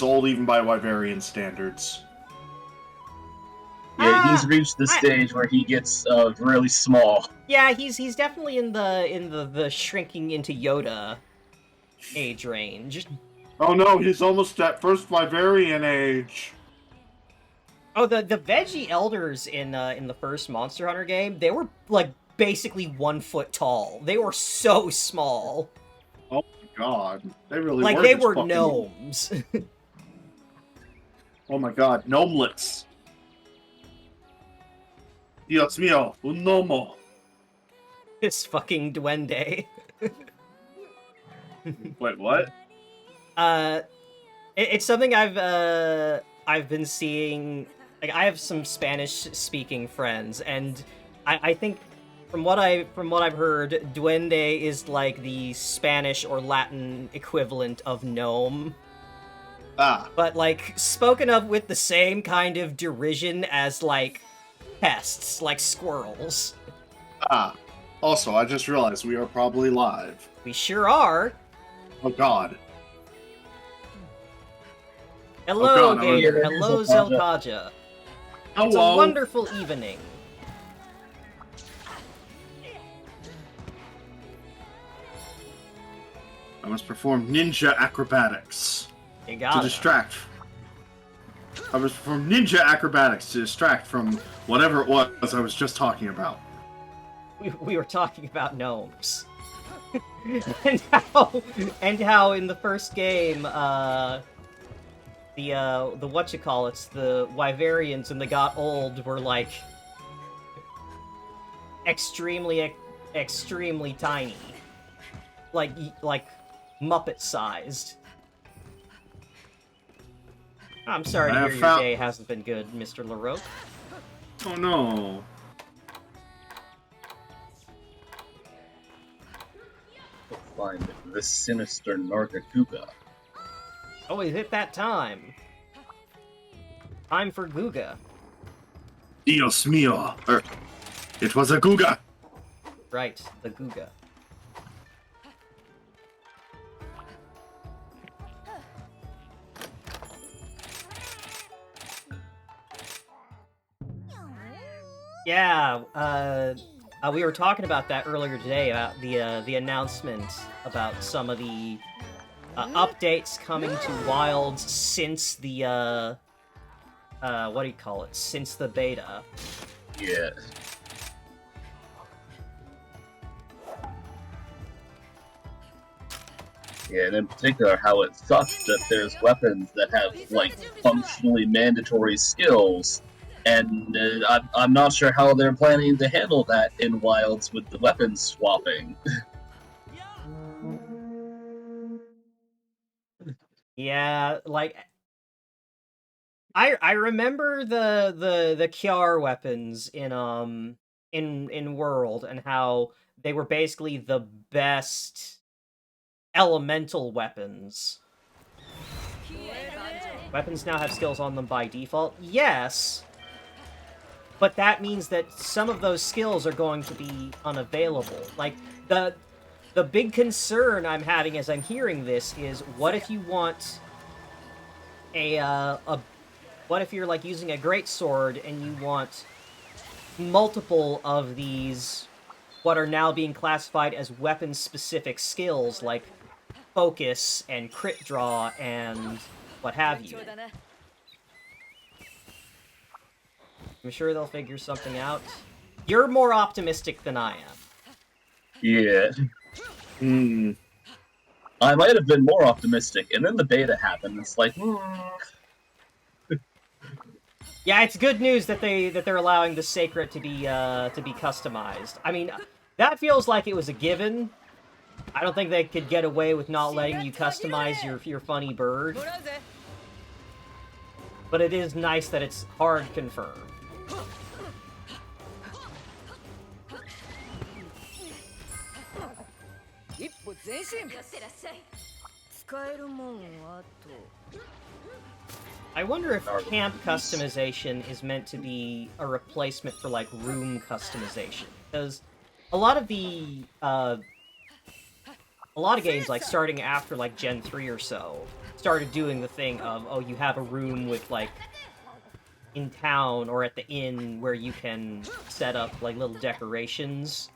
old even by Wyverian standards. Yeah, he's reached the stage where he gets really small. Yeah, he's definitely in the shrinking into Yoda age range. Oh no, he's almost at first Wyverian age. Oh, the veggie elders in the first Monster Hunter game, they were like basically 1 foot tall. They were so small. Oh my god, they really like were they just were fucking... gnomes. Oh my god, gnomelets. Dios mío, un gnomo. This fucking duende. Wait, what? It's something I've been seeing. Like, I have some Spanish-speaking friends, and I think from what I've heard, duende is like the Spanish or Latin equivalent of gnome. Ah. But like spoken of with the same kind of derision as like pests, like squirrels. Ah. Also, I just realized we are probably live. We sure are. Oh god. Hello, God, Gator. Hello, Zelkaja. Hello. It's a wonderful evening. I must perform ninja acrobatics You got to distract. I must perform ninja acrobatics to distract from whatever it was I was just talking about. We were talking about gnomes. and how in the first game, the whatchamacallits, the Wyverians and the Got Old were like extremely tiny. Like Muppet-sized. I'm sorry to hear your day hasn't been good, Mr. LaRoque. Oh no. Find the sinister Nargacuga. Oh, is it that time? Time for Guga. Dios mío. It was a Guga. Right, the Guga. Yeah, we were talking about that earlier today, about the announcement about some of the updates coming to Wilds since the, what do you call it? Since the beta. Yeah. Yeah, and in particular, how it sucks that there's weapons that have, like, functionally mandatory skills, and I'm not sure how they're planning to handle that in Wilds with the weapons swapping. Yeah, like... I remember the Kiar weapons in World, and how they were basically the best elemental weapons. Weapons now have skills on them by default. Yes, but that means that some of those skills are going to be unavailable. Like, the big concern I'm having as I'm hearing this is, what if you want what if you're, like, using a greatsword and you want multiple of these, what are now being classified as weapon-specific skills, like focus and crit draw and what have you. I'm sure they'll figure something out. You're more optimistic than I am. Yeah. I might have been more optimistic, and then the beta happened. It's like, Yeah, it's good news that they're allowing the Sacred to be customized. I mean, that feels like it was a given. I don't think they could get away with not letting you customize your funny bird. But it is nice that it's hard confirmed. I wonder if camp customization is meant to be a replacement for, like, room customization. Because a lot of games, like, starting after, like, Gen 3 or so, started doing the thing of, oh, you have a room with, like, in town or at the inn where you can set up, like, little decorations.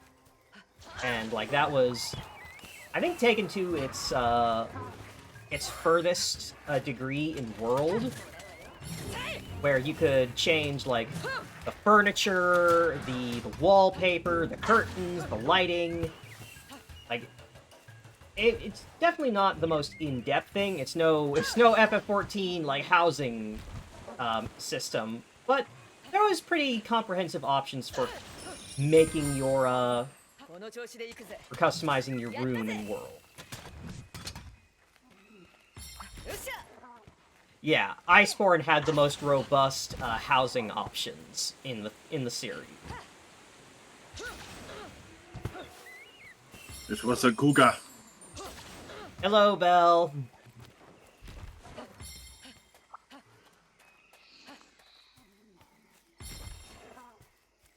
And, like, that was, I think, taken to its furthest degree in world, where you could change, like, the furniture, the wallpaper, the curtains, the lighting. Like, it's definitely not the most in-depth thing. It's no FF14 like housing system, but there was pretty comprehensive options for making your for customizing your room and world. Yeah, Iceborne had the most robust housing options in the series. This was a Guga. Hello, Belle.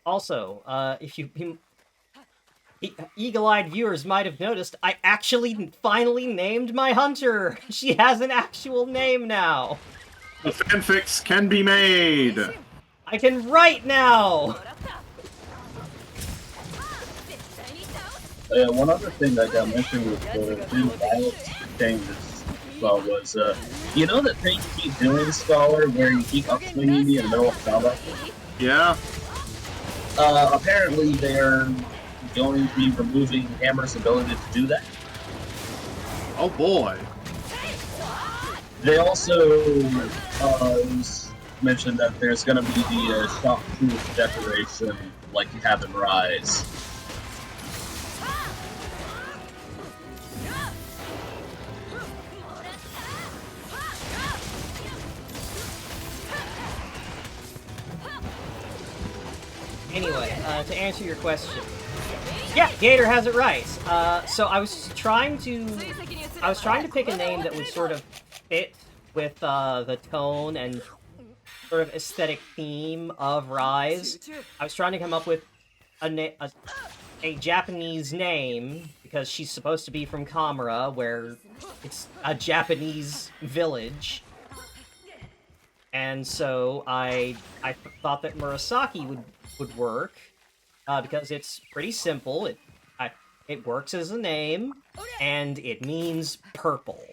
Also, if you eagle-eyed viewers might have noticed, I actually finally named my hunter! She has an actual name now! The fanfics can be made! I can write now! One other thing that got mentioned with the new violence changes was, you know that thing you keep doing, Scholar, where you keep upswinging me in the middle of combat? Yeah? Apparently they're going to be removing Hammer's ability to do that. Oh boy. They also mentioned that there's going to be the shock-proof decoration like you have in Rise. Anyway, to answer your question. Yeah, Gator has it right. So I was trying to pick a name that would sort of fit with the tone and sort of aesthetic theme of Rise. I was trying to come up with a Japanese name, because she's supposed to be from Kamura, where it's a Japanese village. And so I thought that Murasaki would work, because it's pretty simple. It works as a name, and it means purple,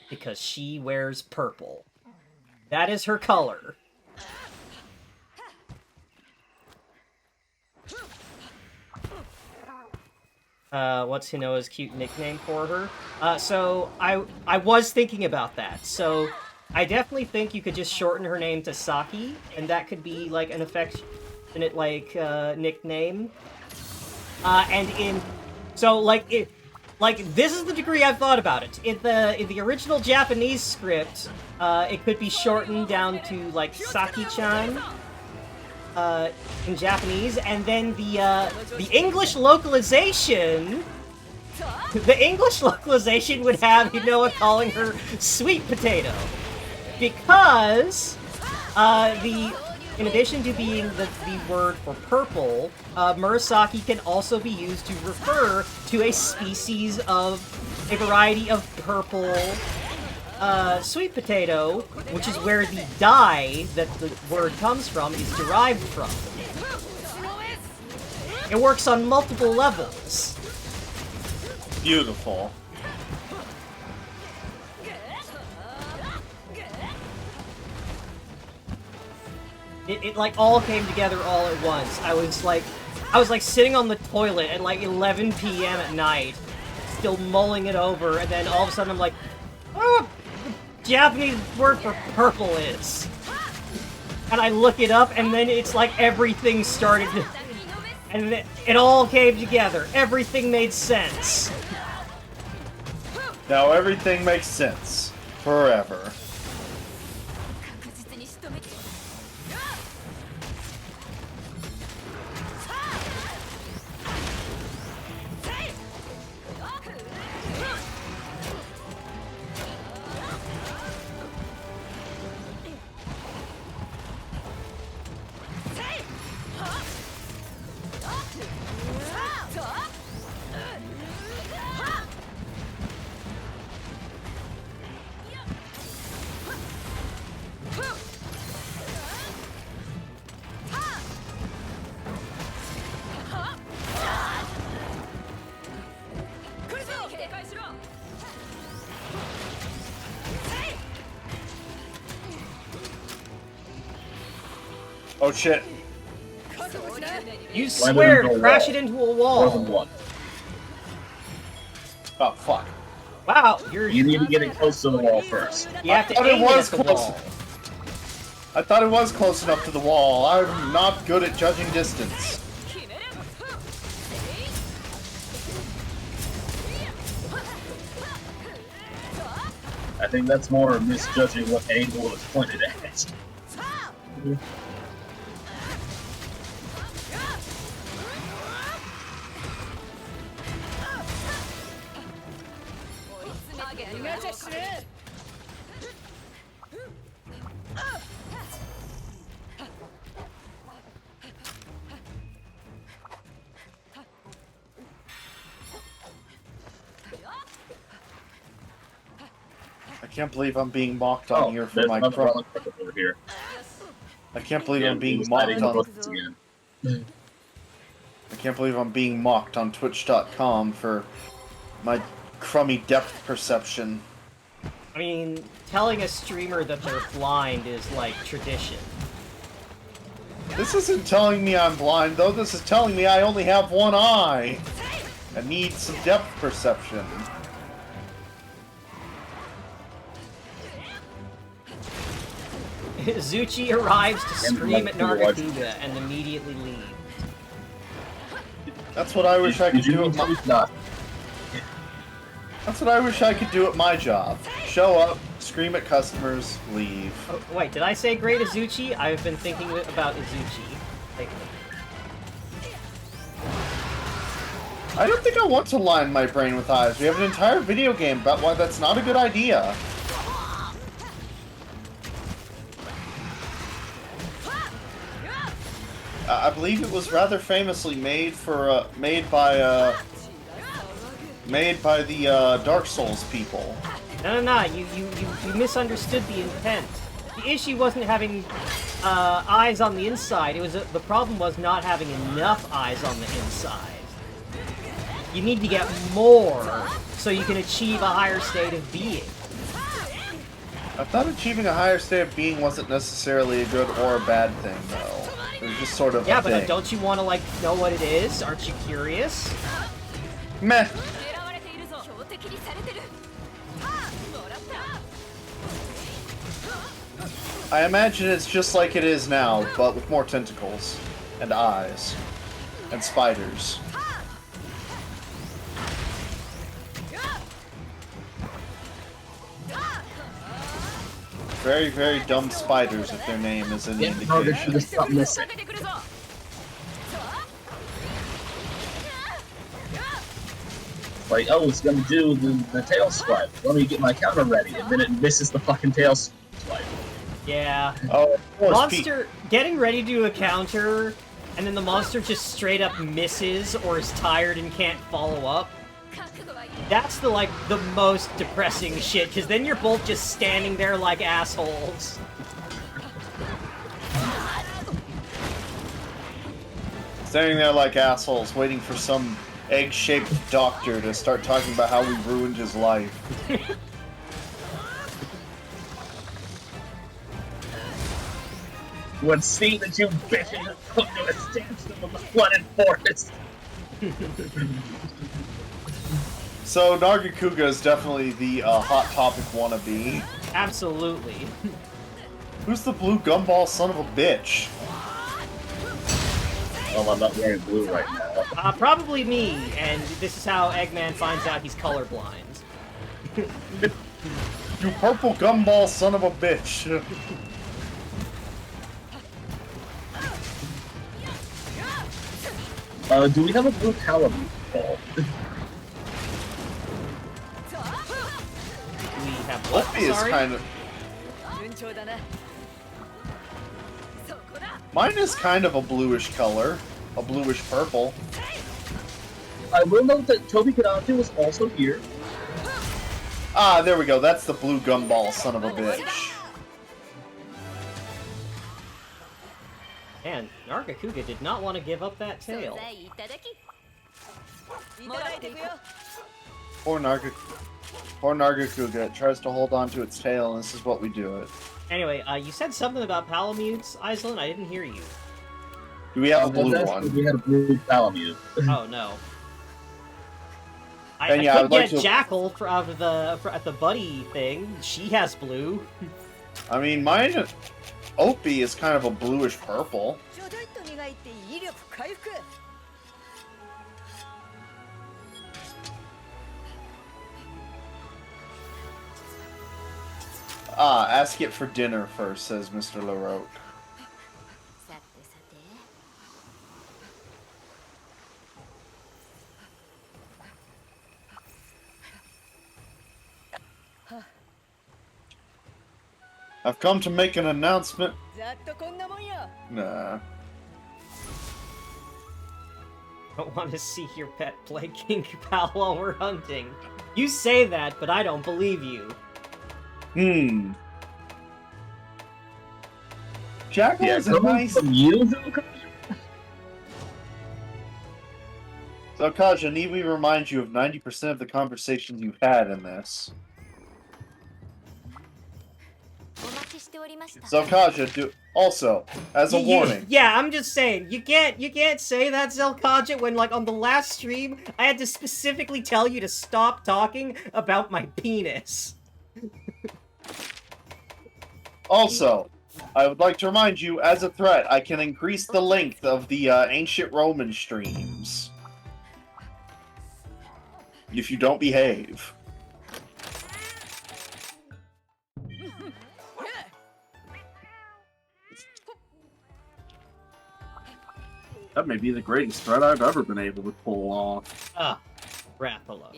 because she wears purple. That is her color. What's Hinoa's cute nickname for her? So I was thinking about that. So I definitely think you could just shorten her name to Saki, and that could be like an affectionate like nickname. This is the degree I've thought about it. In the original Japanese script, it could be shortened down to like Saki-chan in Japanese, and then the English localization. The English localization would have Hinoa calling her Sweet Potato, because in addition to being the word for purple, Murasaki can also be used to refer to a species of a variety of purple sweet potato, which is where the dye that the word comes from is derived from. It works on multiple levels. Beautiful. It like all came together all at once. I was like sitting on the toilet at like 11 p.m. at night, still mulling it over, and then all of a sudden I'm like, oh, the Japanese word for purple is. And I look it up, and then it's like everything started to, and it all came together. Everything made sense. Now everything makes sense. Forever. Oh shit. You Land swear it to into a crash wall. it into a More than wall. one. Oh fuck. Wow, You need to get it close to the wall first. you have to I thought it aim it was at the close. wall. I thought it was close enough to the wall. I'm not good at judging distance. I think that's more misjudging what angle it's pointed at. I can't believe I'm being mocked on here for there's my another crumb. relic over here. I can't believe Yeah, I'm he being was mocked hiding in the on. bushes again. I can't believe I'm being mocked on Twitch.com for my crummy depth perception. I mean, telling a streamer that they're blind is like tradition. This isn't telling me I'm blind, though. This is telling me I only have one eye. I need some depth perception. Zuchi arrives to And scream at like, Nargacuga and immediately leaves. That's what I wish I could Did you do mean at my... to not? That's what I wish I could do at my job. Show up, scream at customers, leave. Oh, wait, did I say great Izuchi? I've been thinking about Izuchi lately. I don't think I want to line my brain with eyes. We have an entire video game about why that's not a good idea. I believe it was rather famously made for made by the Dark Souls people. No, you misunderstood the intent. The issue wasn't having eyes on the inside. It was the problem was not having enough eyes on the inside. You need to get more so you can achieve a higher state of being. I thought achieving a higher state of being wasn't necessarily a good or a bad thing, though. It was just sort of Yeah, a but thing. don't you want to like know what it is? Aren't you curious? Meh. I imagine it's just like it is now, but with more tentacles, and eyes, and spiders. Very, very dumb spiders, if their name is any Yeah, no, they should indication. have stopped missing. Like, oh, it's gonna do the tail swipe. Let me get my counter ready, and then it misses the fucking tail swipe. Yeah. Oh, of course, Monster getting ready to do a counter, and then the monster just straight up misses or is tired and can't follow up. That's the most depressing shit, because then you're both just standing there like assholes. Standing there like assholes, waiting for some egg-shaped doctor to start talking about how we ruined his life. When seeing that you bitches have come to a standstill in the flooded forest. So, Nargacuga is definitely the Hot Topic wannabe. Absolutely. Who's the blue gumball son of a bitch? Oh, I'm not wearing blue right now. Probably me, and this is how Eggman finds out he's colorblind. You purple gumball son of a bitch. Do we have a blue Calibu ball? We have what? Flippy is Sorry? kind of... Mine is kind of a bluish color. A bluish purple. I will note that Toby Kadatu was also here. Ah, there we go. That's the blue gumball son of a bitch. And Nargacuga did not want to give up that tail. Poor Narga... Poor Nargacuga, it tries to hold on to its tail, and this is what we do it. Anyway, you said something about Palamutes, Izolyn? I didn't hear you. Do we have a Well, blue that's one? because we had a blue Palamute. Oh, no. I And yeah, I could would like get to- Jackal at the buddy thing. She has blue. I mean, mine, Opie is kind of a bluish purple. Ask it for dinner first, says Mr. LaRoque. I've come to make an announcement. Nah. Don't want to see your pet play King Pal while we're hunting. You say that, but I don't believe you. Jackal Yeah, is a coming nice... from you, Zuko? So, Kaja, need we remind you of 90% of the conversations you've had in this? So, Kaja, also, as a warning... Yeah, I'm just saying, you can't say that, Zelkaja, when, like, on the last stream, I had to specifically tell you to stop talking about my penis. Also, I would like to remind you, as a threat, I can increase the length of the ancient Roman streams. If you don't behave. That may be the greatest threat I've ever been able to pull off. Ah, Rapala.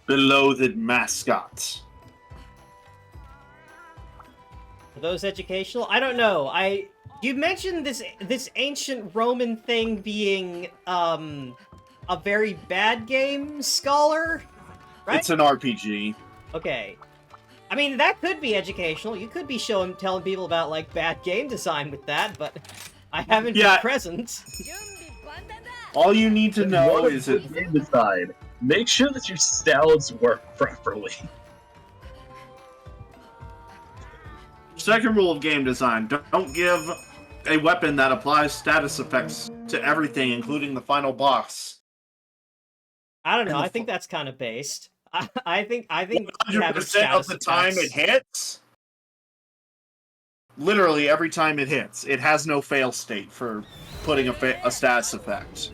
Beloathed mascot. Are those educational? I don't know. You mentioned this ancient Roman thing being a very bad game, Scholar, right? It's an RPG. Okay. I mean, that could be educational. You could be telling people about, like, bad game design with that, but I haven't been present. All you need to know is that game design. Make sure that your stalls work properly. Second rule of game design, don't give a weapon that applies status effects to everything, including the final boss. I don't know. I think that's kind of based. I think 100% of the time it hits. Literally every time it hits, it has no fail state for putting a status effect.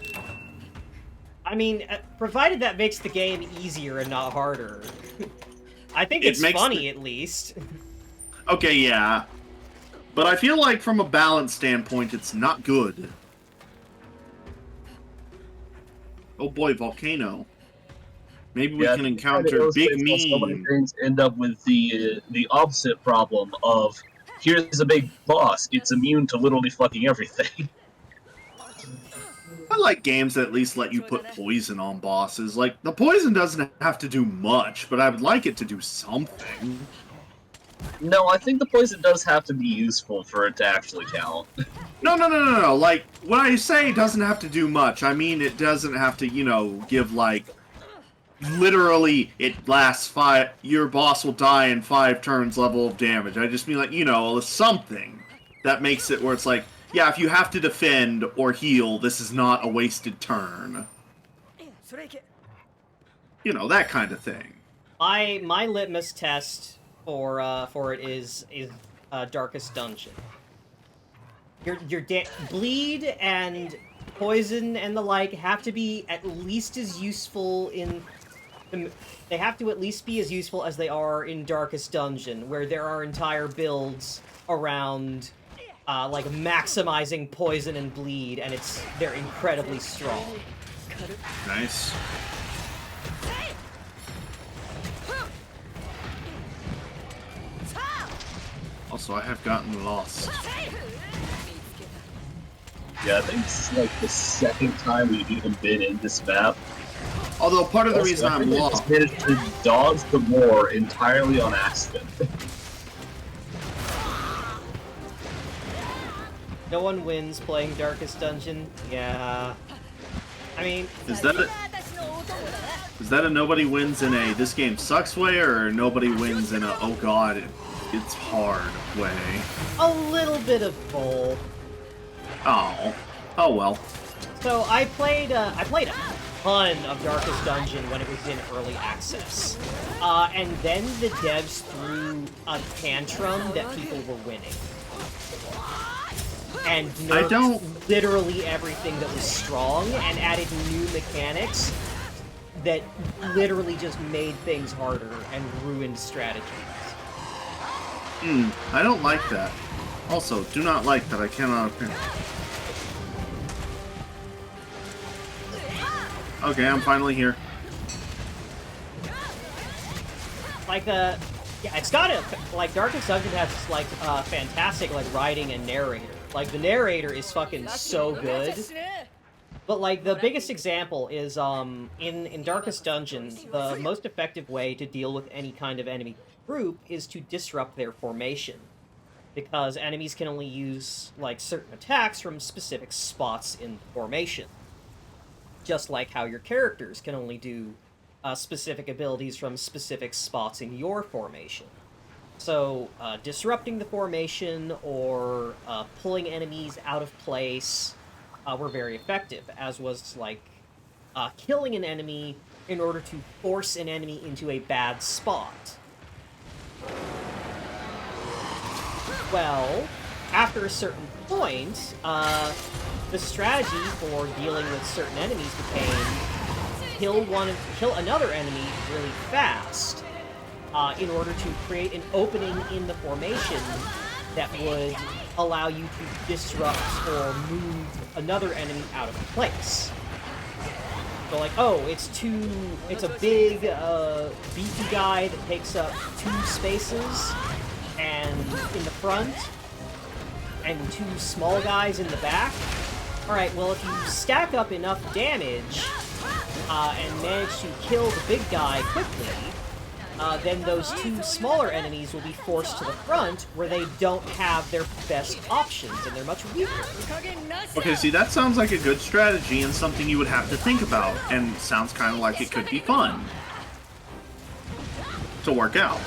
I mean, provided that makes the game easier and not harder. I think it's funny, at least. Okay, yeah. But I feel like from a balance standpoint, it's not good. Oh boy, volcano. Maybe we can encounter big mean. So many things end up with the opposite problem of, here's a big boss, it's immune to literally fucking everything. I like games that at least let you put poison on bosses. Like, the poison doesn't have to do much, but I would like it to do something. No, I think the poison does have to be useful for it to actually count. No. Like, when I say it doesn't have to do much, I mean it doesn't have to, you know, give, like, literally, it lasts your boss will die in 5 turns level of damage. I just mean, like, you know, something that makes it where it's like, yeah, if you have to defend or heal, this is not a wasted turn. You know, that kind of thing. My litmus test for it is Darkest Dungeon. Your bleed and poison and the like have to be at least as useful they have to at least be as useful as they are in Darkest Dungeon, where there are entire builds around like maximizing poison and bleed, and they're incredibly strong. Nice. Also, I have gotten lost. Yeah, I think this is like the second time we've even been in this map. Although part of the reason I'm lost... I managed to dodge the war entirely on accident. No one wins playing Darkest Dungeon. Yeah. I mean... Is that that a nobody wins in a this game sucks way, or nobody wins in a oh god it's hard way? A little bit of both. Oh. Oh well. So I played a ton of Darkest Dungeon when it was in early access. And then the devs threw a tantrum that people were winning. And nerfed literally everything that was strong and added new mechanics that literally just made things harder and ruined strategies. I don't like that. Also, do not like that I cannot appear. Okay, I'm finally here. Like, yeah, it's got a, like, Darkest Dungeon has, like, fantastic, like, writing and narrator. Like, the narrator is fucking so good. But, like, the biggest example is, in Darkest Dungeon, the most effective way to deal with any kind of enemy group is to disrupt their formation. Because enemies can only use, like, certain attacks from specific spots in the formation. Just like how your characters can only do specific abilities from specific spots in your formation. So, disrupting the formation or pulling enemies out of place were very effective, as was, like, killing an enemy in order to force an enemy into a bad spot. Well, after a certain point, the strategy for dealing with certain enemies became kill another enemy really fast in order to create an opening in the formation that would allow you to disrupt or move another enemy out of place. So like, oh, it's a big, beefy guy that takes up 2 spaces and in the front, and 2 small guys in the back. Alright, well, if you stack up enough damage, and manage to kill the big guy quickly, then those 2 smaller enemies will be forced to the front, where they don't have their best options, and they're much weaker. Okay, see, that sounds like a good strategy and something you would have to think about, and sounds kind of like it could be fun to work out.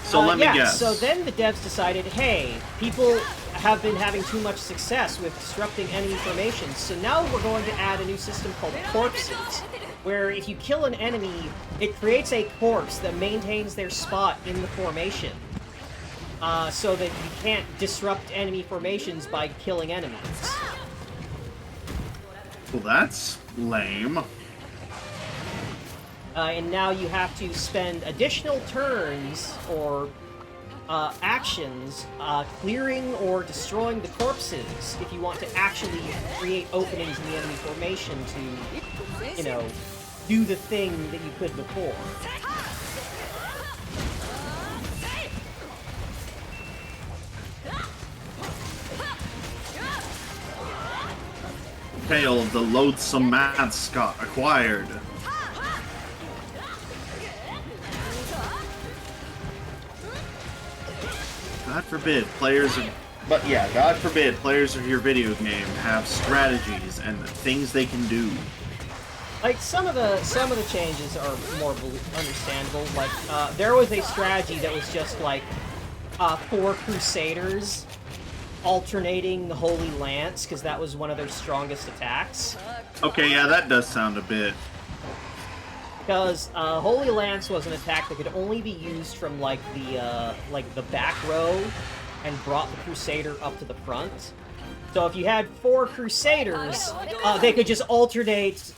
So let me guess. So then the devs decided, hey, people have been having too much success with disrupting enemy formations, so now we're going to add a new system called corpses, where if you kill an enemy, it creates a corpse that maintains their spot in the formation, so that you can't disrupt enemy formations by killing enemies. Well, that's lame. And now you have to spend additional turns or actions clearing or destroying the corpses if you want to actually create openings in the enemy formation to, you know, do the thing that you could before. Tale of the loathsome mascot acquired. God forbid players of... But yeah, God forbid players of your video game have strategies and things they can do. Like, some of the changes are more understandable. Like, there was a strategy that was just like 4 Crusaders alternating Holy Lance, because that was one of their strongest attacks. Okay, yeah, that does sound a bit... Because Holy Lance was an attack that could only be used from like the back row, and brought the Crusader up to the front. So if you had 4 Crusaders, they could just alternate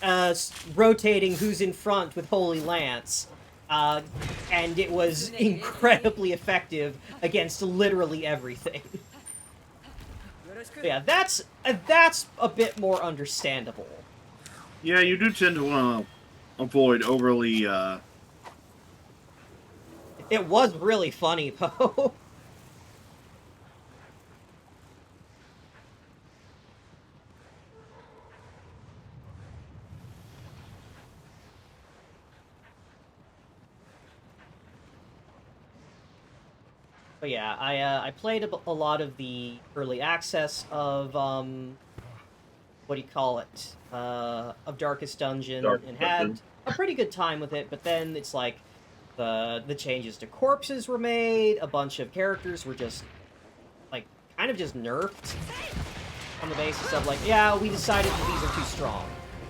rotating who's in front with Holy Lance, and it was incredibly effective against literally everything. But yeah, that's a bit more understandable. Yeah, you do tend to want to avoid overly, It was really funny, though. But yeah, I played a lot of the early access of what do you call it, of Darkest Dungeon, Dark and Dungeon. had a pretty good time with it, but then it's like, the changes to corpses were made, a bunch of characters were just, like, kind of just nerfed, on the basis of, like, yeah, we decided that these are too strong,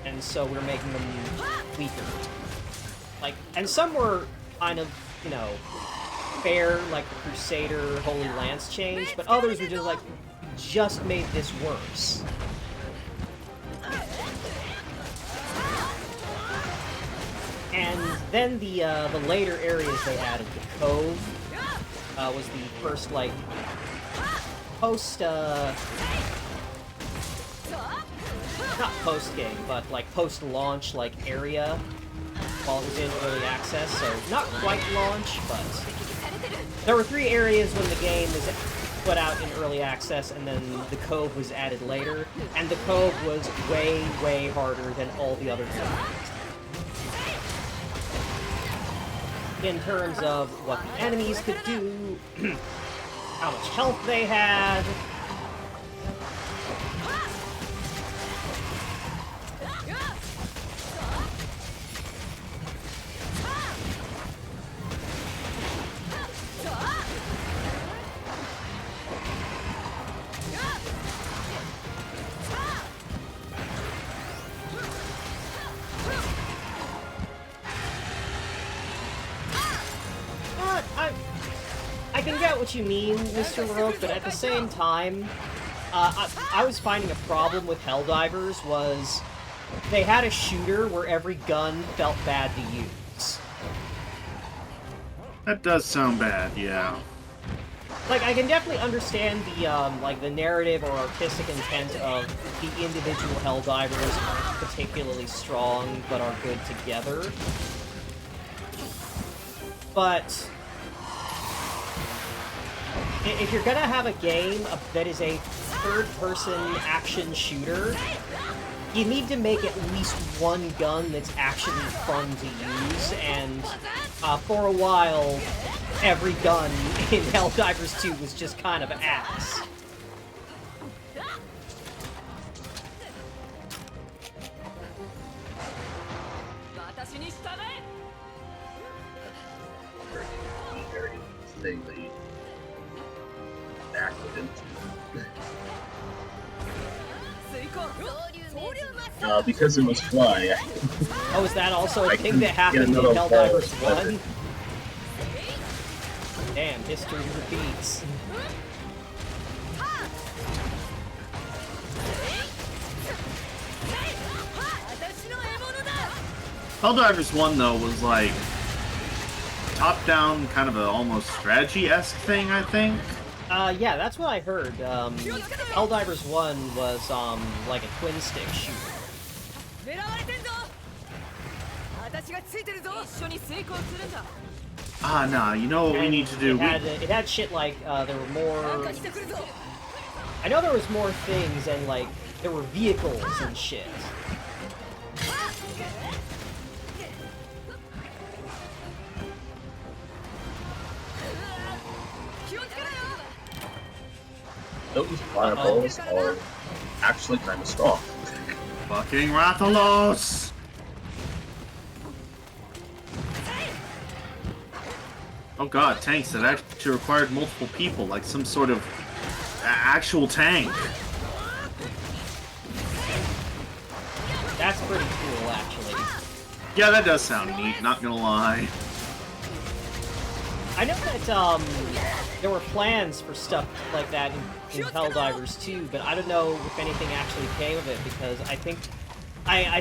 and so we're making them weaker. Like, and some were kind of, you know, fair, like the Crusader Holy Lance change, but others were just like, just made this worse. And then the later areas they added, the Cove, was the first, like, post, not post-game, but, like, post-launch, like, area, while it was in early access, so not quite launch, but there were 3 areas when the game was put out in early access, and then the Cove was added later, and the Cove was way, way harder than all the other zones. In terms of what the enemies could do, how much health they had. I can get what you mean, Mr. Rogue, but at the same time, I was finding a problem with Helldivers was they had a shooter where every gun felt bad to use. That does sound bad, yeah. Like, I can definitely understand the, like, the narrative or artistic intent of the individual Helldivers aren't particularly strong, but are good together. But if you're gonna have a game that is a third-person action shooter, you need to make at least one gun that's actually fun to use, and for a while, every gun in Helldivers 2 was just kind of ass. Thing they acted into. Because it was fly. Oh, is that also a I thing that happened in another Helldivers ball, 1? Damn, history repeats. Helldivers 1, though, was like top-down, kind of a almost strategy-esque thing, I think. Yeah, that's what I heard. Helldivers 1 was, like a twin-stick shooter. Ah, nah, you know what we need to do? It had shit like, there were more... I know there was more things, and, like, there were vehicles and shit. Those fireballs are actually kind of strong. Fucking Rathalos! Oh god, tanks that actually required multiple people, like some sort of actual tank. That's pretty cool, actually. Yeah, that does sound neat, not gonna lie. I know that, there were plans for stuff like that in Helldivers 2, but I don't know if anything actually came of it, because I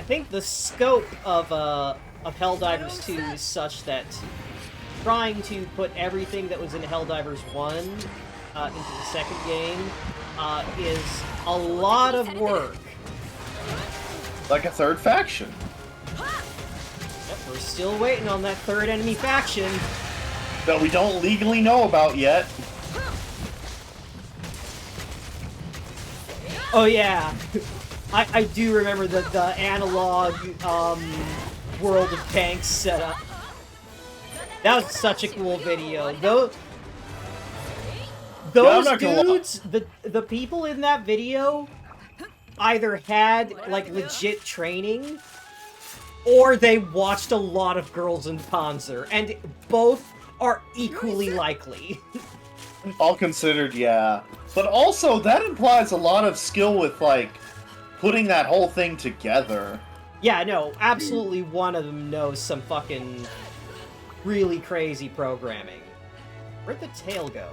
think the scope of Helldivers 2 is such that trying to put everything that was in Helldivers 1 into the second game is a lot of work. Like a third faction. Yep, we're still waiting on that third enemy faction. That we don't legally know about yet. Oh yeah, I do remember the analog World of Tanks setup. That was such a cool video. Those not gonna dudes, the people in that video, either had, like, legit training, or they watched a lot of Girls in Panzer, and both are equally likely. All considered, yeah. But also, that implies a lot of skill with, like, putting that whole thing together. Yeah, no, absolutely one of them knows some fucking really crazy programming. Where'd the tail go?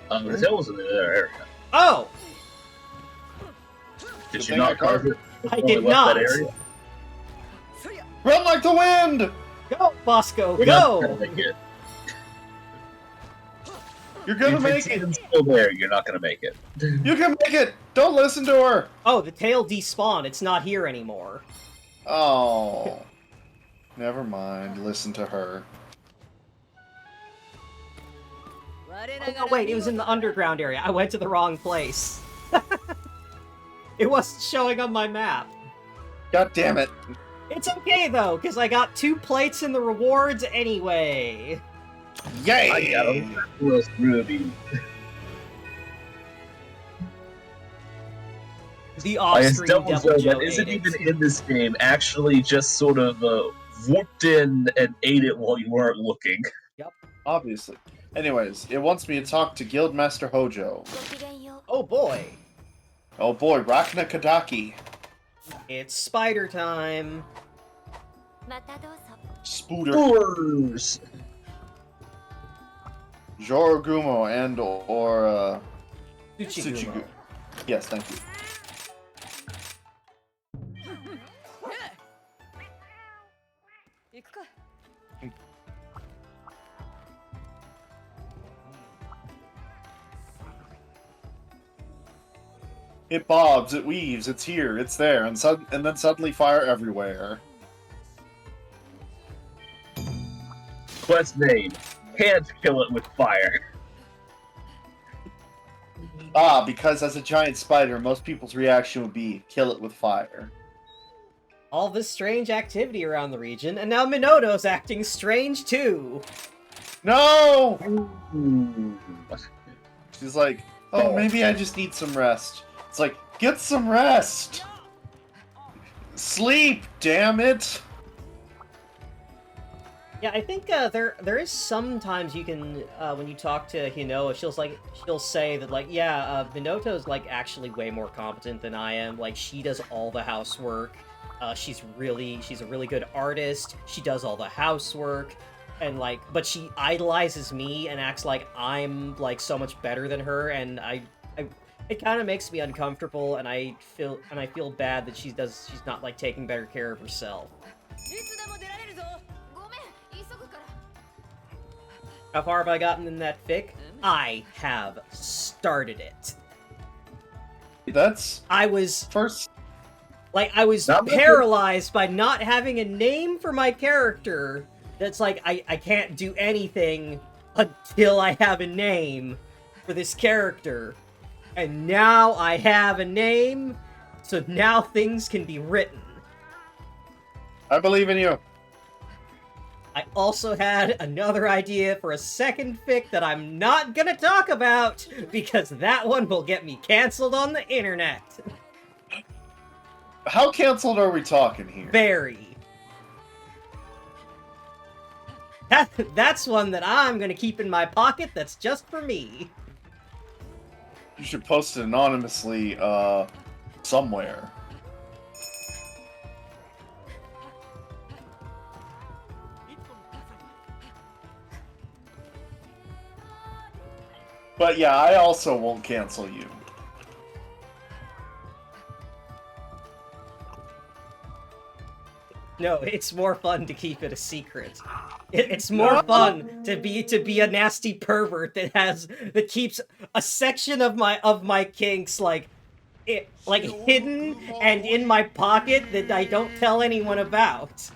The tail was in the other area. Oh! Did Good you thing I not carve it I before did we left that not. area? Run like the wind! Go, Bosco, We're not go! gonna make it. You're gonna If make it's it! even still there, you're not gonna make it. You can make it! Don't listen to her! Oh, the tail despawned. It's not here anymore. Oh. Never mind. Listen to her. Oh, no, wait, it was in the underground area. I went to the wrong place. It wasn't showing on my map. God damn it. It's okay, though, because I got 2 plates in the rewards anyway. Yay! I got a miraculous ruby. The I guess off-screen Devil's Devil Zone Joe that isn't ate even it. in this game actually just sort of whooped in and ate it while you weren't looking. Obviously. Anyways, it wants me to talk to Guildmaster Hojo. Oh boy, Oh boy, Rakna Kadaki. it's spider time. Spooter. Doors! Jorogumo and or Tsuchigumo. Tsuchigu. Yes, thank you. It bobs, it weaves, it's here, it's there, and then suddenly fire everywhere. Quest name. Can't kill it with fire. Ah, because as a giant spider, most people's reaction would be, kill it with fire. All this strange activity around the region, and now Minoto's acting strange too. No! Ooh. She's like, oh, maybe I just need some rest. It's like, get some rest! Sleep, damn it! Yeah, I think there is sometimes you can when you talk to Hinoa, she'll say that like, yeah, Minoto's like actually way more competent than I am. Like she does all the housework. She's a really good artist. She does all the housework, and like, but she idolizes me and acts like I'm like so much better than her, and it kind of makes me uncomfortable, and I feel bad that she's not like taking better care of herself. How far have I gotten in that fic? I have started it. I was First, paralyzed by not having a name for my character. That's like, I can't do anything until I have a name for this character. And now I have a name, so now things can be written. I believe in you. I also had another idea for a second fic that I'm not gonna talk about, because that one will get me cancelled on the internet. How canceled are we talking here? Very. That's one that I'm gonna keep in my pocket that's just for me. You should post it anonymously, somewhere. But yeah, I also won't cancel you. No, it's more fun to keep it a secret. It's more fun to be a nasty pervert that keeps a section of my kinks like hidden and in my pocket that I don't tell anyone about.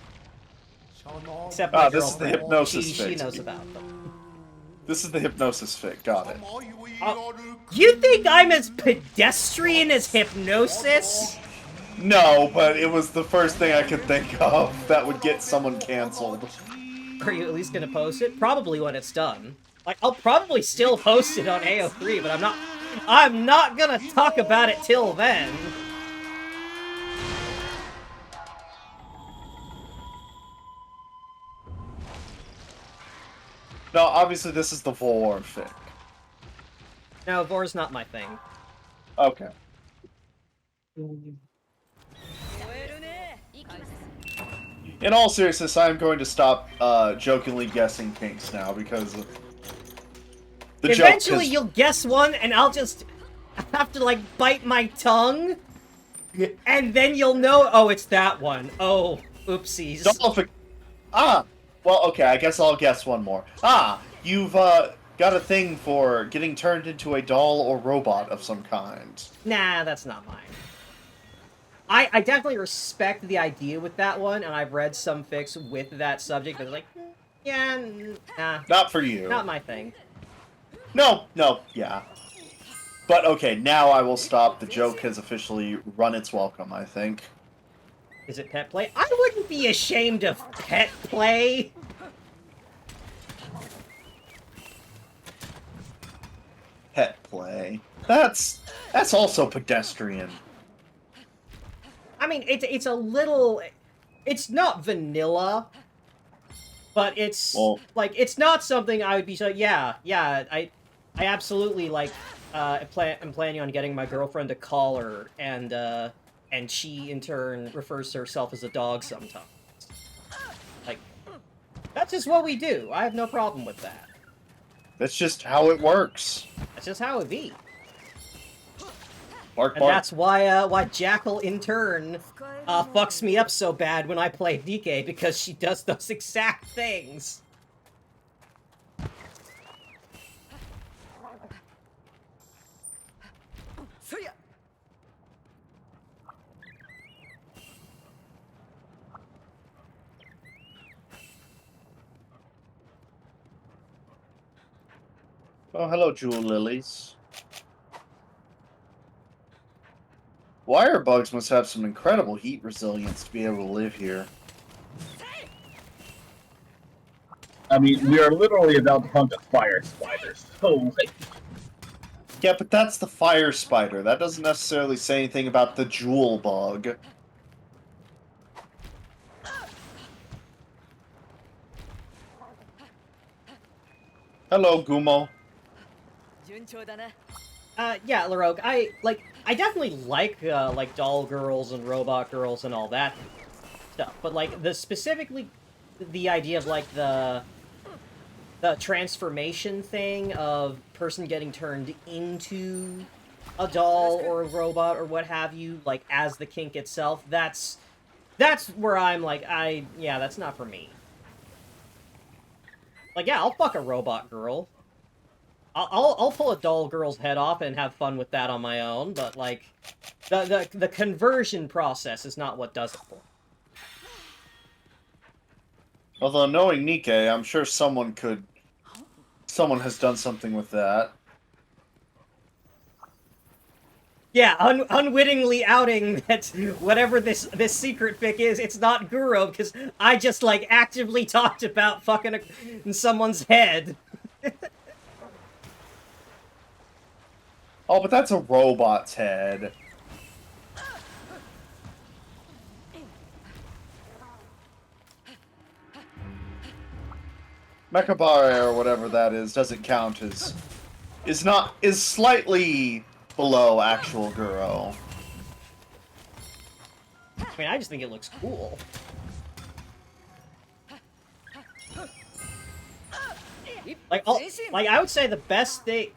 Except my this is the girlfriend. hypnosis She fix. knows about them. This is the hypnosis fic, got it. You think I'm as pedestrian as hypnosis? No, but it was the first thing I could think of that would get someone canceled. Are you at least gonna post it? Probably when it's done. Like, I'll probably still post it on AO3, but I'm I'm not gonna talk about it till then. No, obviously this is the Vor fic. No, Vor's not my thing. Okay. In all seriousness, I'm going to stop jokingly guessing kinks now because of the Eventually joke you'll guess one and I'll just have to, like, bite my tongue. And then you'll know, oh, it's that one. Oh, oopsies. Ah! Well, okay, I guess I'll guess one more. Ah! You've, got a thing for getting turned into a doll or robot of some kind. Nah, that's not mine. I definitely respect the idea with that one, and I've read some fics with that subject, but it's like, yeah, nah. Not for you. Not my thing. No, yeah. But okay, now I will stop. The joke has officially run its welcome, I think. Is it pet play? I wouldn't be ashamed of pet play. Pet play. That's also pedestrian. I mean, it's a little... It's not vanilla, but it's, like, it's not something I would be like, yeah, I absolutely, like, I'm planning on getting my girlfriend to call her, and she, in turn, refers to herself as a dog sometimes. Like, that's just what we do. I have no problem with that. That's just how it works. That's just how it be. Bark, And bark. that's why Jackal, in turn, fucks me up so bad when I play DK, because she does those exact things. Oh, hello, Jewel Lilies. Wire bugs must have some incredible heat resilience to be able to live here. I mean, we are literally about to hunt a fire spider, so like, Yeah, but that's the fire spider. That doesn't necessarily say anything about the jewel bug. Hello, Gumo. Yeah, Larogue, I definitely like doll girls and robot girls and all that stuff, but, like, specifically the idea of, like, the transformation thing of person getting turned into a doll or a robot or what have you, like, as the kink itself, that's where I'm like, yeah, that's not for me. Like, yeah, I'll fuck a robot girl. I'll pull a doll girl's head off and have fun with that on my own, but, like, the conversion process is not what does it for me. Although, knowing Nikke, I'm sure someone has done something with that. Yeah, unwittingly outing that whatever this secret fic is, it's not Guro, because I just, like, actively talked about fucking in someone's head. Oh, but that's a robot's head. Mechabare, or whatever that is, doesn't count as... is slightly below actual Guro. I mean, I just think it looks cool. Like, I would say the best thing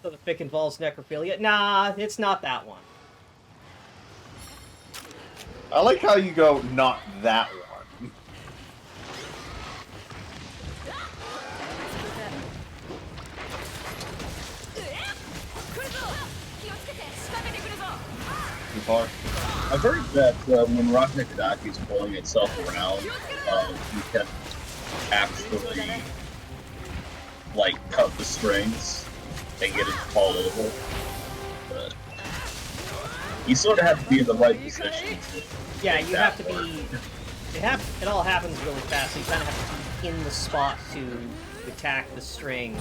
that the fic involves necrophilia. Nah, it's not that one. I like how you go, not that one. Too far. I've heard that when Rock Nikodaki is pulling itself around, you can actually, like, cut the strings and get it to fall over. But you sort of have to be in the right position. Yeah, you have to be... It all happens really fast, so you kind of have to be in the spot to attack the string.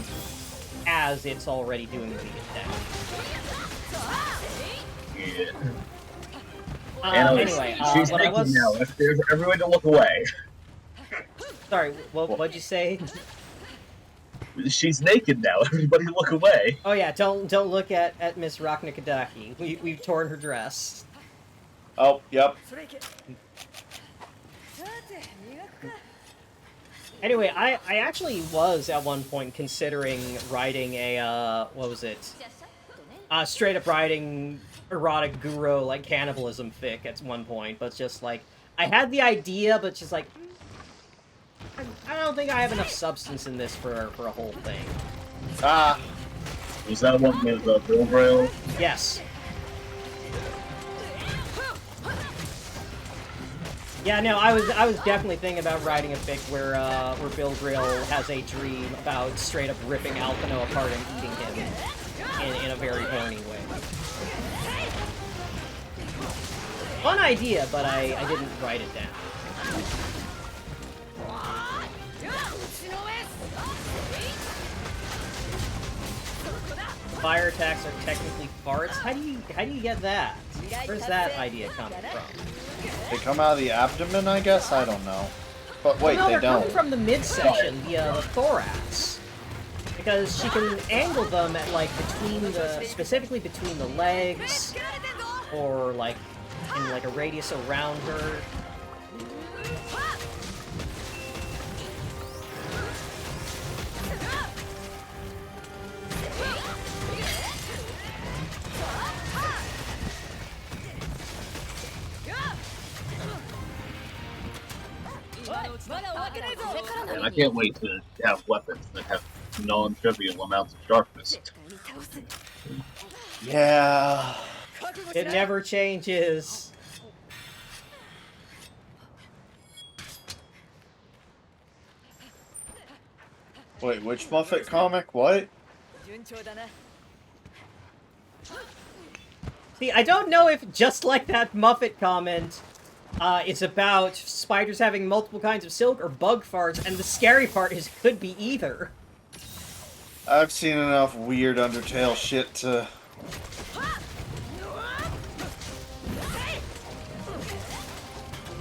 as it's already doing the attack. Yeah. Anyway, she's what I naked was... now. There's everyone to look away. Sorry, what'd you say? She's naked now. Everybody look away. Oh yeah, don't look at Miss Rocknikadaki. We've torn her dress. Oh, yep. Anyway, I actually was at one point considering writing a what was it? Straight up writing erotic guru like cannibalism fic at one point, but just like I had the idea, but just like I don't think I have enough substance in this for a whole thing. Ah, Was that one with Bill Braille? Yes. Yeah, no, I was definitely thinking about writing a fic where Bill Grill has a dream about straight up ripping Alphino apart and eating him in a very horny way. Fun idea, but I didn't write it down. Fire attacks are technically farts. How do you get that? Where's that idea coming from? they come out of the abdomen, I guess? I don't know. But wait, no, they they're don't. coming from the midsection, the thorax. Because she can angle them at like specifically between the legs, or like in like a radius around her. And I can't wait to have weapons that have non-trivial amounts of sharpness. Yeah. It never changes. Wait, which Muppet comic? What? See, I don't know if just like that Muppet comment, it's about spiders having multiple kinds of silk or bug farts, and the scary part is it could be either. I've seen enough weird Undertale shit to...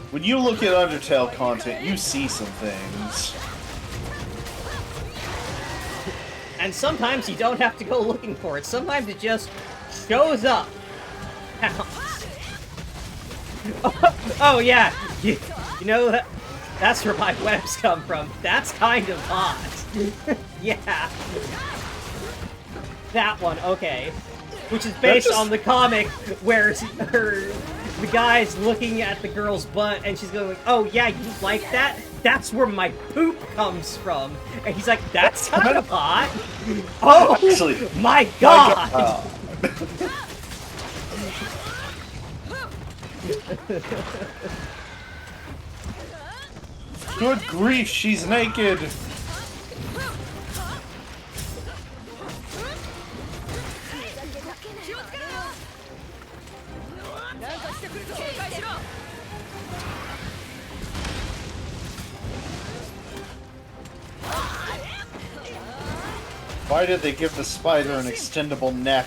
When you look at Undertale content, you see some things. And sometimes you don't have to go looking for it. Sometimes it just shows up. Oh yeah, you know that's where my webs come from. That's kind of hot. Yeah. That one, okay. Which is based on the comic where the guy's looking at the girl's butt and she's going, oh yeah, you like that? That's where my poop comes from. And he's like, that's kind of hot. Oh, Actually, my god! Good grief, she's naked! Why did they give the spider an extendable neck?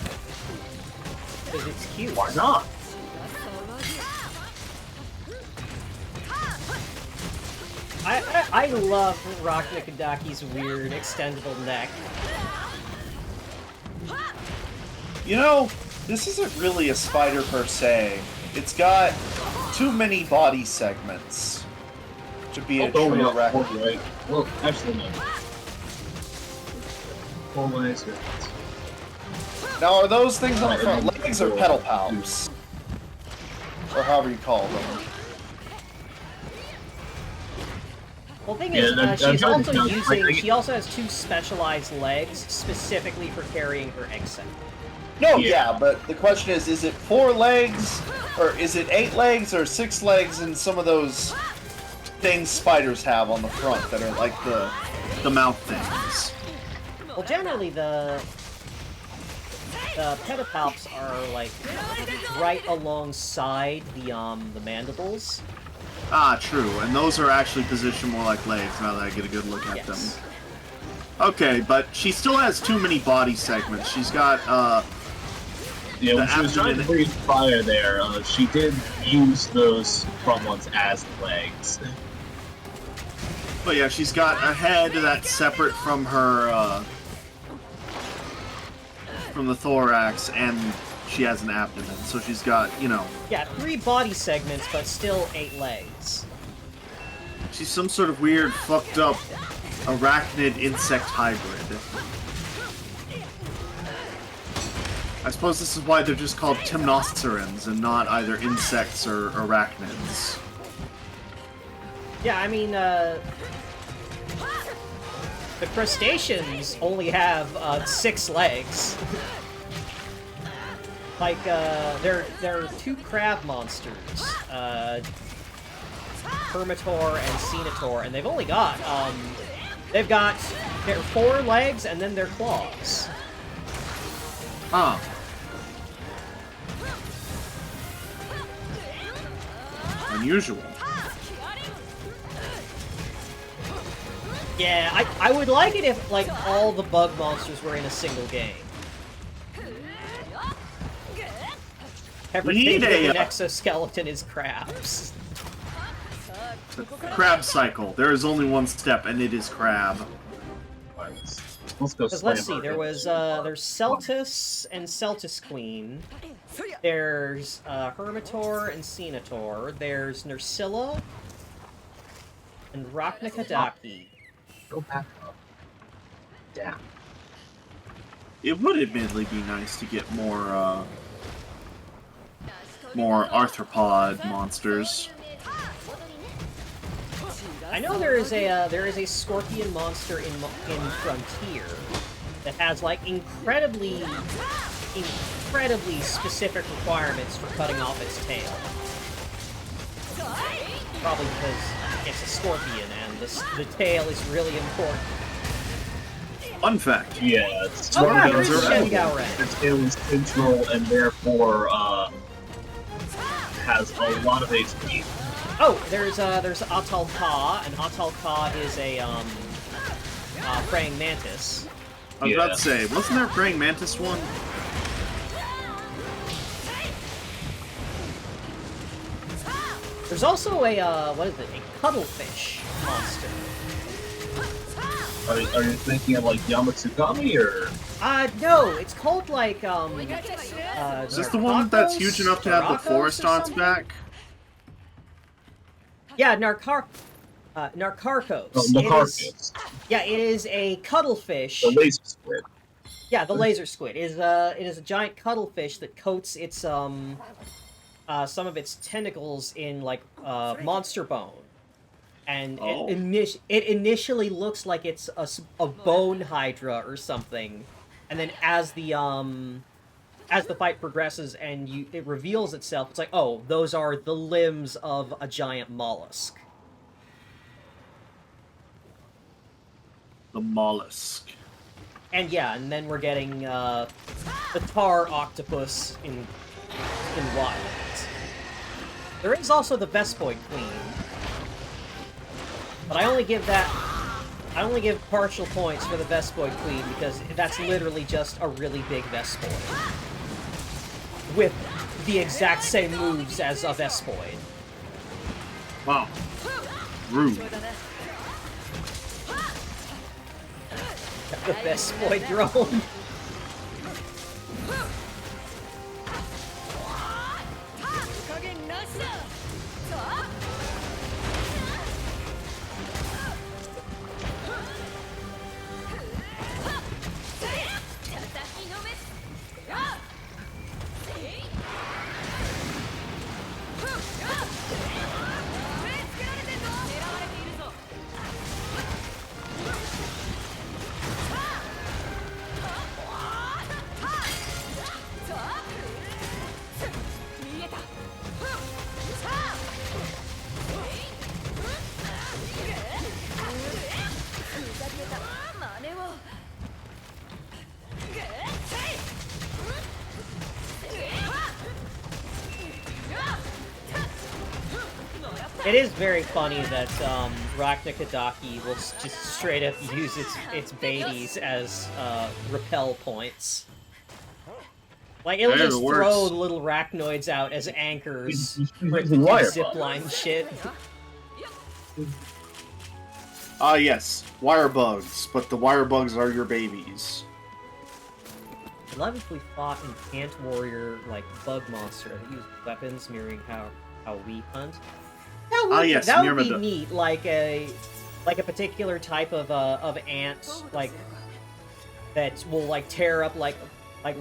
Because it's cute. Why not? I love Rocknikadaki's weird extendable neck. You know, this isn't really a spider per se. It's got too many body segments to be a Oh, true yeah, record. right. Well, actually, no. Oh, my goodness. Now, are those things on the front legs or pedal palps? Or however you call them. Well, the thing Yeah, is, I'm she's trying also to count, using. like, She also has 2 specialized legs specifically for carrying her egg set. No, Yeah. yeah, but the question is it 4 legs, or is it 8 legs, or 6 legs, and some of those things spiders have on the front that are like The mouth things. Well, generally the pedipalps are like right alongside the mandibles. Ah, true. And those are actually positioned more like legs now that I get a good look at Yes. them. Okay, but she still has too many body segments. She's got, You know, when The she was trying to abdomen- breathe fire there, she did use those front ones as legs. But yeah, she's got a head that's separate from her, from the thorax, and she has an abdomen. So she's got, you know... Yeah, 3 body segments, but still 8 legs. She's some sort of weird, fucked up, arachnid insect hybrid. I suppose this is why they're just called Temnosterans and not either insects or arachnids. Yeah, I mean, the crustaceans only have 6 legs. Like, there are 2 crab monsters, Hermitor and Xenostreams, and they've only got, they've got their 4 legs and then their claws. Huh. Unusual. Yeah, I would like it if, like, all the bug monsters were in a single game. Everything need with a, an exoskeleton is crabs. Crab cycle. There is only one step, and it is crab. Let's go. Because let's see, there was there's Celtis and Celtis Queen. There's Hermitor and Xenostreams. There's Nursilla and Raknikadaki. Go back up. Down. It would admittedly be nice to get more arthropod monsters. I know there is a scorpion monster in Frontier that has like incredibly specific requirements for cutting off its tail. Probably because it's a scorpion and the tail is really important. Fun fact. Yeah, it's Oh yeah, Scorpions there's are Shengaoren. Their tail is central and therefore has a lot of HP. Oh, there's Atal Ka, and Atal Ka is a praying mantis. I was about to say, wasn't there a praying mantis one? There's also a what is it? A cuttlefish monster. Are you thinking of like Yamatsukami or? No, it's called like Is this the one that's huge enough to have the Narcos forest or on its something? back? Yeah, Narcarcos. Oh, It is, yeah, it is a cuttlefish. The laser squid. Yeah, the laser squid. It is a giant cuttlefish that coats its some of its tentacles in like monster bone. And Oh. it initially looks like it's a bone hydra or something, and then as the fight progresses and it reveals itself, it's like, oh, those are the limbs of a giant mollusk. The mollusk. And yeah, and then we're getting the tar octopus in Wilds. There is also the Vespoid Queen. But I only give partial points for the Vespoid Queen because that's literally just a really big Vespoid. With the exact same moves as a Vespoid. Wow. Rude. The Vespoid drone. It is very funny that Rachna Kadaki will just straight up use its babies as repel points. Like, it'll Yeah, it just works. throw the little arachnoids out as anchors for it to do Wire zipline shit. Ah, yes, wire bugs, but the wire bugs are your babies. I love if we fought an ant warrior, like, bug monster that used weapons mirroring how we hunt. Yes, that would be Myrmidon. neat, like a particular type of ant, like, that will, like, tear up, like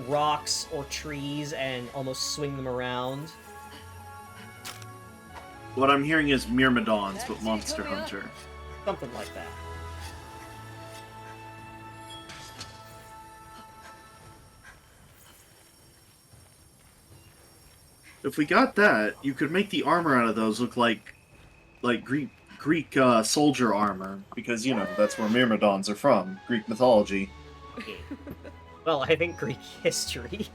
rocks or trees and almost swing them around. What I'm hearing is Myrmidons, but Monster Hunter. Something like that. If we got that, you could make the armor out of those look like Greek soldier armor, because you know that's where Myrmidons are from, Greek mythology. Well, I think Greek history.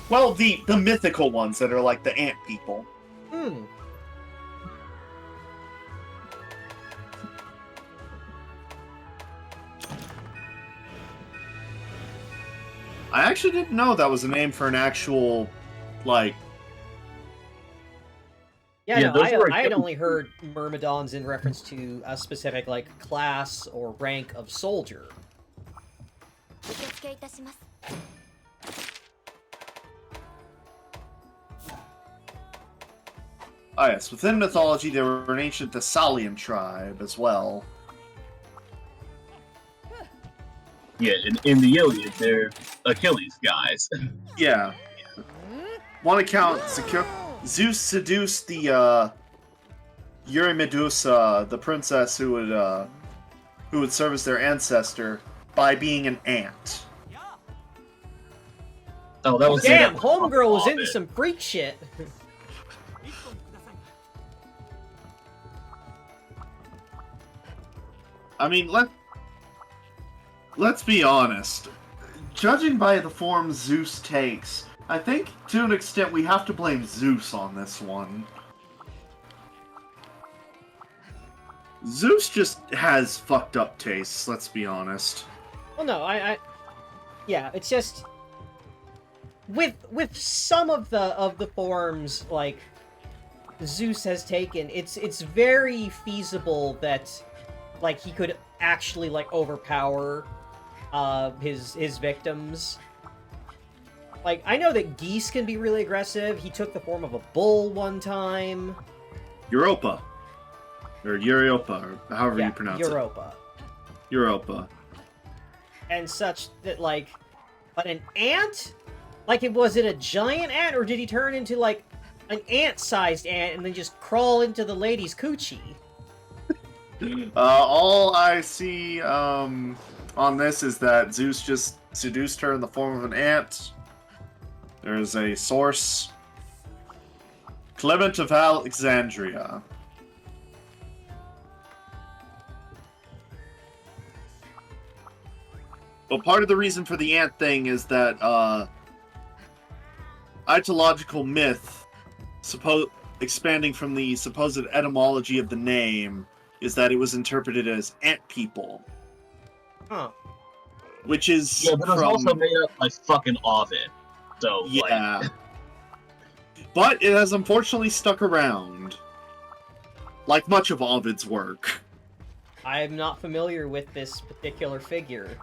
Well, the mythical ones that are like the ant people. Hmm. I actually didn't know that was a name for an actual, like. Yeah, Yeah, no, those were I had good. only heard Myrmidons in reference to a specific, like, class or rank of soldier. Oh yes, within mythology there were an ancient Thessalian tribe as well. Yeah, in the Iliad, they're Achilles guys. Yeah. One account, Zeus seduced the Eurymedusa, the princess who would serve as their ancestor, by being an ant. Oh, that was Damn, that Homegirl was into Ovid. some freak shit. I mean, let's be honest. Judging by the form Zeus takes, I think to an extent we have to blame Zeus on this one. Zeus just has fucked up tastes, let's be honest. Well, no, yeah, it's just with some of the forms like Zeus has taken, it's very feasible that like he could actually like overpower his victims. Like, I know that geese can be really aggressive. He took the form of a bull one time. Europa. Or Europa, or however Yeah, you pronounce Europa. it. Europa. And such that, like, but an ant? Like, was it a giant ant, or did he turn into, like, an ant-sized ant and then just crawl into the lady's coochie? All I see on this is that Zeus just seduced her in the form of an ant. There's a source. Clement of Alexandria. Well, part of the reason for the ant thing is that etymological myth, expanding from the supposed etymology of the name, is that it was interpreted as ant people. Huh. Which is Yeah, but it was from, also made up by fucking Ovid. So, yeah. like, But it has unfortunately stuck around. Like much of Ovid's work. I'm not familiar with this particular figure.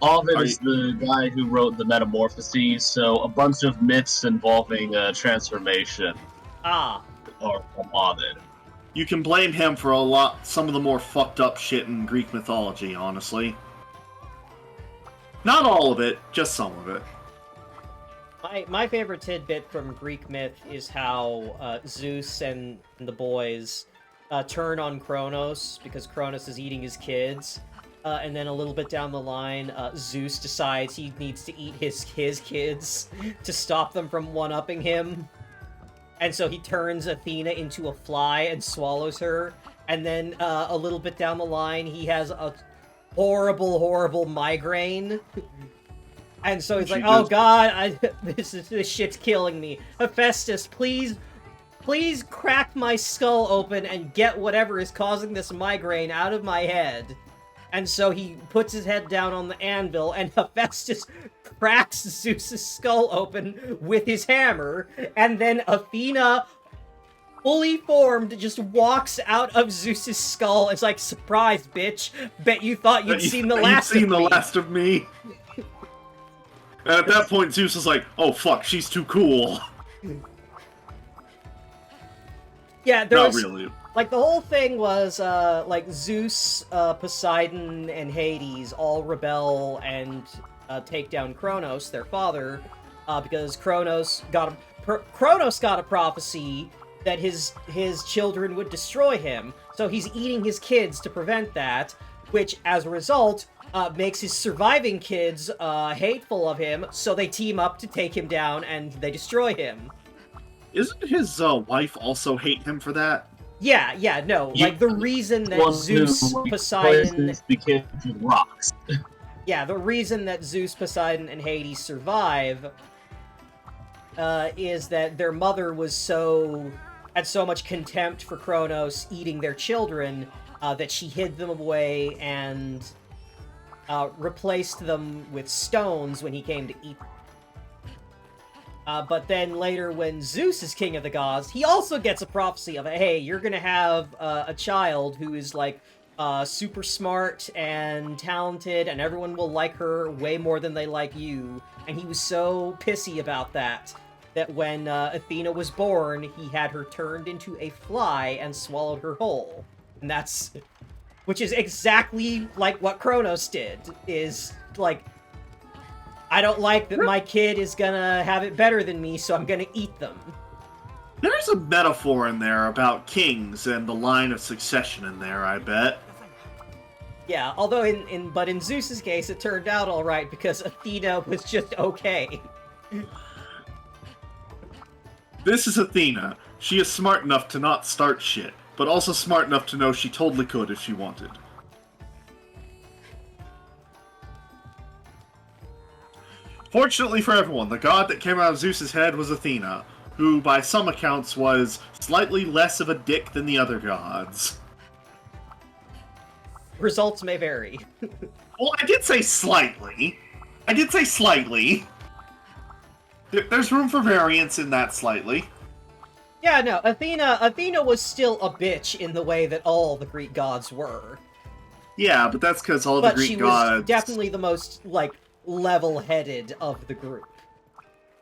Ovid Are is the guy who wrote the Metamorphoses, so a bunch of myths involving transformation Ah, are from Ovid. You can blame him for some of the more fucked up shit in Greek mythology, honestly. Not all of it, just some of it. my favorite tidbit from Greek myth is how Zeus and the boys turn on Kronos because Kronos is eating his kids. And then a little bit down the line, Zeus decides he needs to eat his kids to stop them from one-upping him. And so he turns Athena into a fly and swallows her. And then a little bit down the line, he has a horrible, horrible migraine. And so he's like, "Oh God, this shit's killing me. Hephaestus, please please crack my skull open and get whatever is causing this migraine out of my head. And so he puts his head down on the anvil, and Hephaestus cracks Zeus's skull open with his hammer, and then Athena, fully formed, just walks out of Zeus's skull. It's like, surprise, bitch. Bet you thought you'd seen the last of me. You'd seen the last of me. And at that point, Zeus is like, oh fuck, she's too cool. Yeah, there Not was... really. Like, the whole thing was, like, Zeus, Poseidon, and Hades all rebel and take down Kronos, their father, because Kronos got a prophecy that his children would destroy him, so he's eating his kids to prevent that, which, as a result, makes his surviving kids hateful of him, so they team up to take him down and they destroy him. Isn't his wife also hate him for that? Yeah, no. Like, the reason that Zeus, Poseidon... became rocks. Yeah, the reason that Zeus, Poseidon, and Hades survive is that their mother had so much contempt for Kronos eating their children that she hid them away and replaced them with stones when he came to eat them. But then later, when Zeus is king of the gods, he also gets a prophecy of, hey, you're gonna have a child who is, like, super smart and talented, and everyone will like her way more than they like you. And he was so pissy about that when Athena was born, he had her turned into a fly and swallowed her whole. And that's... Which is exactly like what Kronos did, is, like... I don't like that my kid is gonna have it better than me, so I'm gonna eat them. There's a metaphor in there about kings and the line of succession in there, I bet. Yeah, although in Zeus's case, it turned out alright because Athena was just okay. This is Athena. She is smart enough to not start shit, but also smart enough to know she totally could if she wanted. Fortunately for everyone, the god that came out of Zeus's head was Athena, who by some accounts was slightly less of a dick than the other gods. Results may vary. Well, I did say slightly. There's room for variance in that slightly. Yeah, no, Athena was still a bitch in the way that all the Greek gods were. Yeah, but that's because all the Greek gods... But she was definitely the most, like, level-headed of the group.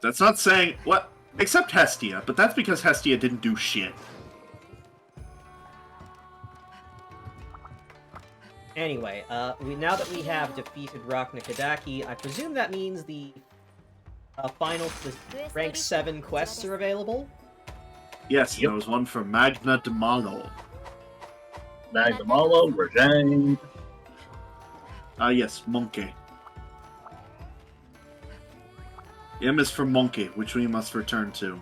That's not saying... What? Except Hestia, but that's because Hestia didn't do shit. Anyway, now that we have defeated Rakhnakadaki, I presume that means the final rank 7 quests are available? Yes, there was one for Magna de Malo. Magna Malo, Rajang. Yes, Monkey. M is for monkey, which we must return to.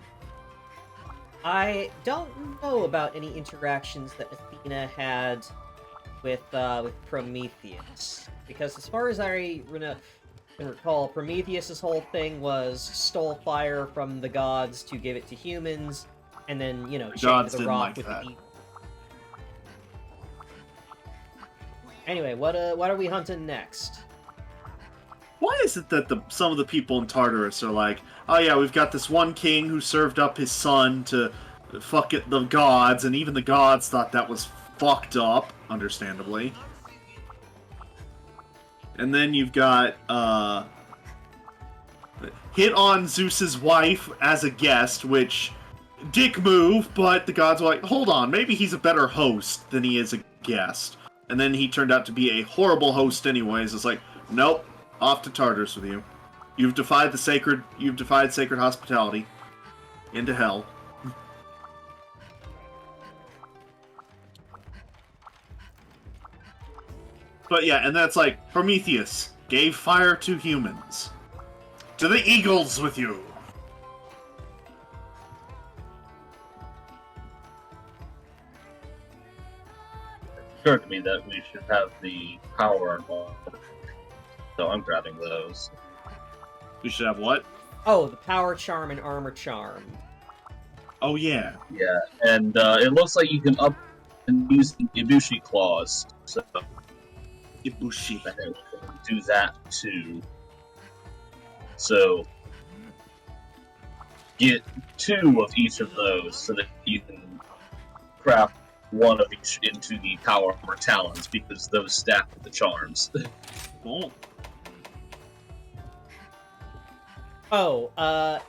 I don't know about any interactions that Athena had with Prometheus, because as far as I can recall, Prometheus' whole thing was stole fire from the gods to give it to humans, and then, you know, chained the rock with the evil. Anyway, what are we hunting next? Why is it that some of the people in Tartarus are like, oh yeah, we've got this one king who served up his son to fuck it the gods, and even the gods thought that was fucked up, understandably. And then you've got, hit on Zeus's wife as a guest, which, dick move, but the gods were like, hold on, maybe he's a better host than he is a guest. And then he turned out to be a horrible host anyways. It's like, nope. Off to Tartarus with you. You've defied sacred hospitality. Into hell. But yeah, and that's like, Prometheus gave fire to humans. To the eagles with you! It occurred to me that we should have the power involved. So I'm grabbing those. We should have what? Oh, the power charm and armor charm. Oh yeah. Yeah, and it looks like you can up and use Ibushi claws, so Ibushi. I think we can do that too. So get 2 of each of those so that you can craft 1 of each into the Power Armor Talons, because those stack with the charms. Cool. Oh,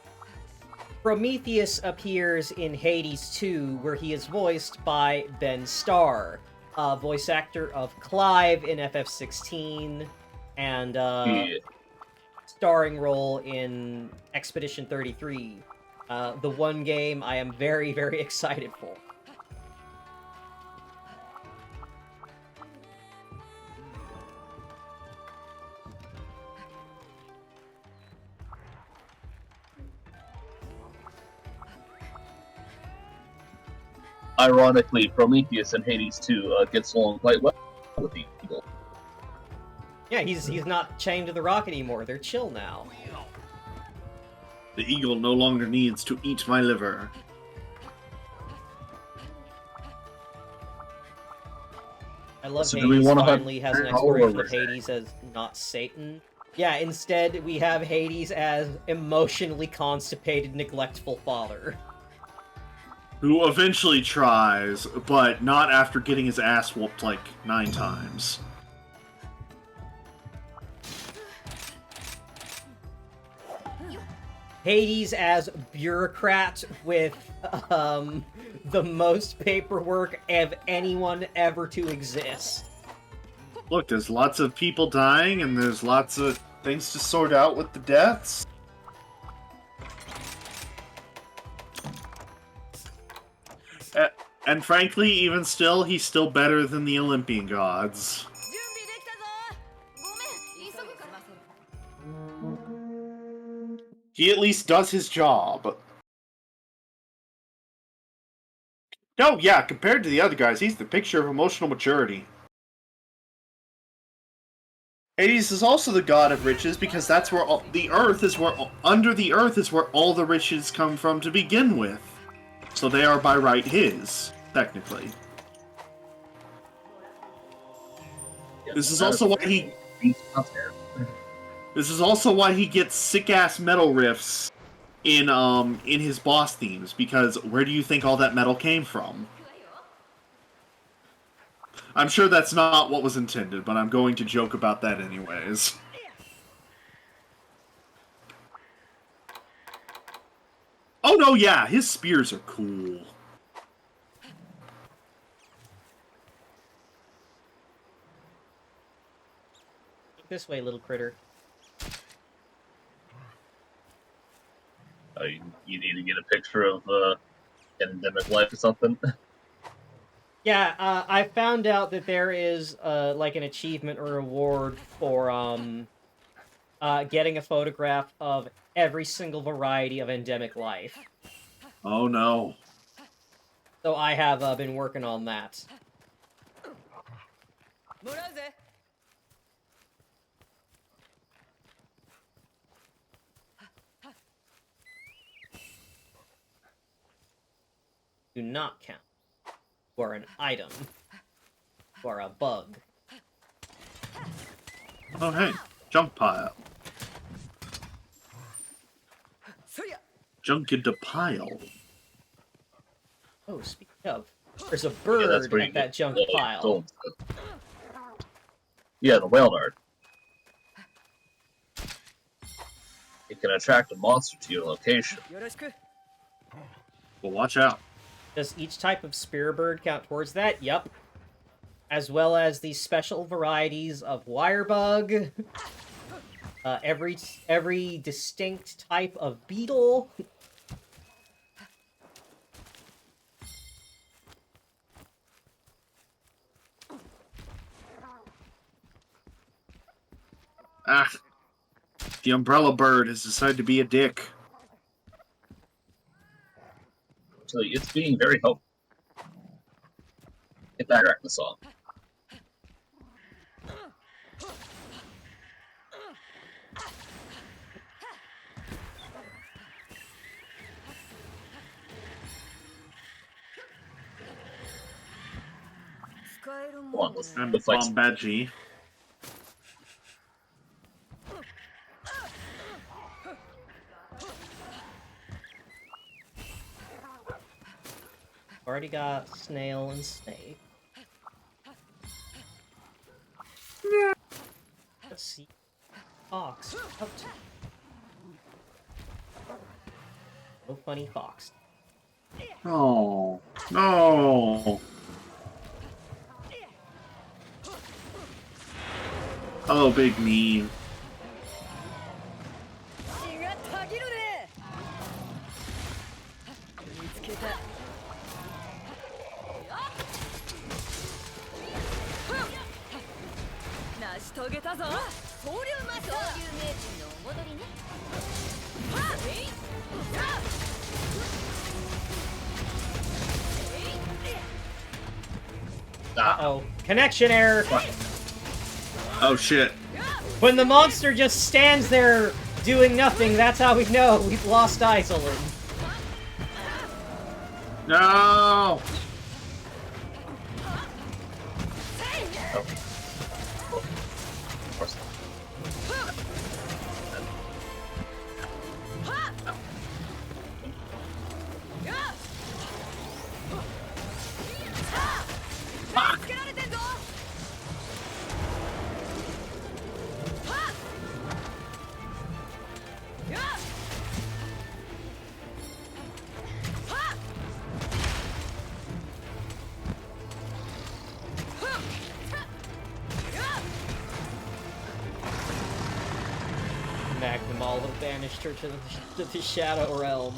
Prometheus appears in Hades 2, where he is voiced by Ben Starr, voice actor of Clive in FF16, and Yeah. starring role in Expedition 33, the one game I am very, very excited for. Ironically, Prometheus in Hades 2 gets along quite well with the Eagle. Yeah, he's not chained to the rock anymore. They're chill now. The eagle no longer needs to eat my liver. I love So do we Hades wanna have finally has an all over exploration of there? Hades as not Satan. Yeah, instead we have Hades as emotionally constipated, neglectful father. Who eventually tries, but not after getting his ass whooped like 9 times. Hades as bureaucrat with the most paperwork of anyone ever to exist. Look, there's lots of people dying, and there's lots of Things to sort out with the deaths. And frankly, even still, he's still better than the Olympian gods. He at least does his job. No, yeah, compared to the other guys, he's the picture of emotional maturity. Hades is also the god of riches because that's where Under the earth is where all the riches come from to begin with. So they are by right his, technically. Yeah, This is that also why he... out there. This is also why he gets sick-ass metal riffs in his boss themes, because where do you think all that metal came from? I'm sure that's not what was intended, but I'm going to joke about that anyways. Oh no, yeah, his spears are cool. This way, little critter. You need to get a picture of endemic life or something. Yeah, I found out that there is like an achievement or reward for getting a photograph of every single variety of endemic life. Oh no. So I have been working on that. Do not count. You are an item. You are a bug. Oh hey, junk pile. Junk into pile. Oh, speaking of, there's a Yeah, bird that's where you at that get junk the pile. gold stuff. Yeah, the whale dart. It can attract a monster to your location. Well, watch out. Does each type of spear bird count towards that? Yup. As well as the special varieties of wirebug, every distinct type of beetle. Ah, the umbrella bird has decided to be a dick. So it's being very helpful. Get that right in the song. Come on, let's I'm go fight. Bombaji. Already got Snail and Snake. Let's see. Fox. Out. No funny fox. Oh. No. Oh, big mean. Uh-oh. Connection error! Oh, shit. When the monster just stands there doing nothing, that's how we know we've lost Izolyn. No! Oh. Of course. Magnum will banished her to the Shadow Realm.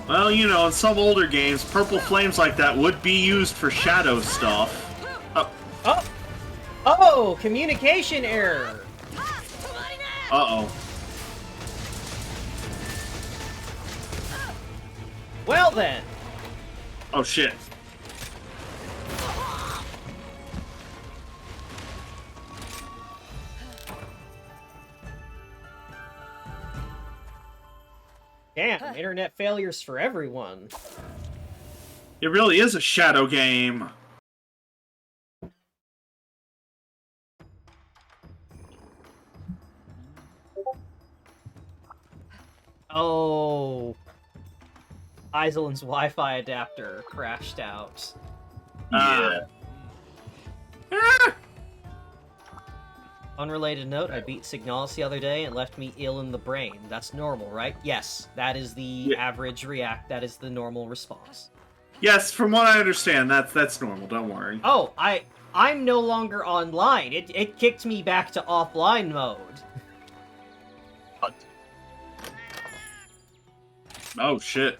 Well, you know, in some older games, purple flames like that would be used for shadow stuff. Oh! Oh! Communication error! Uh-oh. Well then! Oh, shit. Damn, internet failures for everyone. It really is a shadow game. Oh. Izolyn's Wi-Fi adapter crashed out. Yeah. Ah! Unrelated note, I beat Signalis the other day and left me ill in the brain. That's normal, right? Yes, that is the average react. That is the normal response. Yes, from what I understand, that's normal. Don't worry. Oh, I'm no longer online. It kicked me back to offline mode. Oh, shit.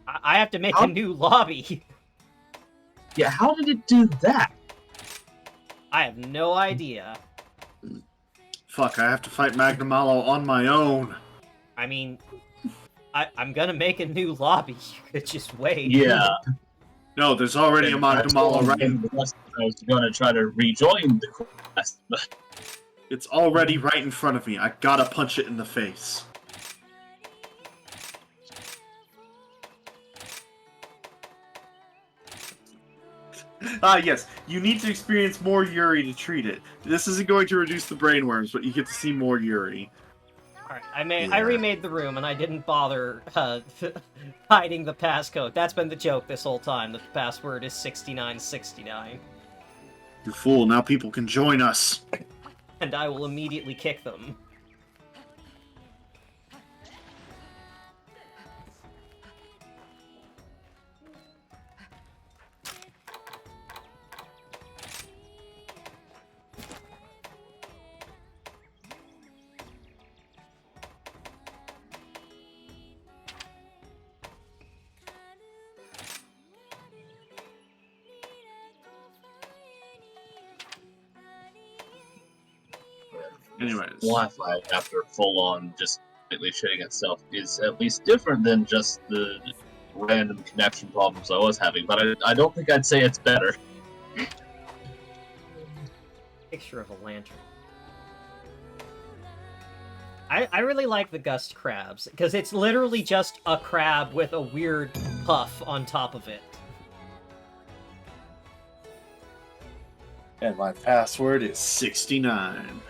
I have to make a new lobby. Yeah, how did it do that? I have no idea. Fuck, I have to fight Magnamalo on my own. I mean, I'm gonna make a new lobby. You could just wait. Yeah. No, there's already a Magnamalo right. I was gonna try to rejoin the quest, but It's already right in front of me. I gotta punch it in the face. Yes, you need to experience more Yuri to treat it. This isn't going to reduce the brainworms, but you get to see more Yuri. Alright, I remade the room and I didn't bother hiding the passcode. That's been the joke this whole time. The password is 6969. You fool, now people can join us. And I will immediately kick them. Anyways. Wi-Fi, after full-on just completely shitting itself, is at least different than just the random connection problems I was having, but I don't think I'd say it's better. Picture of a lantern. I really like the gust crabs, because it's literally just a crab with a weird puff on top of it. And my password is 69.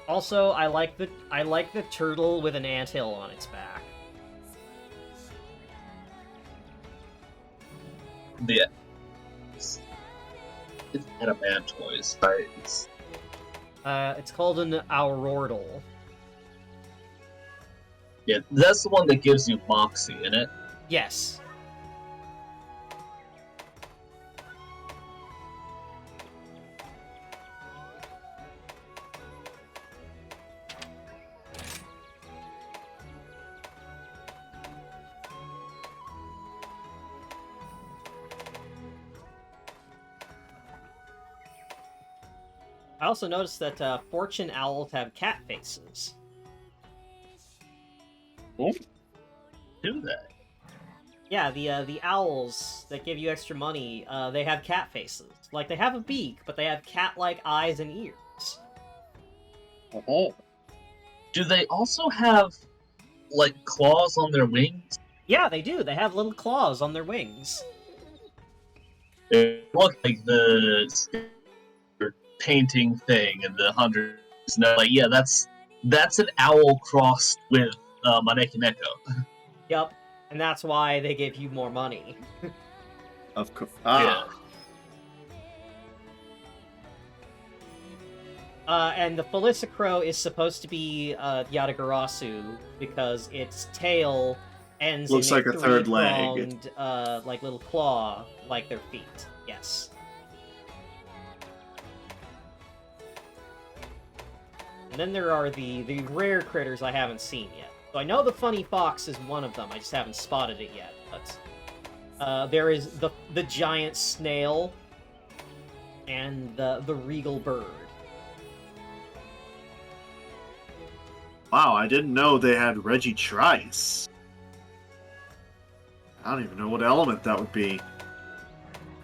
Also, I like the turtle with an anthill on its back. Yeah. It's Adamantoise, right? It's called an Aurordal. Yeah, that's the one that gives you Moxie in it. Yes. I also noticed that fortune owls have cat faces. Do they? Yeah, the owls that give you extra money, they have cat faces. Like, they have a beak, but they have cat-like eyes and ears. Oh. Do they also have, like, claws on their wings? Yeah, they do. They have little claws on their wings. It look like the painting thing and the hundreds. No, like, yeah, that's an owl crossed with Maneki Neko. Yep, and that's why they give you more money. Of course. Yeah. And the Felicicrow is supposed to be Yatagarasu because its tail ends Looks in like a third leg. three-pronged, like little claw, like their feet. Yes. And then there are the rare critters I haven't seen yet. So I know the funny fox is one of them. I just haven't spotted it yet. But there is the giant snail and the regal bird. Wow, I didn't know they had Reggie Trice. I don't even know what element that would be.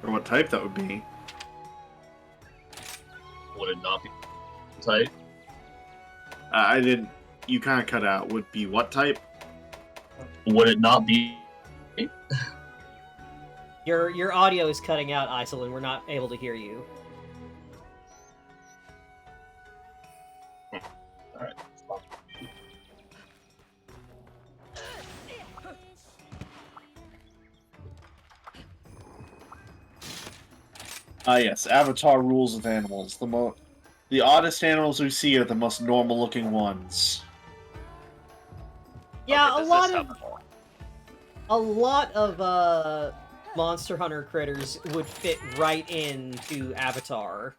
Or what type that would be. Would it not be type? I didn't... You kind of cut out. Would be what type? Would it not be? Your audio is cutting out, Izolyn. We're not able to hear you. Alright. Yes, Avatar rules of animals. The oddest animals we see are the most normal-looking ones. Yeah, Okay, a lot of Monster Hunter critters would fit right into Avatar.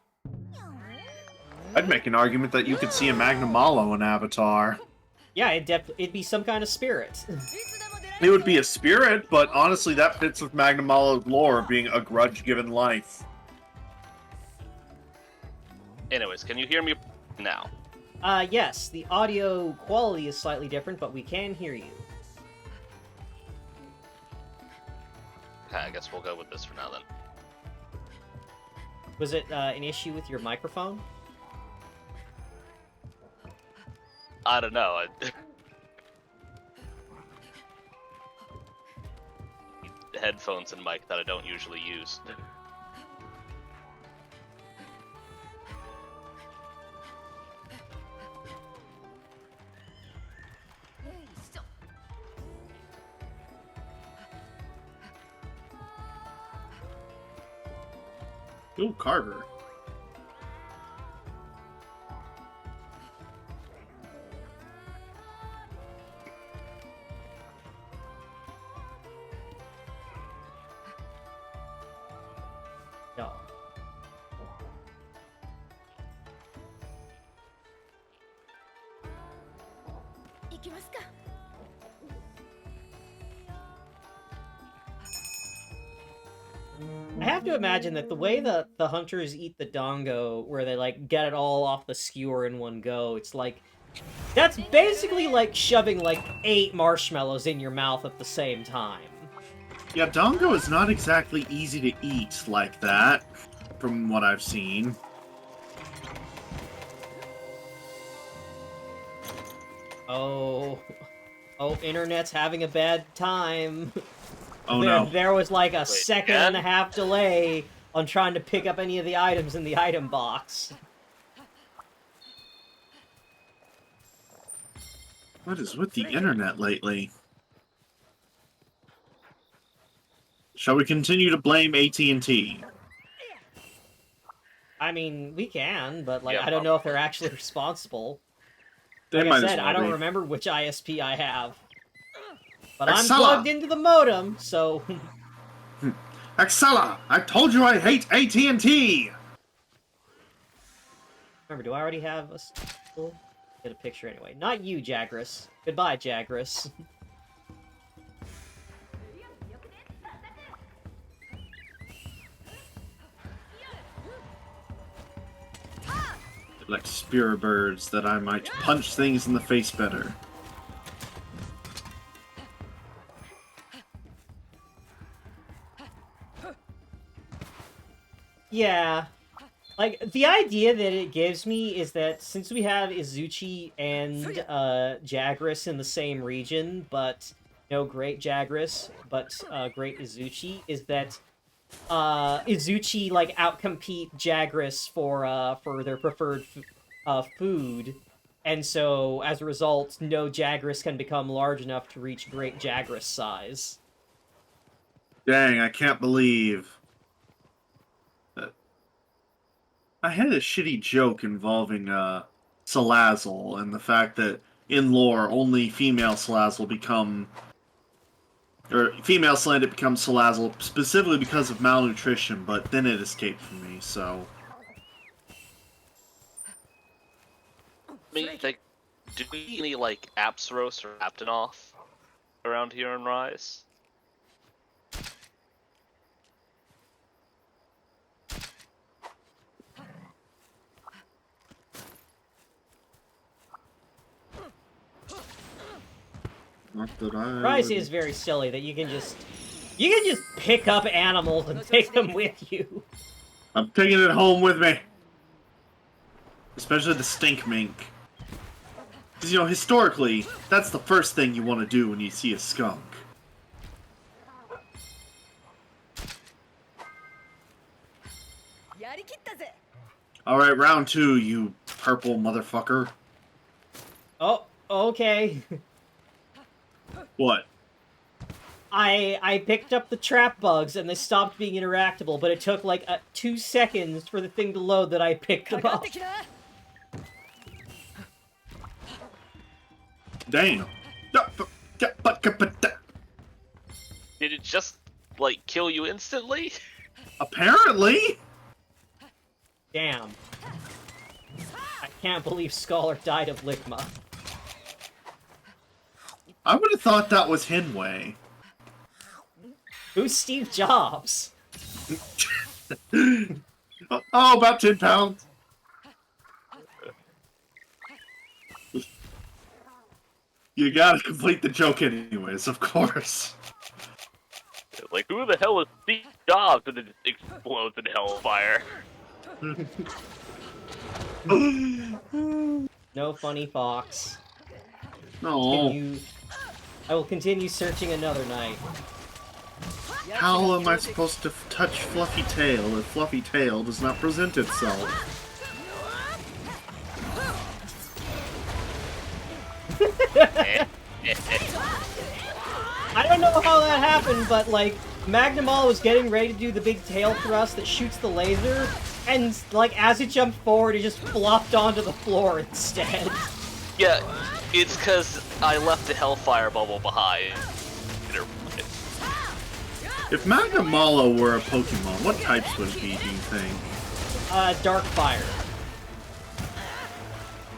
I'd make an argument that you could see a Magnamalo in Avatar. Yeah, it'd be some kind of spirit. It would be a spirit, but honestly that fits with Magnamalo's lore of being a grudge-given life. Anyways, can you hear me now? Yes, the audio quality is slightly different, but we can hear you. Okay, I guess we'll go with this for now then. Was it an issue with your microphone? I don't know. Headphones and mic that I don't usually use. Ooh, Carver. No. I have to imagine that the way that the hunters eat the dongo, where they like get it all off the skewer in one go, it's like that's basically like shoving like 8 marshmallows in your mouth at the same time. Yeah, dongo is not exactly easy to eat like that, from what I've seen. Oh, internet's having a bad time. Oh no. There was like a Wait, second and a half delay on trying to pick up any of the items in the item box. What is with the internet lately? Shall we continue to blame AT&T? I mean, we can, but like Yeah, I don't know if they're actually responsible. They Like might I as said, well I don't be. remember which ISP I have. But I'm Excella! plugged into the modem, so... Excella! I told you I hate AT&T! Remember, do I already have a... Get a picture anyway. Not you, Jagras. Goodbye, Jagras. Like spear birds that I might punch things in the face better. Yeah. Like, the idea that it gives me is that since we have Izuchi and Jagras in the same region, but no great Jagras, but great Izuchi, is that Izuchi like outcompete Jagras for their preferred food, and so as a result, no Jagras can become large enough to reach great Jagras size. Dang, I can't believe that. I had a shitty joke involving Salazzle and the fact that in lore only female Salazzle become, or female Slandit becomes Salazzle specifically because of malnutrition, but then it escaped from me, so. I mean, like, did we see any, like, Apsaros or Aptonoth around here in Rise? Not that I Rise would- is very silly that you can just pick up animals and take them with you. I'm taking it home with me. Especially the stink mink. Because, you know, historically, that's the first thing you want to do when you see a skunk. Alright, round 2, you purple motherfucker. Oh, okay. What? I picked up the trap bugs and they stopped being interactable, but it took like 2 seconds for the thing to load that I picked them up. Damn. Did it just, like, kill you instantly? Apparently? Damn. I can't believe Scholar died of Ligma. I would have thought that was Hinway. Who's Steve Jobs? Oh, about 10 pounds. You gotta complete the joke anyways, of course. Like, who the hell is Steve Jobs? And it just explodes in hellfire. No funny fox. No. I will continue searching another night. How am I supposed to touch Fluffy Tail if Fluffy Tail does not present itself? I don't know how that happened, but like Magnemall was getting ready to do the big tail thrust that shoots the laser, and like as it jumped forward, it just flopped onto the floor instead. Yeah, it's because I left the hellfire bubble behind. If Magnamalo were a Pokemon, what types would it be, do you think? Dark Fire.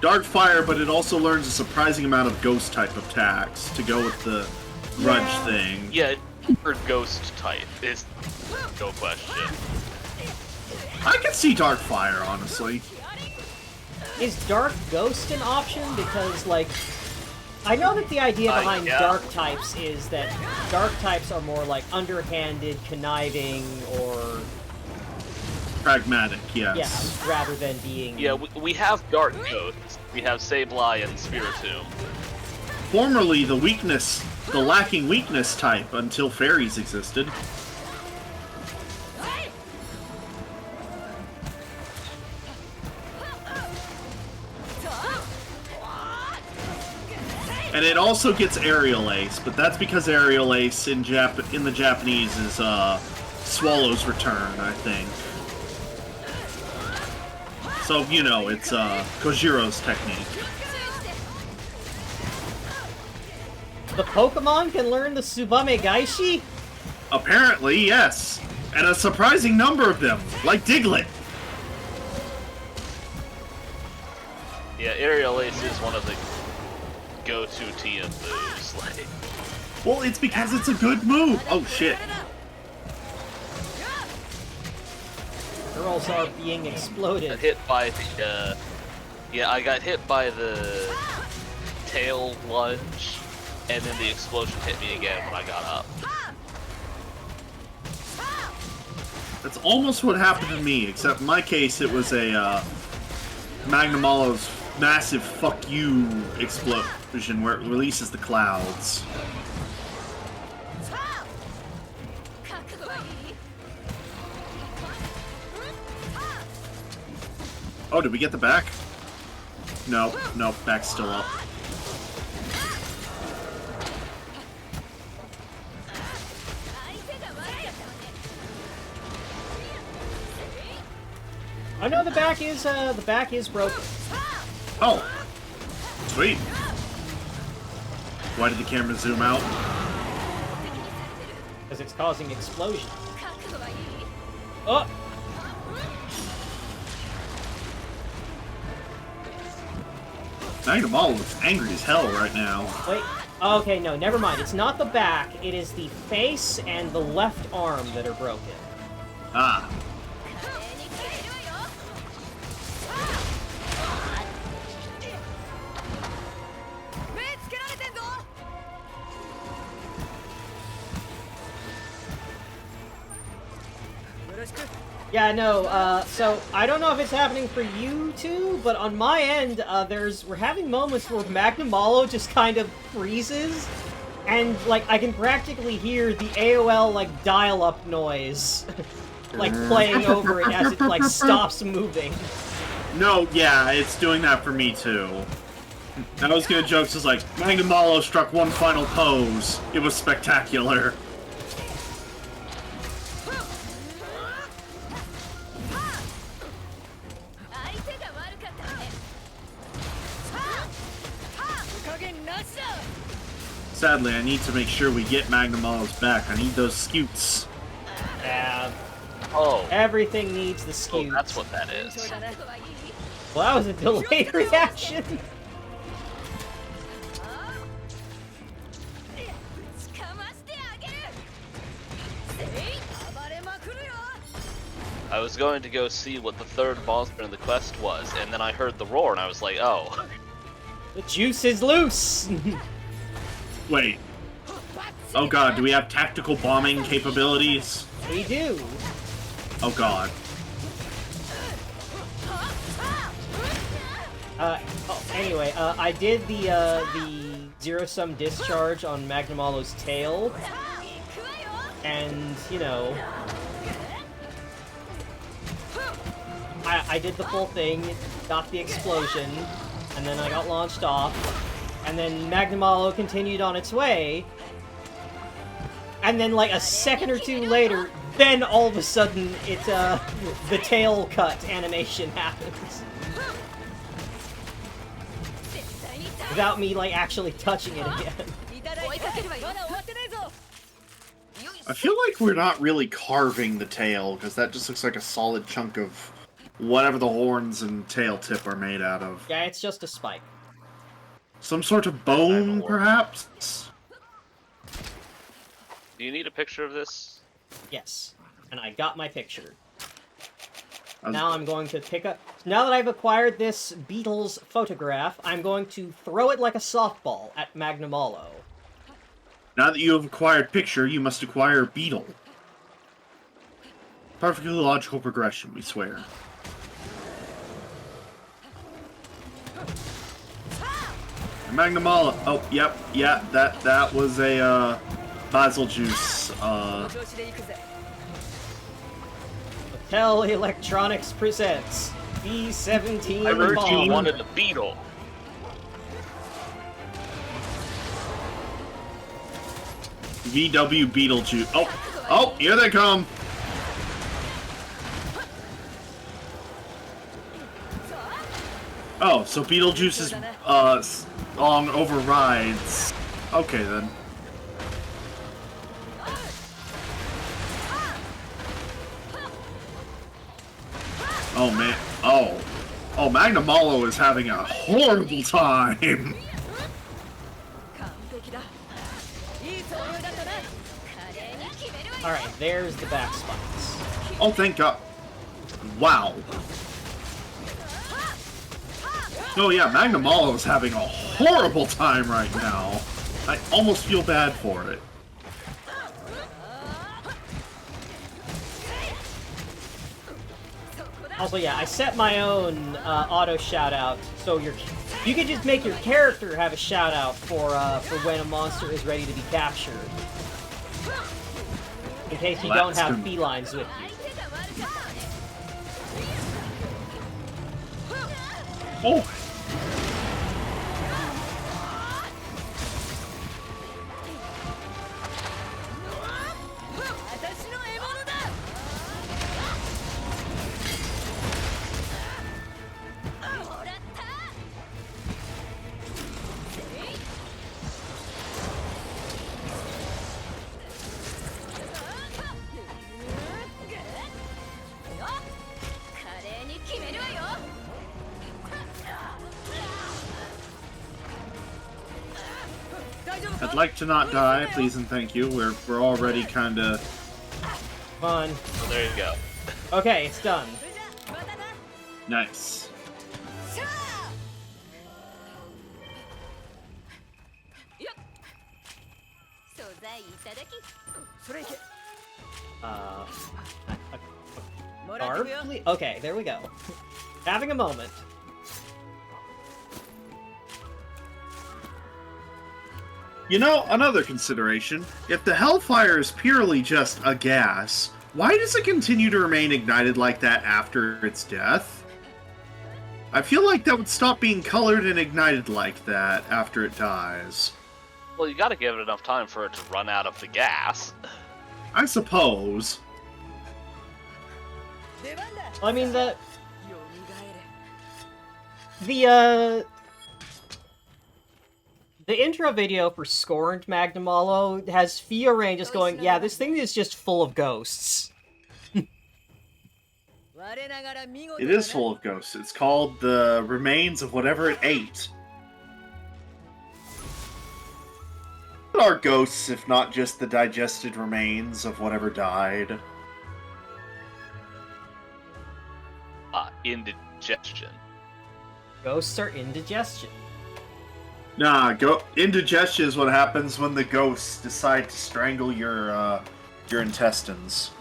Dark Fire, but it also learns a surprising amount of Ghost type attacks to go with the grudge thing. Yeah, or ghost type is no question. I could see Dark Fire, honestly. Is Dark Ghost an option? Because, like, I know that the idea behind yeah. Dark types is that Dark types are more, like, underhanded, conniving, or... Pragmatic, yes. Yeah, rather than being... Yeah, we have Dark Ghosts. We have Sableye and Spiritomb. formerly the lacking weakness type until fairies existed. And it also gets Aerial Ace, but that's because Aerial Ace in the Japanese is Swallow's Return, I think. So, you know, it's Kojiro's technique. The Pokemon can learn the Tsubame Gaishi? Apparently, yes. And a surprising number of them, like Diglett. Yeah, Aerial Ace is one of the go-to TM moves. Like, Well, it's because it's a good move. Oh, shit. Girls are being exploded. got hit by the, I got hit by the tail lunge, and then the explosion hit me again when I got up. That's almost what happened to me, except in my case it was a Magnamalo's massive fuck you explosion where it releases the clouds. Oh, did we get the back? No, no, back's still up. Oh no, the back is broken. Oh, sweet. Why did the camera zoom out? Because it's causing explosion. Oh! Magnamalo looks angry as hell right now. Wait. Okay, no, never mind. It's not the back. It is the face and the left arm that are broken. Ah. Yeah, no, so I don't know if it's happening for you two, but on my end, we're having moments where Magnamalo just kind of freezes, and, like, I can practically hear the AOL, like, dial-up noise, like, playing over it as it, like, stops moving. No, yeah, it's doing that for me too. I was gonna joke, just like, Magnamalo struck one final pose. It was spectacular. Sadly, I need to make sure we get Magnamalo's back. I need those scutes. Yeah. Oh. Everything needs the skew. Oh, that's what that is. Well, that was a delayed reaction. I was going to go see what the third monster in the quest was, and then I heard the roar, and I was like, oh. The juice is loose. Wait. Oh god, do we have tactical bombing capabilities? We do. Oh god. Anyway, I did the zero-sum discharge on Magnamalo's tail, and, you know, I did the full thing, got the explosion, and then I got launched off, and then Magnamalo continued on its way, and then, like, a second or two later, then all of a sudden, the tail cut animation happens. Without me, like, actually touching it again. I feel like we're not really carving the tail, because that just looks like a solid chunk of whatever the horns and tail tip are made out of. Yeah, it's just a spike. Some sort of bone, perhaps? Do you need a picture of this? Yes. And I got my picture. Now I'm going to pick up... Now that I've acquired this Beetle's photograph, I'm going to throw it like a softball at Magnamalo. Now that you have acquired picture, you must acquire Beetle. Perfectly logical progression, we swear. Magnamala. Oh, yep, yeah, that was a basil juice. Mattel Electronics presents B-17 I heard bomb. you wanted a beetle. VW Beetlejuice. Oh, here they come. Oh, so Beetlejuice's song overrides. Okay then. Oh man. Oh, Magnamalo is having a horrible time. Alright, there's the back spots. Oh, thank God. Wow. Oh yeah, Magnamalo is having a horrible time right now. I almost feel bad for it. Also, yeah, I set my own auto shout-out, so you can just make your character have a shout-out for when a monster is ready to be captured. In case you don't have felines with you. Oh! I'd like to not die, please and thank you. We're already kinda... Fun. So there you go. Okay, it's done. Nice. Barb, please? Okay, there we go. Having a moment. You know, another consideration. If the Hellfire is purely just a gas, why does it continue to remain ignited like that after its death? I feel like that would stop being colored and ignited like that after it dies. Well, you gotta give it enough time for it to run out of the gas. I suppose. I mean, the intro video for Scorned Magnamalo has Fiora just going, yeah, this thing is just full of ghosts. It is full of ghosts. It's called the remains of whatever it ate. What are ghosts if not just the digested remains of whatever died? Indigestion. Ghosts are indigestion. Nah, indigestion is what happens when the ghosts decide to strangle your intestines.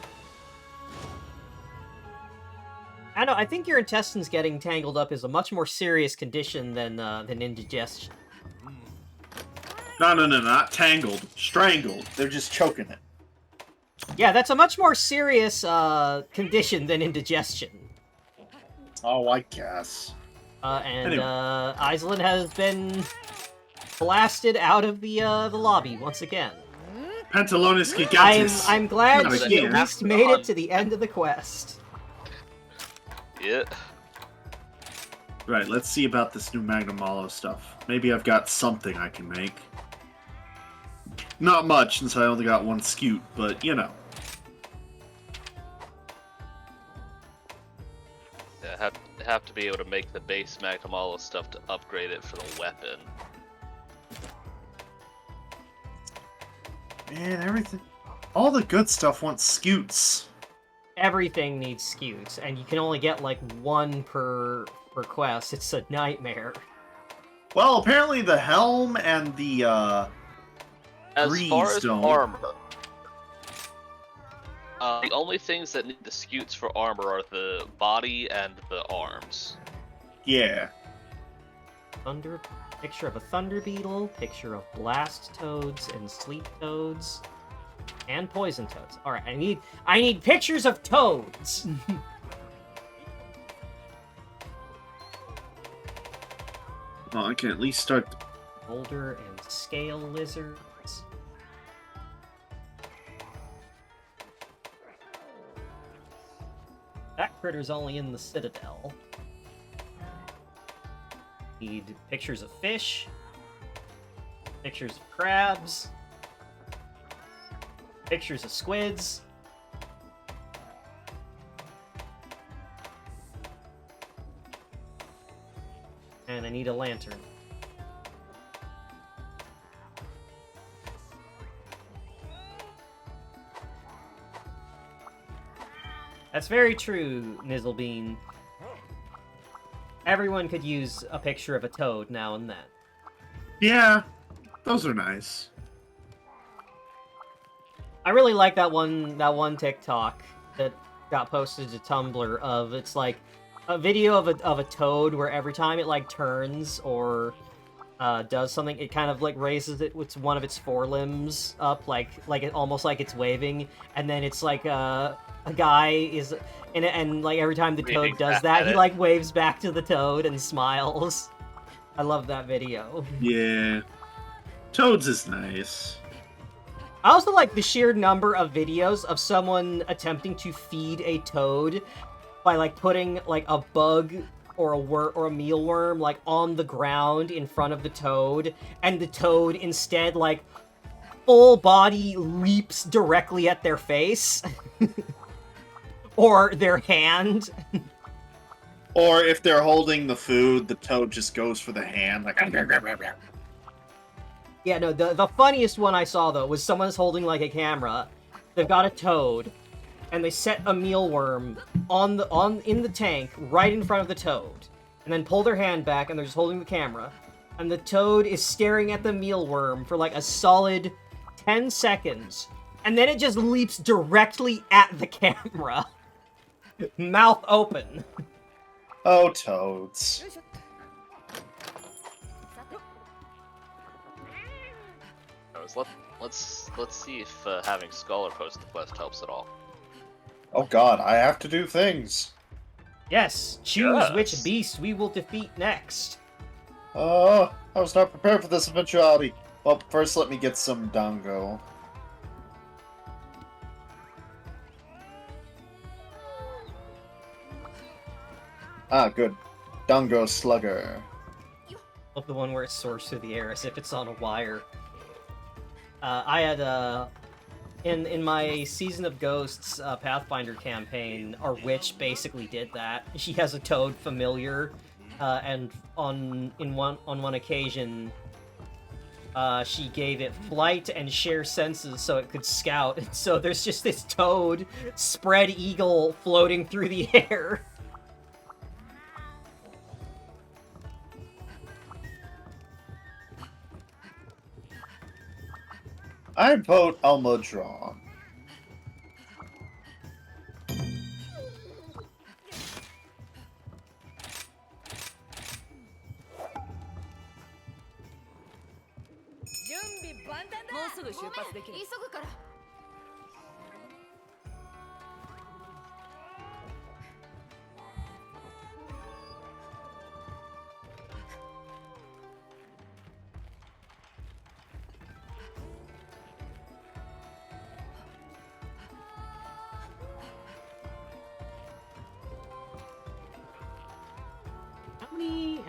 I know, I think your intestines getting tangled up is a much more serious condition than indigestion. No, not tangled. Strangled. They're just choking it. Yeah, that's a much more serious condition than indigestion. Oh, I guess. Anyway. Izolyn has been blasted out of the lobby once again. Pantalones gigantes. I'm glad Not she again. at least made it to the end of the quest. Yeah. Right, let's see about this new Magnamalo stuff. Maybe I've got something I can make. Not much, since I only got one scute, but, you know. Yeah, have to be able to make the base Magnamalo stuff to upgrade it for the weapon. Man, everything... All the good stuff wants scutes. Everything needs scutes, and you can only get like one per quest. It's a nightmare. Well, apparently the helm and the, As greaves far as don't. armor, the only things that need the scutes for armor are the body and the arms. Yeah. Thunder Picture of a thunder beetle, picture of blast toads and sleep toads, and poison toads. All right, I need pictures of toads. Well, I can at least start. Boulder and scale lizards. That critter's only in the citadel. Need pictures of fish, pictures of crabs, pictures of squids. And I need a lantern. That's very true, Nizzlebean. Everyone could use a picture of a toad now and then. Yeah, those are nice. I really like that one TikTok that got posted to Tumblr of it's like a video of a toad where every time it like turns or does something, it kind of like raises it with one of its forelimbs up, like it almost like it's waving, and then it's like a guy is and like every time the toad does that, he like waves back to the toad and smiles. I love that video. Yeah, Toads is nice. I also like the sheer number of videos of someone attempting to feed a toad by like putting like a bug or a mealworm like on the ground in front of the toad, and the toad instead like full body leaps directly at their face or their hand. Or if they're holding the food, the toad just goes for the hand, like. Yeah, no, the funniest one I saw though was someone's holding like a camera. They've got a toad, and they set a mealworm in the tank right in front of the toad, and then pull their hand back, and they're just holding the camera, and the toad is staring at the mealworm for like a solid 10 seconds, and then it just leaps directly at the camera, mouth open. Oh, toads. Let's see if having Scholar post the quest helps at all. Oh god, I have to do things. Yes, choose Yes. which beast we will defeat next. I was not prepared for this eventuality. Well, first let me get some dango. Ah, good. Dango Slugger. Love the one where it soars through the air as if it's on a wire. I had in my Season of Ghosts Pathfinder campaign, our witch basically did that. She has a toad familiar, and on one occasion, she gave it flight and share senses so it could scout. So there's just this toad spread eagle floating through the air. I vote Almudron.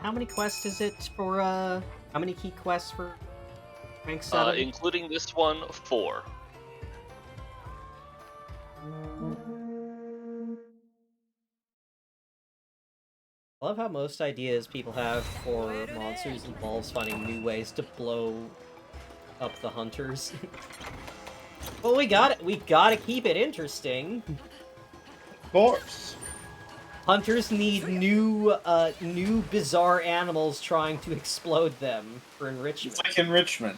How many quests is it for, how many key quests for rank 7? Including this one, 4. I love how most ideas people have for monsters involves finding new ways to blow up the hunters. Well, we gotta keep it interesting. Of course. Hunters need new bizarre animals trying to explode them for enrichment. It's like enrichment.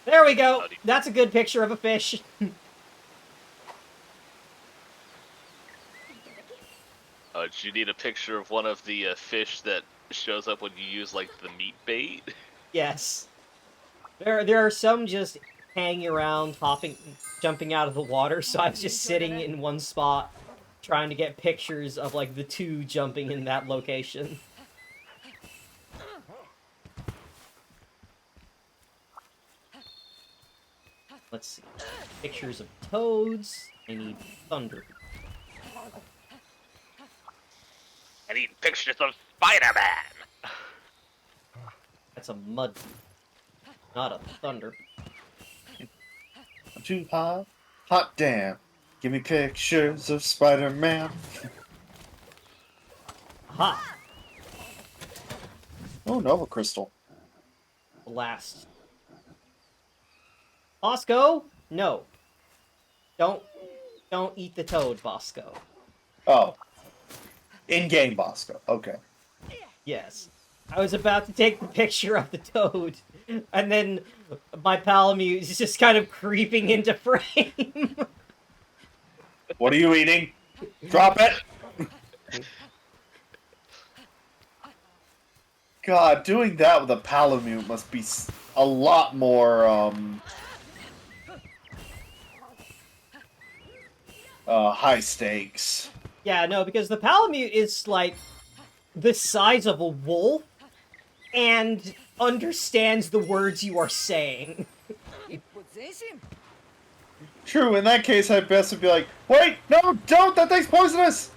There There we go. Howdy. That's a good picture of a fish. Do you need a picture of one of the fish that shows up when you use, like, the meat bait? Yes. There are some just hanging around, jumping out of the water, so I was just sitting in one spot trying to get pictures of, like, the two jumping in that location. Let's see. Pictures of toads. I need thunder. I need pictures of Spider-Man! That's a mud, not a thunder. I'm too hot. Hot damn. Give me pictures of Spider-Man. Aha! Oh, Nova Crystal. Blast. Bosco? No. Don't eat the toad, Bosco. Oh. In-game Bosco. Okay. Yes. I was about to take the picture of the toad, and then my Palamute is just kind of creeping into frame. What are you eating? Drop it! God, doing that with a Palamute must be a lot more, high stakes. Yeah, no, because the Palamute is, like, the size of a wolf, and understands the words you are saying. True, in that case, I'd best would be like, wait, no, don't, that thing's poisonous!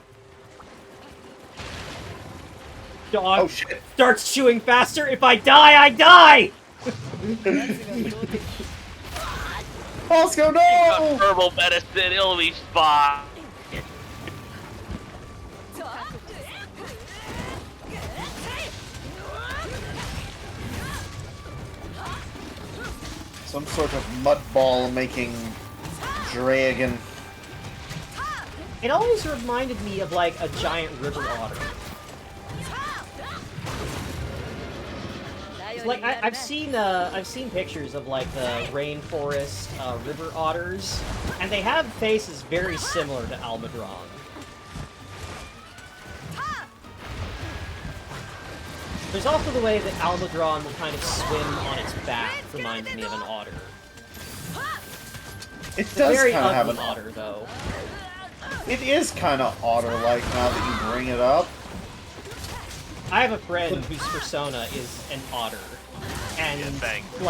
Dog Oh, shit. starts chewing faster. If I die, I die! Bosco, no! Herbal medicine, it'll be fine. Some sort of mud ball making dragon. It always reminded me of, like, a giant river otter. Like, I've seen pictures of, like, the rainforest river otters, and they have faces very similar to Almudron. There's also the way that Almudron will kind of swim on its back, reminds me of an otter. It It's a does very kind of have ugly an otter, though. It is kind of otter-like now that you bring it up. I have a friend whose persona is an otter, and Yeah, thanks.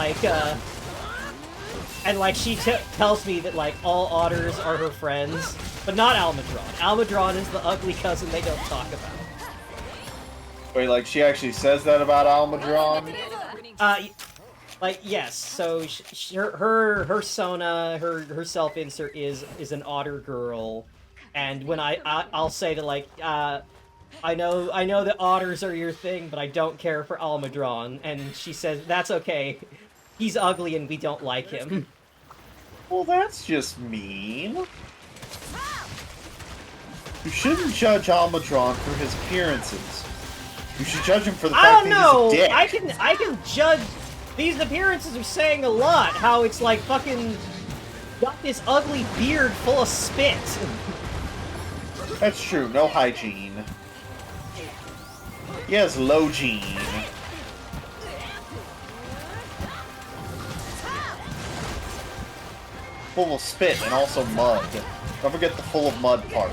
like she tells me that like all otters are her friends, but not Almudron. Almudron is the ugly cousin they don't talk about. Wait, like she actually says that about Almudron? Like yes. So her Sona, her self insert is an otter girl, and when I'll say that like I know that otters are your thing, but I don't care for Almudron, and she says that's okay. He's ugly and we don't like him. Well, that's just mean. You shouldn't judge Almudron for his appearances. You should judge him for the I fact don't that know. he's a dick. I can judge. These appearances are saying a lot. How it's like fucking got this ugly beard full of spit. That's true. No hygiene. He has low gene. Full of spit and also mud. Don't forget the full of mud part.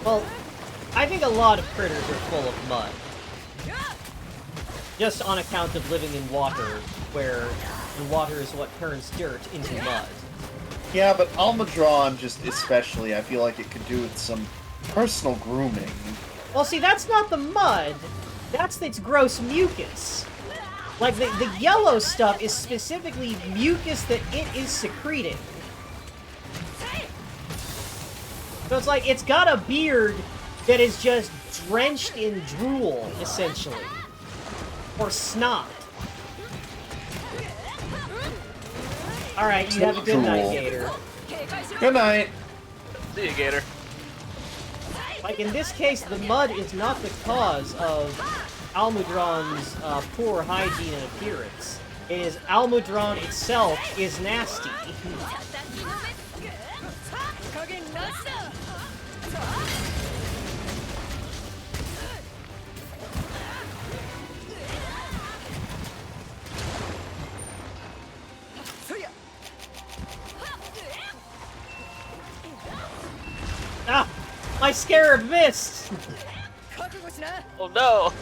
Well, I think a lot of critters are full of mud. Just on account of living in water, where water is what turns dirt into mud. Yeah, but Almudron, just especially, I feel like it could do with some personal grooming. Well, see, that's not the mud. That's its gross mucus. Like, the yellow stuff is specifically mucus that it is secreting. So it's like, it's got a beard that is just drenched in drool, essentially. Or snot. Alright, you have a good night, Drool. Gator. Good night. See you, Gator. Like, in this case, the mud is not the cause of Almudron's poor hygiene and appearance. It is Almudron itself is nasty. Ah! My scarab missed! Oh no!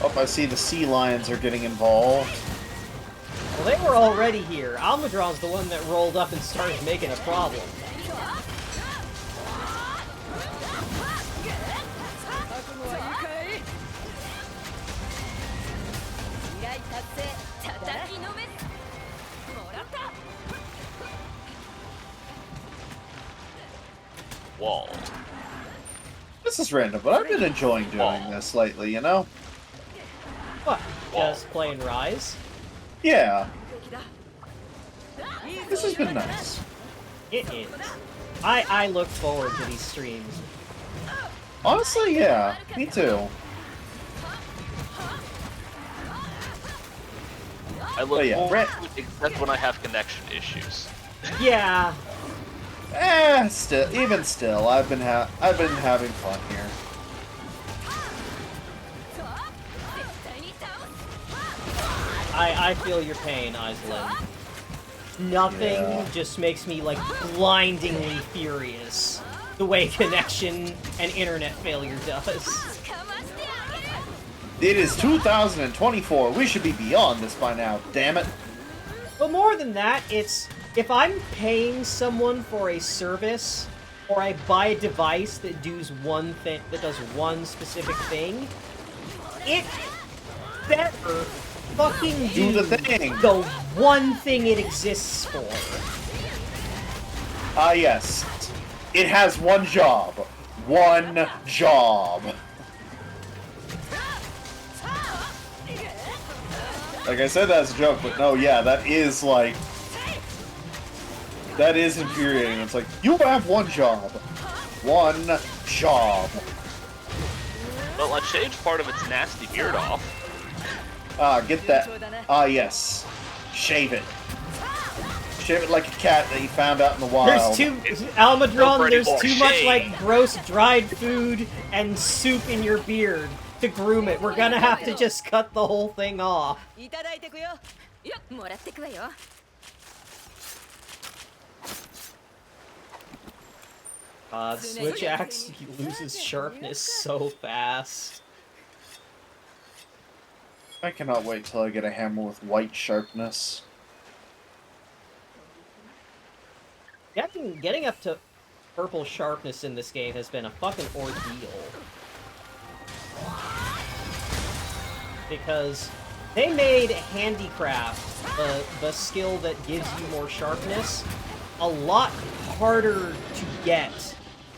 Oh, I see the sea lions are getting involved. Well, they were already here. Almudron's the one that rolled up and started making a problem. Wall. This is random, but I've been enjoying doing this lately, you know? What? Just playing Rise? Yeah. This has been nice. It is. I look forward to these streams. Honestly, yeah. Me too. I look yeah, forward to it except when I have connection issues. Yeah. Even still, I've been having fun here. I feel your pain, Izolyn. Nothing just makes me, like, blindingly furious. The way connection and internet failure does. It is 2024. We should be beyond this by now, damn it. But more than that, it's... If I'm paying someone for a service, or I buy a device that does one one specific thing, it better fucking Do the thing. the one thing it exists for. Ah, yes. It has one job. One job. Like I said, that's a joke, but no, yeah, that is like... That is infuriating. It's like, you have one job. One job. Well, I shaved part of its nasty beard off. Ah, get that. Ah, yes. Shave it. Shave it like a cat that you found out in the wild. There's Almudron, there's more too much, shade. like, gross dried food and soup in your beard to groom it. We're gonna have to just cut the whole thing off. Switch axe loses sharpness so fast. I cannot wait till I get a hammer with white sharpness. Getting up to purple sharpness in this game has been a fucking ordeal. Because they made handicraft, the skill that gives you more sharpness, a lot harder to get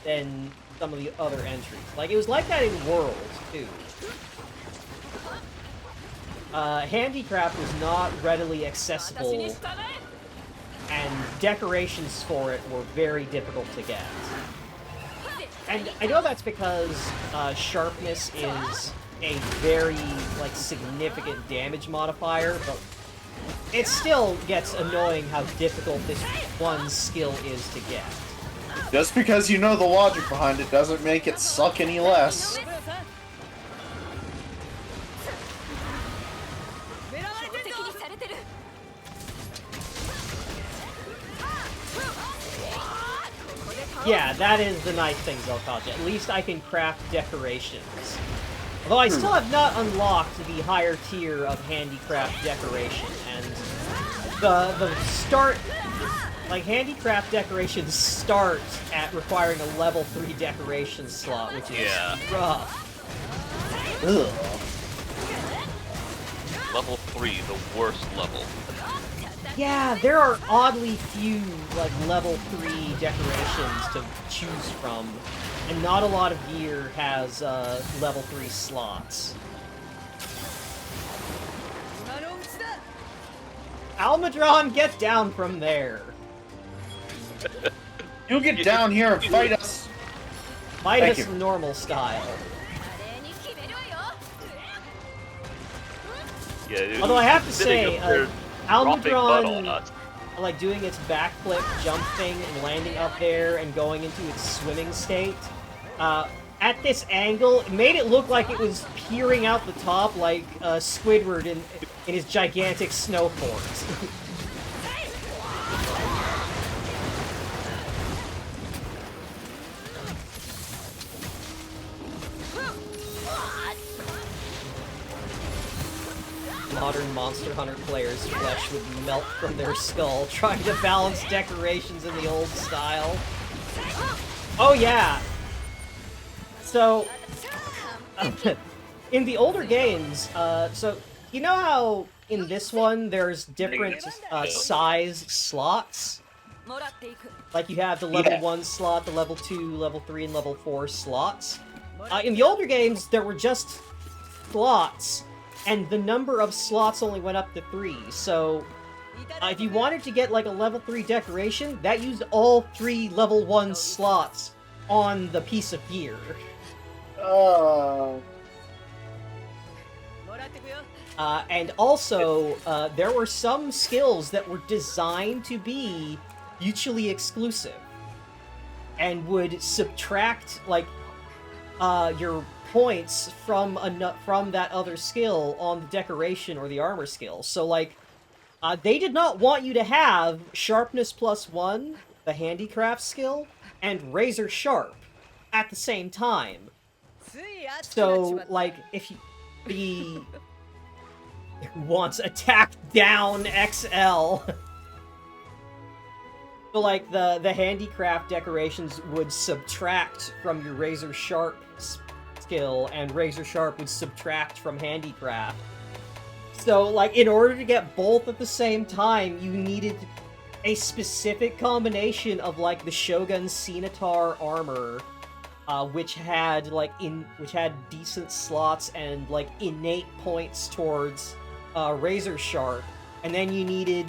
than some of the other entries. Like, it was like that in Worlds, too. Handicraft was not readily accessible, and decorations for it were very difficult to get. And I know that's because sharpness is a very, like, significant damage modifier, but it still gets annoying how difficult this one skill is to get. Just because you know the logic behind it doesn't make it suck any less. Yeah, that is the nice thing, Zelkaja. At least I can craft decorations. Although I still have not unlocked the higher tier of handicraft decoration, and the start... Like, handicraft decorations start at requiring a level 3 decoration slot, which is rough. Ugh. Level 3, the worst level. Yeah, there are oddly few, like, level 3 decorations to choose from, and not a lot of gear has level 3 slots. Almudron, get down from there. You get down here and fight us. Fight Thank us you. normal style. Yeah, it Although I was have to sitting say, up there dropping mud on Almudron, us. like doing its backflip, jumping, and landing up there and going into its swimming state, at this angle, it made it look like it was peering out the top like Squidward in his gigantic snow fort. Modern Monster Hunter players' flesh would melt from their skull trying to balance decorations in the old style. Oh yeah! So, in the older games, so, you know how in this one there's different size slots? Like you have the level Yeah. 1 slot, the level 2, level 3, and level 4 slots. In the older games, there were just slots, and the number of slots only went up to 3, so if you wanted to get like a level 3 decoration, that used all 3 level 1 slots on the piece of gear. And also, there were some skills that were designed to be mutually exclusive, and would subtract, like, your points from that other skill on the decoration or the armor skill. So, like, they did not want you to have Sharpness +1, the handicraft skill, and Razor Sharp at the same time. So, like, if he wants Attack Down XL. So, like, the handicraft decorations would subtract from your Razor Sharp skill, and Razor Sharp would subtract from handicraft. So, like, in order to get both at the same time, you needed a specific combination of, like, the Shogun Scimitar armor, which had decent slots and, like, innate points towards Razor Sharp, and then you needed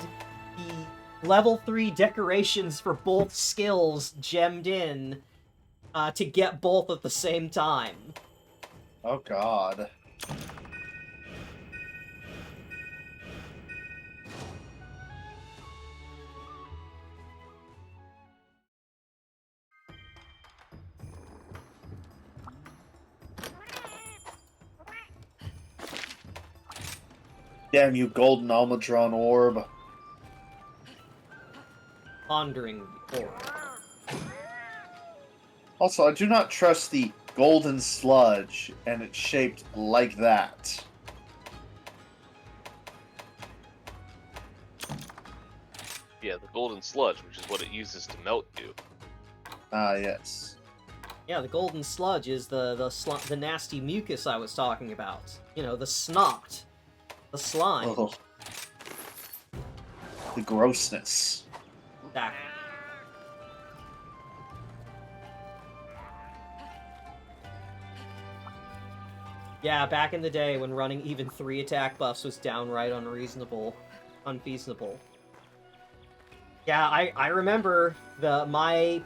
the level 3 decorations for both skills gemmed in to get both at the same time. Oh god. Damn you, golden Almudron orb. Pondering orb. Also, I do not trust the golden sludge, and it's shaped like that. Yeah, the golden sludge, which is what it uses to melt you. Ah, yes. Yeah, the golden sludge is the nasty mucus I was talking about. You know, the snot. The slime. Oh. The grossness. Exactly. Yeah, back in the day when running even 3 attack buffs was downright unfeasible. Yeah, I remember my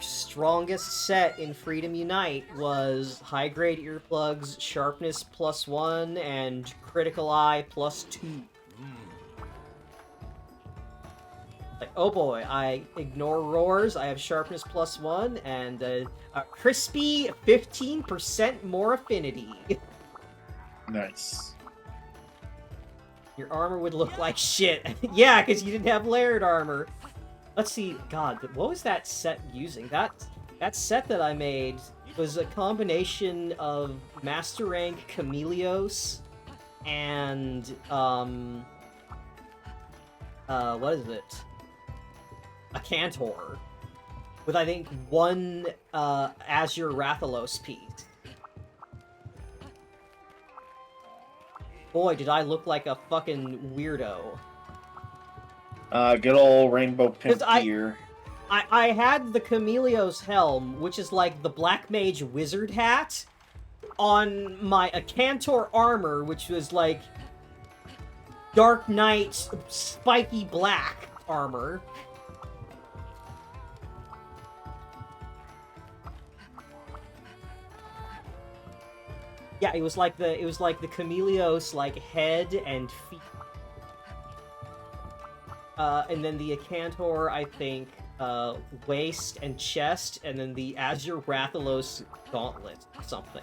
strongest set in Freedom Unite was high grade earplugs, sharpness +1, and critical eye +2. Like, oh boy, I ignore roars, I have sharpness +1, and a crispy 15% more affinity. Nice. Your armor would look like shit. Yeah, because you didn't have layered armor. Let's see, god, what was that set using? That set that I made was a combination of Master Rank Chameleos and, what is it? A Cantor. With, I think, one, Azure Rathalos piece. Boy, did I look like a fucking weirdo. Good old rainbow pimp 'Cause gear. I had the Chameleos helm, which is like the Black Mage wizard hat, on my Acantor armor, which was like Dark Knight spiky black armor. Yeah, it was like the Chameleos like head and feet. And then the Acantor, I think, waist and chest, and then the Azure Rathalos gauntlet, something.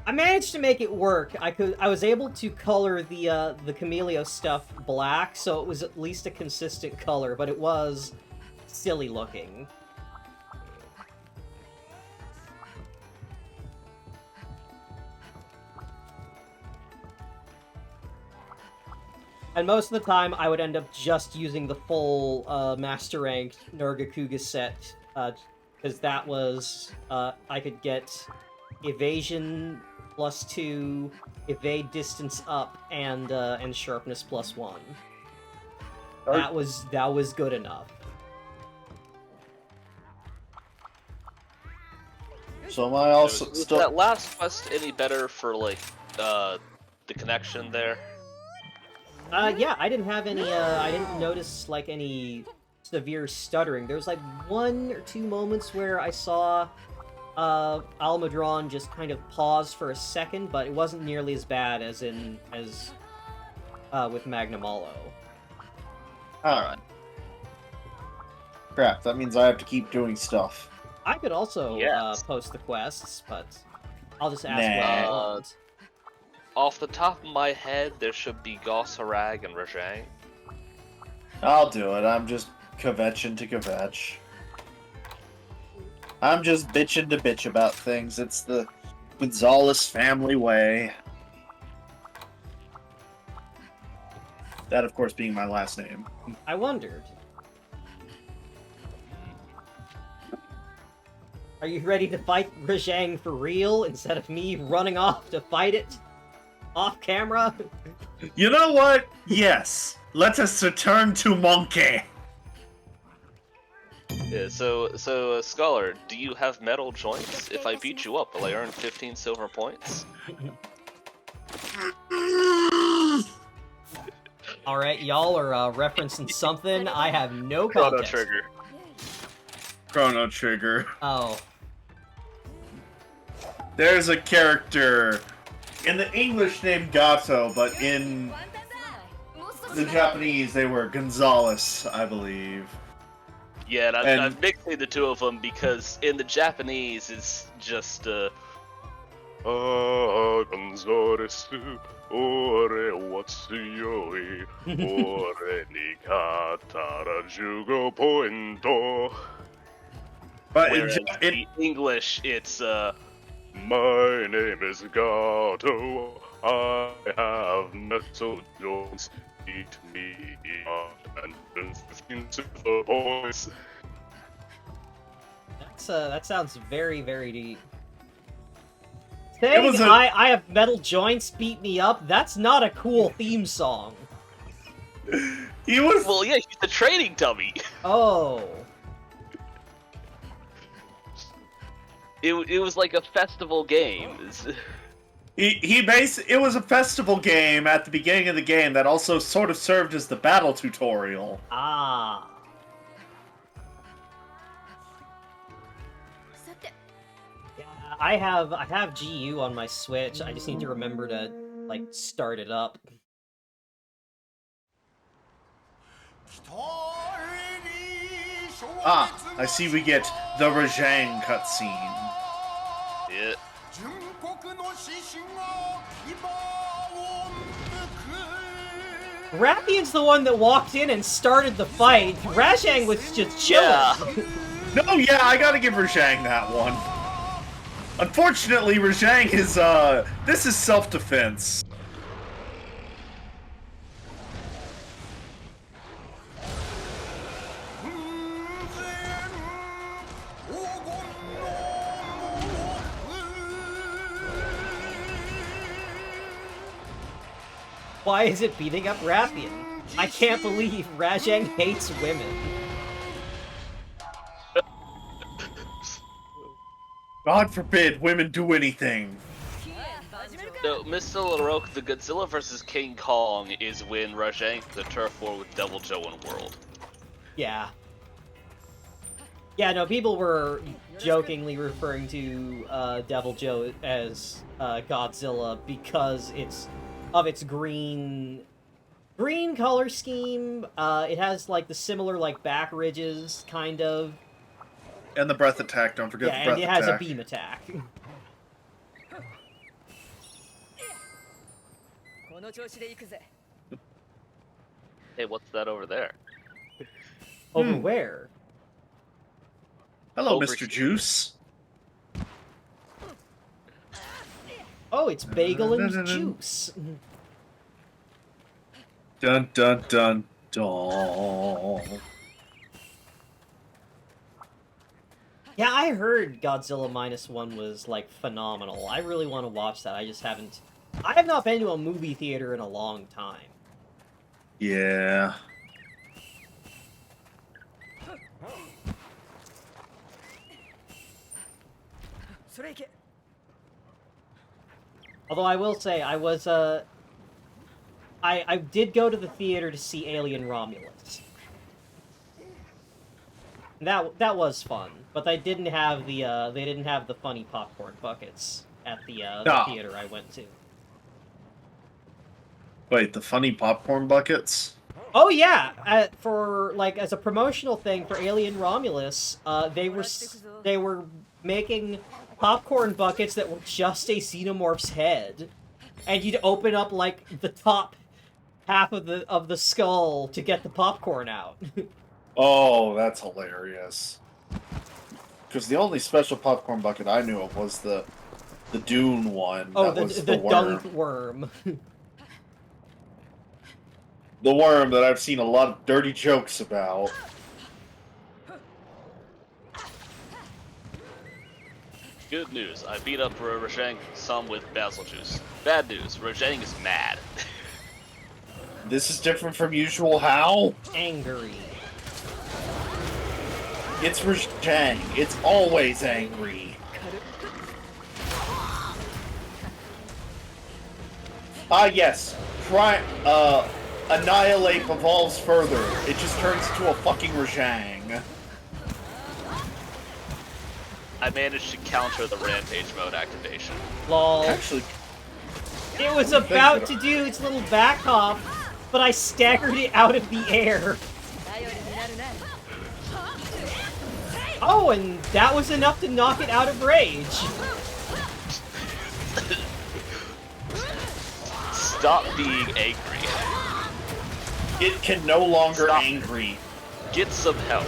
I managed to make it work. I was able to color the Cameleo stuff black, so it was at least a consistent color, but it was silly looking. And most of the time, I would end up just using the full Master Rank Nergakuga set, because that was, I could get evasion +2, evade distance up, and sharpness +1. That was good enough. So am I also Was still... that last quest any better for, like, the connection there? Yeah, I didn't have any, I didn't notice, like, any severe stuttering. There was, like, 1 or 2 moments where I saw, Almudron just kind of pause for a second, but it wasn't nearly as bad as with Magnamalo. Alright. Crap, that means I have to keep doing stuff. I could also, Yes. post the quests, but I'll just ask Nah. what I want. Off the top of my head, there should be Goss Harag and Rajang. I'll do it. I'm just kvetching to kvetch. I'm just bitching to bitch about things. It's the Gonzalez family way. That, of course, being my last name. I wondered. Are you ready to fight Rajang for real, instead of me running off to fight it? Off camera? You know what? Yes. Let us return to Monkey. Yeah, so Scholar, do you have metal joints? If I beat you up, will I earn 15 silver points? Alright, y'all are referencing something. I have no Chrono context. Trigger. Chrono Trigger. Oh. There's a character in the English named Gato, but in the Japanese they were Gonzalez, I believe. Yeah, and And- I'm mixing the two of them because in the Japanese it's just Gonzales, ore watsuyoi, ore ni katara 15 pointo. But Whereas in English, it's, my name is Gato, I have metal joints, eat me up, and 15 silver points. That sounds very, very deep. Saying was a- I have metal joints, beat me up, that's not a cool theme song. he was Well, yeah, he's the training dummy. Oh. It was like a festival game. it was a festival game at the beginning of the game that also sort of served as the battle tutorial. Ah. Yeah, I have GU on my Switch. I just need to remember to like start it up. Ah, I see we get the Rajang cutscene. Yeah. Rathian's the one that walked in and started the fight. Rajang was just chilling. Yeah. No, yeah, I gotta give Rajang that one. Unfortunately, Rajang is, this is self-defense. Why is it beating up Rathian? I can't believe Rajang hates women. God forbid women do anything. No, Mr. LaRoque, the Godzilla vs. King Kong is when Rajang the turf war with Devil Joe in World. Yeah. Yeah, no, people were jokingly referring to Devil Joe as Godzilla because of its green color scheme. It has like the similar like back ridges, kind of. And the breath attack, don't forget Yeah, the breath and it attack. has a beam attack. Hey, what's that over there? Over where? Hello, Over Mr. here. Juice. Oh, it's Bagel and Juice. Dun dun dun dun. Yeah, I heard Godzilla -1 was, like, phenomenal. I really want to watch that. I just haven't... I have not been to a movie theater in a long time. Yeah. Although I will say, I was, I did go to the theater to see Alien Romulus. That was fun, but they didn't have the funny popcorn buckets at the No. theater I went to. Wait, the funny popcorn buckets? Oh yeah, for like as a promotional thing for Alien Romulus, they were making popcorn buckets that were just a xenomorph's head, and you'd open up like the top half of the skull to get the popcorn out. Oh, that's hilarious. Because the only special popcorn bucket I knew of was the Dune one. Oh, that was the worm. dunk worm. The worm that I've seen a lot of dirty jokes about. Good news, I beat up Rajang some with basil juice. Bad news, Rajang is mad. This is different from usual how? Angry. It's Rajang. It's always angry. Ah, yes. Annihilate evolves further. It just turns into a fucking Rajang. I managed to counter the rampage mode activation. Lol. Actually, It was about to do its little back hop, but I staggered it out of the air. Oh, and that was enough to knock it out of rage. Stop being angry. it can no longer Stop. angry. Get some help.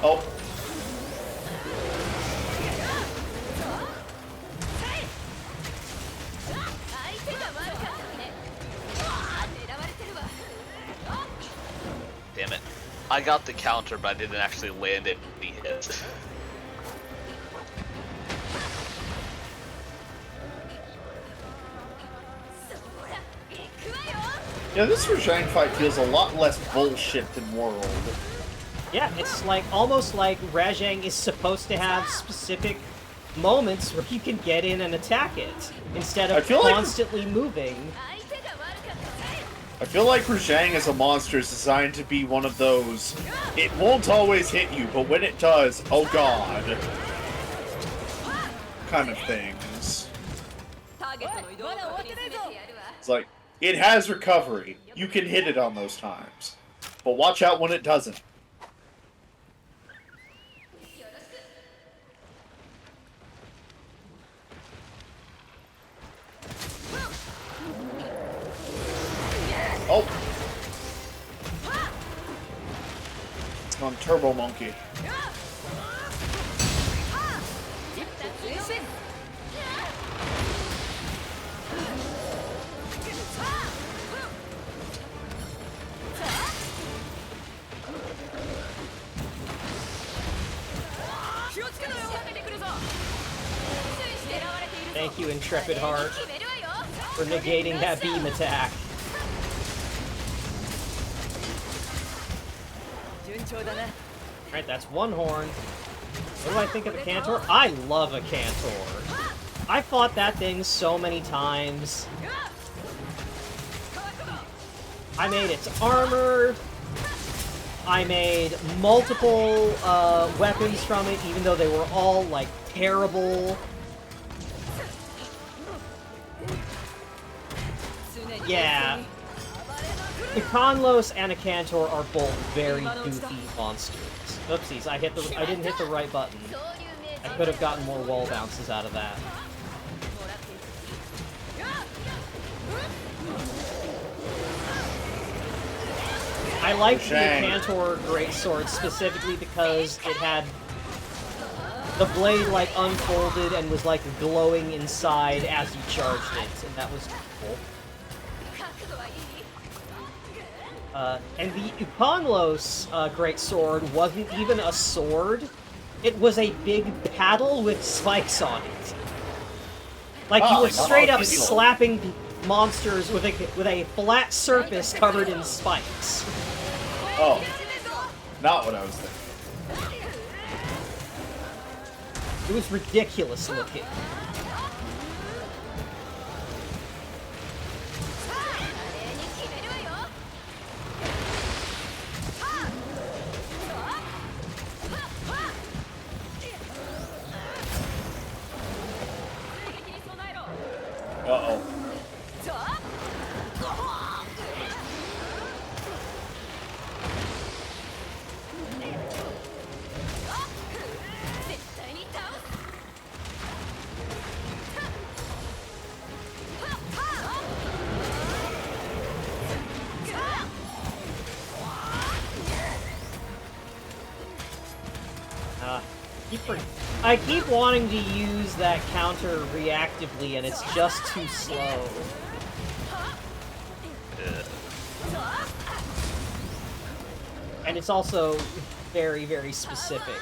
Oh. Damn it. I got the counter, but I didn't actually land any hits. Yeah, this Rajang fight feels a lot less bullshit than World. Yeah, it's like almost like Rajang is supposed to have specific moments where you can get in and attack it instead I of feel like- constantly moving. I feel like Rajang as a monster is designed to be one of those, it won't always hit you, but when it does, oh god, kind of things. It's like, it has recovery. You can hit it on those times. But watch out when it doesn't. Oh! On Turbo Monkey. Thank you, Intrepid Heart, for negating that beam attack. Alright, that's one horn. What do I think of a Cantor? I love a Cantor. I fought that thing so many times. I made its armor. I made multiple weapons from it, even though they were all, like, terrible. Yeah. The Conlos and a Cantor are both very goofy monsters. Oopsies, I didn't hit the right button. I could have gotten more wall bounces out of that. I liked the Cantor Greatsword specifically because it had the blade, like, unfolded and was, like, glowing inside as you charged it, and that was cool. And the Upanlos Greatsword wasn't even a sword. It was a big paddle with spikes on it. Like, you were straight up slapping monsters with a flat surface covered in spikes. Oh. Not what I was thinking. It was ridiculous looking. Uh-oh. I keep wanting to use that counter reactively, and it's just too slow. And it's also very, very specific.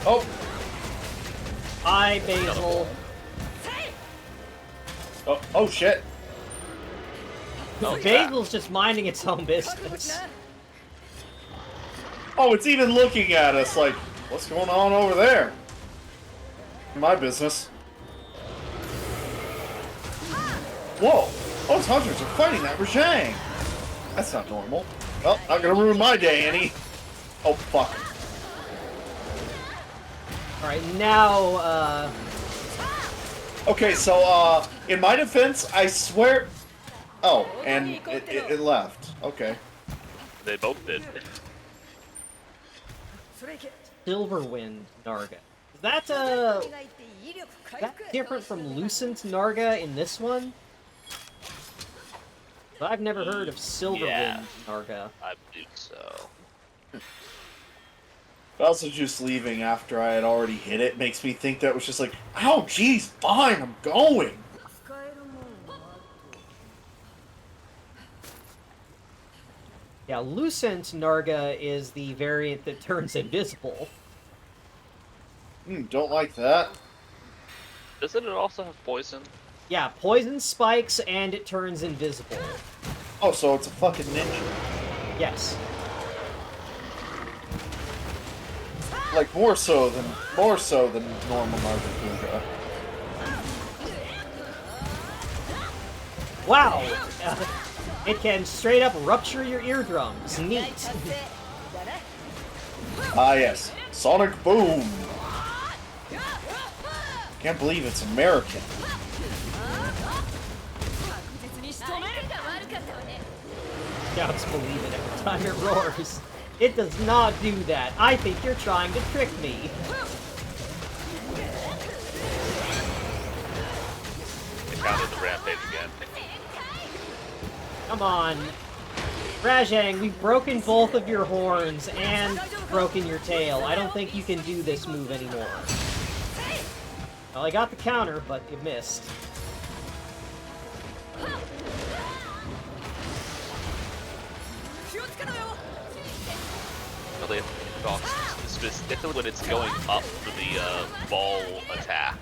Oh! Hi, Basil. Oh shit! Basil's just minding its own business. Oh, it's even looking at us like, what's going on over there? My business. Whoa! Those hunters are fighting that Rajang! That's not normal. Well, not gonna ruin my day, Annie. Oh, fuck. Alright, now, Okay, so, in my defense, I swear... Oh, and it left. Okay. They both did. Silverwind Narga. Is that different from Lucent Narga in this one? But I've never heard of Silverwind Narga. I believe so. But also just leaving after I had already hit it makes me think that was just like, oh, geez, fine, I'm going. Yeah, Lucent Narga is the variant that turns invisible. Don't like that. Doesn't it also have poison? Yeah, poison spikes and it turns invisible. Oh, so it's a fucking ninja. Yes. Like, more so than normal Nargacuga. Wow! It can straight up rupture your eardrums. Neat. Ah, yes. Sonic Boom! Can't believe it's American. Scouts believe it every time it roars. It does not do that. I think you're trying to trick me. They counted the rampage again. Come on. Rajang, we've broken both of your horns and broken your tail. I don't think you can do this move anymore. Well, I got the counter, but it missed. Really, dogs specifically when it's going up for the ball attack.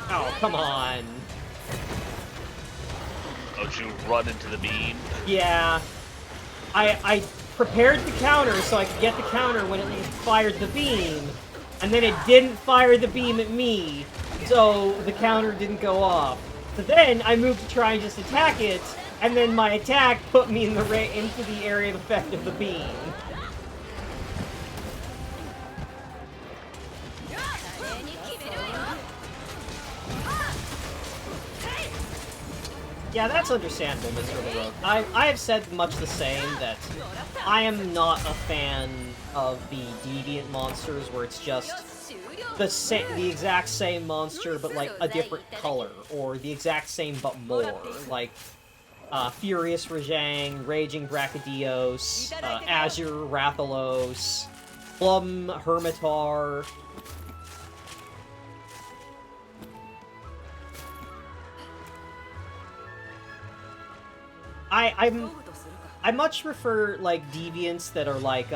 Oh, come on. Oh, did you run into the beam? Yeah. I prepared the counter so I could get the counter when it fired the beam, and then it didn't fire the beam at me, so the counter didn't go off. So then I moved to try and just attack it, and then my attack put me in into the area of effect of the beam. Yeah, that's understandable, Mr. LaRoche. I have said much the same, that I am not a fan of the deviant monsters where it's just the exact same monster but like a different color, or the exact same but more, like Furious Rajang, Raging Brachydios, Azure Rathalos, Plum Hermitar. I much prefer like deviants that are like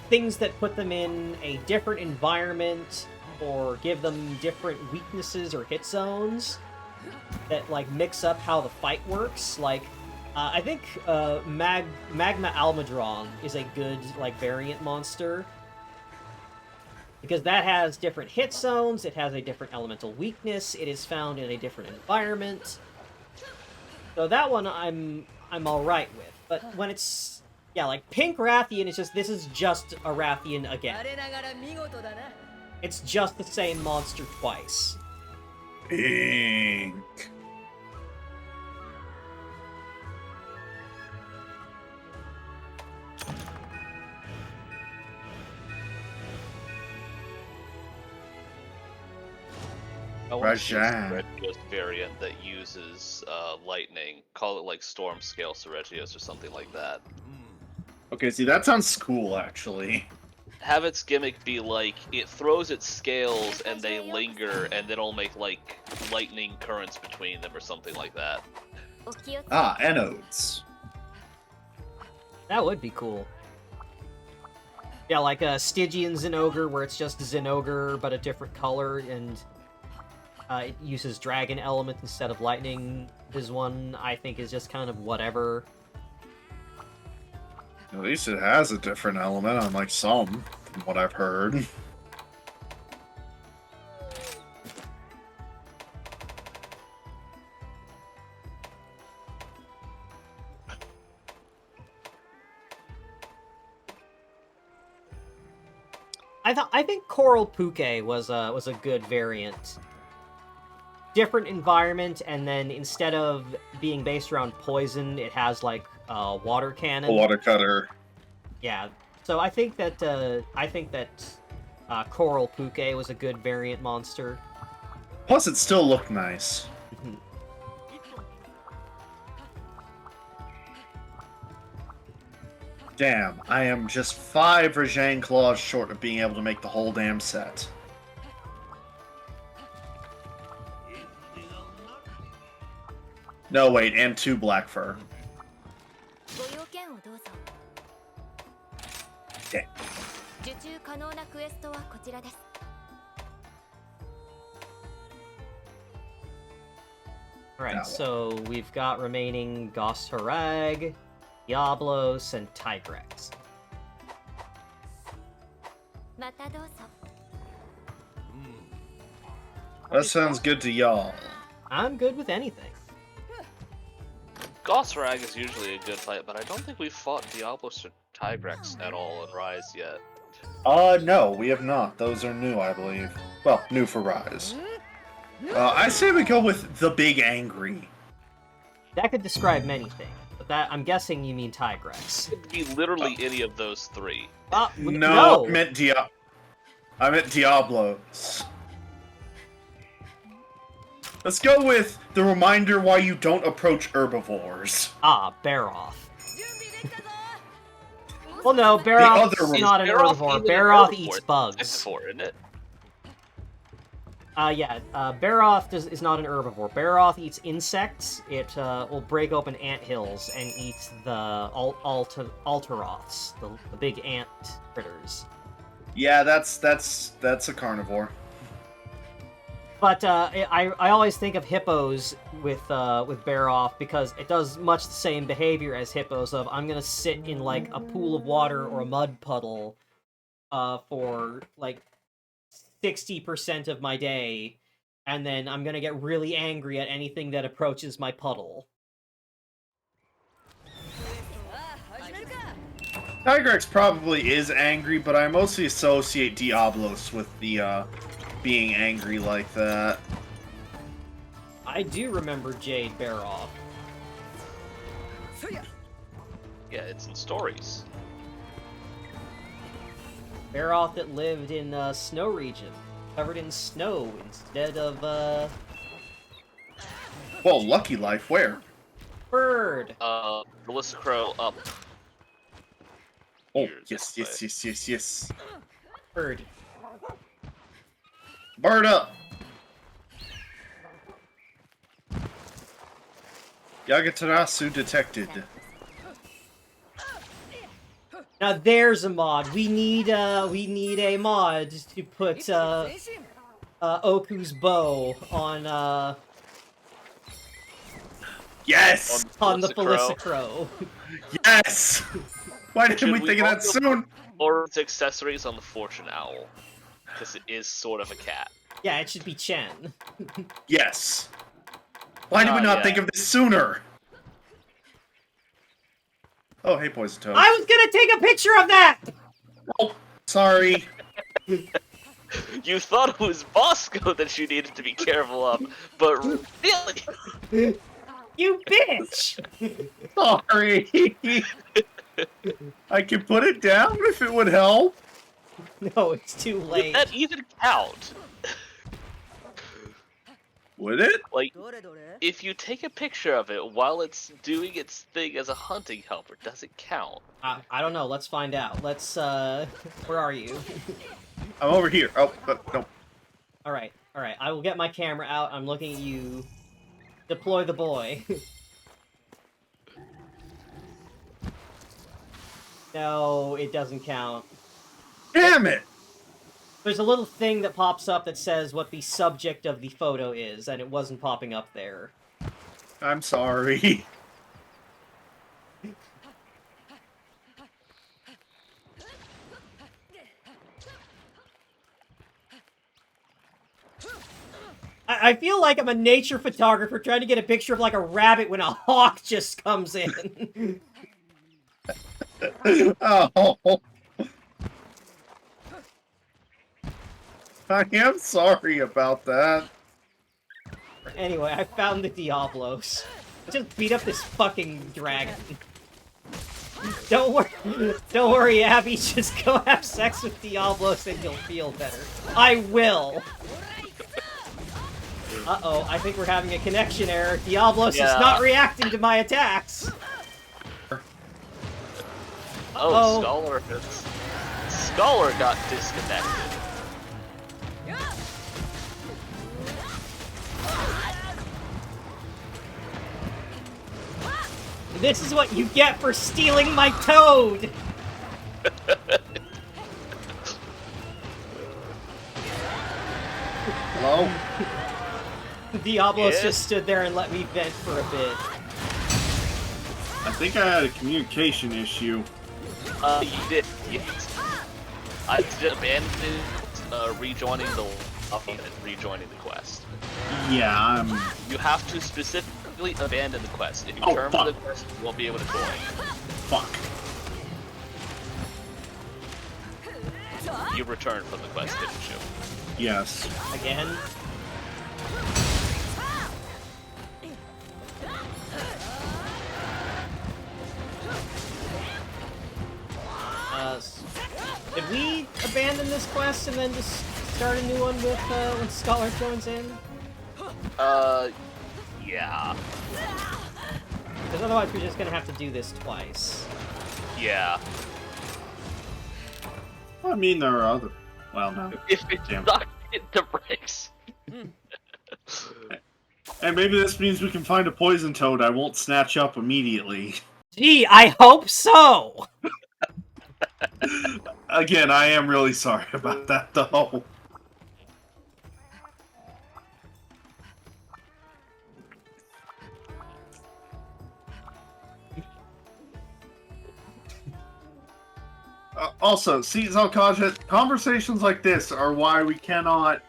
things that put them in a different environment or give them different weaknesses or hit zones that like mix up how the fight works. Like I think Magma Almudron is a good like variant monster, because that has different hit zones, it has a different elemental weakness, it is found in a different environment. So that one I'm alright with. But when it's, yeah, like Pink Rathian, it's just, this is just a Rathian again. It's just the same monster twice. Pink. I want to use Rajang. Seregios variant that uses lightning. Call it like Storm Scale Seregios or something like that. Okay, see, that sounds cool, actually. Have its gimmick be like, it throws its scales and they linger, and then it'll make like lightning currents between them or something like that. Ah, anodes. That would be cool. Yeah, like a Stygian Zinogre, where it's just Zinogre, but a different color, and it uses dragon element instead of lightning. Is one I think is just kind of whatever. At least it has a different element, unlike some, from what I've heard. I think Coral Puke was a good variant. Different environment, and then instead of being based around poison, it has like water cannon. A water cutter. Yeah, so I think that Coral Puke was a good variant monster. Plus, it still looked nice. Damn, I am just 5 Rajang Claws short of being able to make the whole damn set. No, wait, and 2 Black Fur. Okay. Alright, Yeah. so we've got remaining Ghost Harag, Diablos, and Tigrex. That sounds good to y'all. I'm good with anything. Gosrag is usually a good fight, but I don't think we've fought Diablos or Tigrex at all in Rise yet. No, we have not. Those are new, I believe. Well, new for Rise. I say we go with the Big Angry. That could describe many things, but that I'm guessing you mean Tigrex. It could be literally any of those three. No, I meant Diablos. Let's go with the reminder why you don't approach herbivores. Ah, Baroth. Well, no, Baroth other is one. not an Baroth herbivore. even an Baroth herbivore? eats It's bugs. herbivore, isn't it? Baroth is not an herbivore. Baroth eats insects. It will break open anthills and eat the Alteroths, the big ant critters. Yeah, that's a carnivore. But I always think of hippos with Baroth because it does much the same behavior as hippos. Of I'm gonna sit in like a pool of water or a mud puddle, for like 60% of my day, and then I'm gonna get really angry at anything that approaches my puddle. Tigrex probably is angry, but I mostly associate Diablos with the being angry like that. I do remember Jade Baroth. Yeah, it's in stories. Baroth that lived in snow region, covered in snow instead of Well, Lucky Life, where? bird. Melissa Crow up. Oh, Here's yes, that yes, way. yes, yes, yes. Bird. Bird up! Yagatarasu detected. Now there's a mod. We need a mod to put Oku's bow on Yes! on the Melissa Felissa Crow. Yes! Why didn't Should we we think of that also soon? Or its accessories on the Fortune Owl. Because it is sort of a cat. Yeah, it should be Chen. Yes. Why did we not yeah. think of this sooner? Oh, hey, Poison Toad. I was gonna take a picture of that! Oh, sorry. You thought it was Bosco that you needed to be careful of, but really? You bitch! Sorry. I can put it down if it would help. No, it's too Would late. that even count? Would it? Like, if you take a picture of it while it's doing its thing as a hunting helper, does it count? I don't know, let's find out. Let's, where are you? I'm over here. Oh, no. Alright, I will get my camera out. I'm looking at you. Deploy the boy. No, it doesn't count. Damn it! There's a little thing that pops up that says what the subject of the photo is, and it wasn't popping up there. I'm sorry. I feel like I'm a nature photographer trying to get a picture of like a rabbit when a hawk just comes in. Oh. I am sorry about that. Anyway, I found the Diablos. Just beat up this fucking dragon. Don't worry, Abby. Just go have sex with Diablos and you'll feel better. I will. Uh-oh, I think we're having a connection error. Diablos is not reacting to my attacks. Oh, Scholar got disconnected. This is what you get for stealing my toad! Hello? Diablos just stood there and let me vent for a bit. I think I had a communication issue. You did, yes. I did abandon rejoining the lobby and rejoining the quest. Yeah, You have to specifically abandon the quest. If you Oh, return fuck. to the quest, you won't be able to join. Fuck. You returned from the quest, didn't you? Yes. Again? Did we abandon this quest and then just start a new one with when Scholar joins in? Yeah. Because otherwise we're just gonna have to do this twice. Yeah. I mean, there are other. Well, no. If it's Damn. not into bricks. And maybe this means we can find a poison toad I won't snatch up immediately. Gee, I hope so! Again, I am really sorry about that, though. Also, see, Zalkaja, conversations like this are why we cannot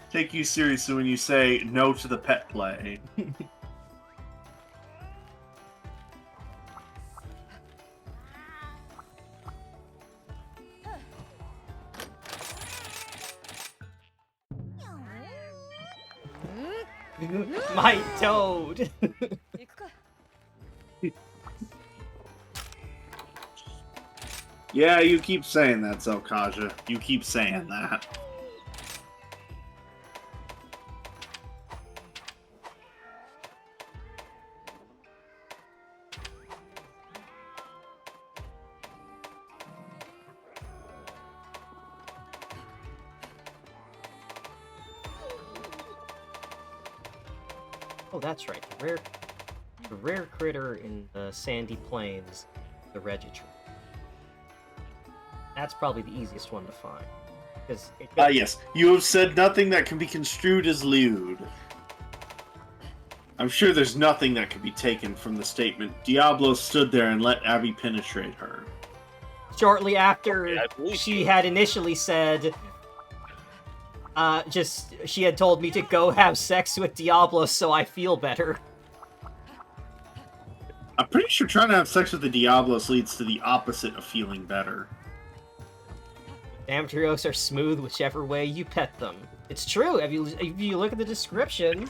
take you seriously when you say no to the pet play. My toad! Yeah, you keep saying that, Zalkaja. You keep saying that. Oh, that's right. The rare critter in the sandy plains, the Registry. That's probably the easiest one to find. Because Yes. You have said nothing that can be construed as lewd. I'm sure there's nothing that can be taken from the statement, Diablo stood there and let Abby penetrate her. shortly after I believe she you. had initially said, she had told me to go have sex with Diablo so I feel better. I'm pretty sure trying to have sex with the Diablos leads to the opposite of feeling better. Amtrios are smooth whichever way you pet them. It's true, if you look at the description.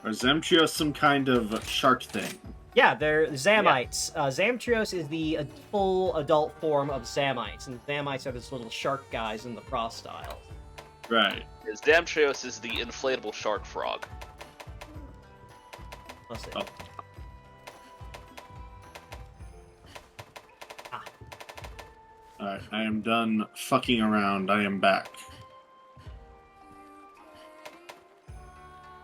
Or Zemtrios some kind of shark thing? Yeah, they're Zamites. Zamtrios is the full adult form of Zamites, and Zamites are those little shark guys in the frost style. Right. Zamtrios is the inflatable shark frog. Let's see. Oh. Alright, I am done fucking around. I am back.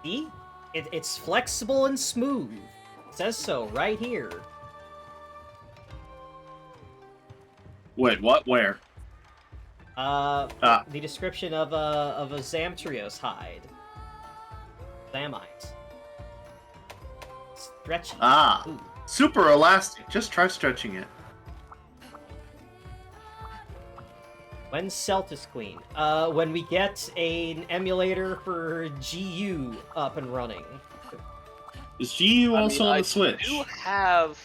See? It's flexible and smooth. It says so right here. Wait, what? Where? The description of a Zamtrios hide. Zamite. Stretchy. Ah. Ooh. Super elastic. Just try stretching it. When's Celtis Queen? When we get an emulator for GU up and running. Is GU also on the Switch? I do have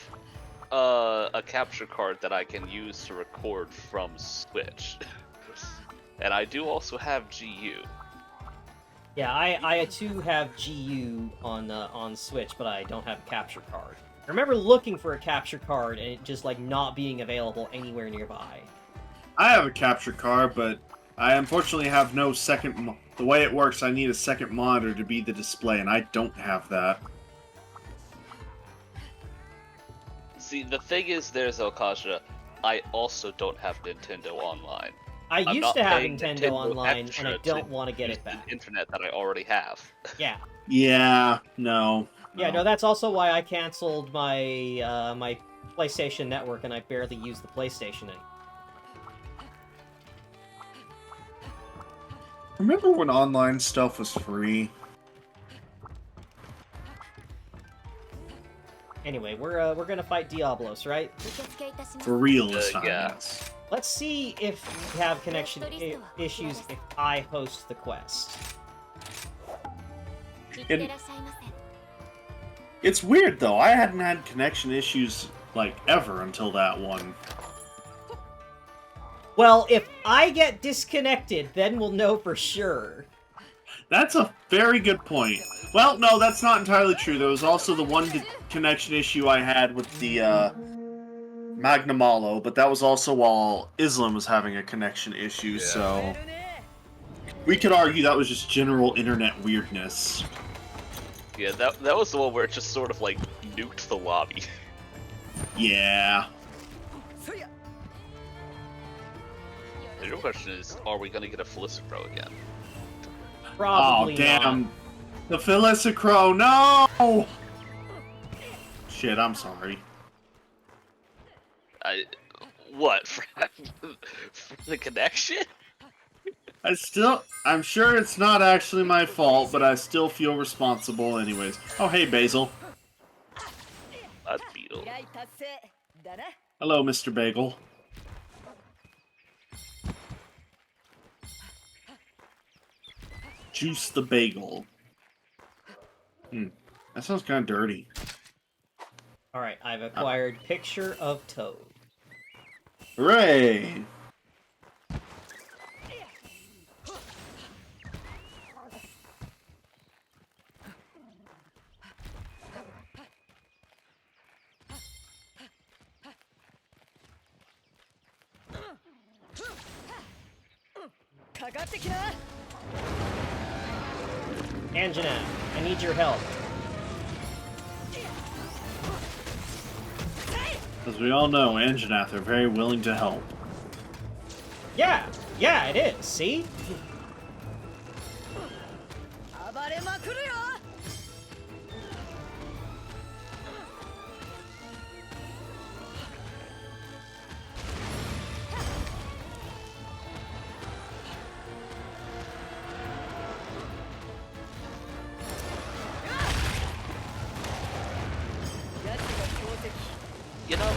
a capture card that I can use to record from Switch. And I do also have GU. Yeah, I too have GU on Switch, but I don't have a capture card. I remember looking for a capture card and it just like not being available anywhere nearby. I have a capture card, but I unfortunately have no second... The way it works, I need a second monitor to be the display, and I don't have that. See, the thing is, there's Okasha, I also don't have Nintendo Online. I I'm used not to have paying Nintendo Online, extra and I to don't want to get use it back. the internet that I already have. Yeah. Yeah, no. Yeah, no, that's also why I canceled my my PlayStation Network, and I barely use the PlayStation anymore. Remember when online stuff was free? Anyway, we're gonna fight Diablos, right? For real this time, yeah. yes. Let's see if we have connection issues if I host the quest. It's weird, though. I hadn't had connection issues, like, ever until that one. Well, if I get disconnected, then we'll know for sure. That's a very good point. Well, no, that's not entirely true. There was also the one connection issue I had with the Magnamalo, but that was also while Izolyn was having a connection issue, so... We could argue that was just general internet weirdness. Yeah, that was the one where it just sort of like nuked the lobby. Yeah. The real question is, are we gonna get a Felicipro again? Probably Oh, damn. not. The Felicicro, no! Shit, I'm sorry. What? For the connection? I'm sure it's not actually my fault, but I still feel responsible anyways. Oh, hey, Basil. That's Beetle. Hello, Mr. Bagel. Juice the bagel. That sounds kind of dirty. Alright, I've acquired Picture of Toad. Hooray! Anjana, I need your help. As we all know, Anjanath are very willing to help. Yeah, it is, see? You know,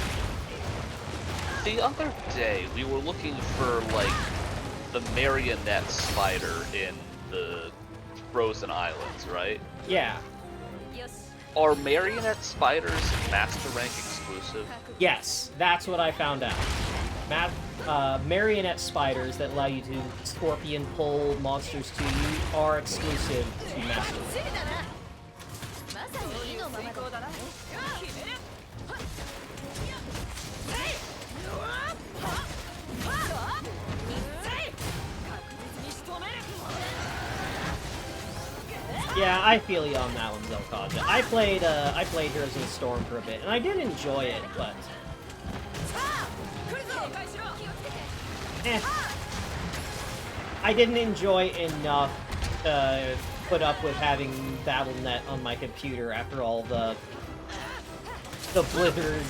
the other day we were looking for like the marionette spider in the Frozen Islands, right? Yeah. Are marionette spiders Master Rank exclusive? Yes, that's what I found out. Marionette spiders that allow you to scorpion pull monsters to you are exclusive to Master Rank. Yeah, I feel you on that one, Zelkaja. I played Heroes of the Storm for a bit, and I did enjoy it, but... I didn't enjoy enough to put up with having BattleNet on my computer after all the Blizzard,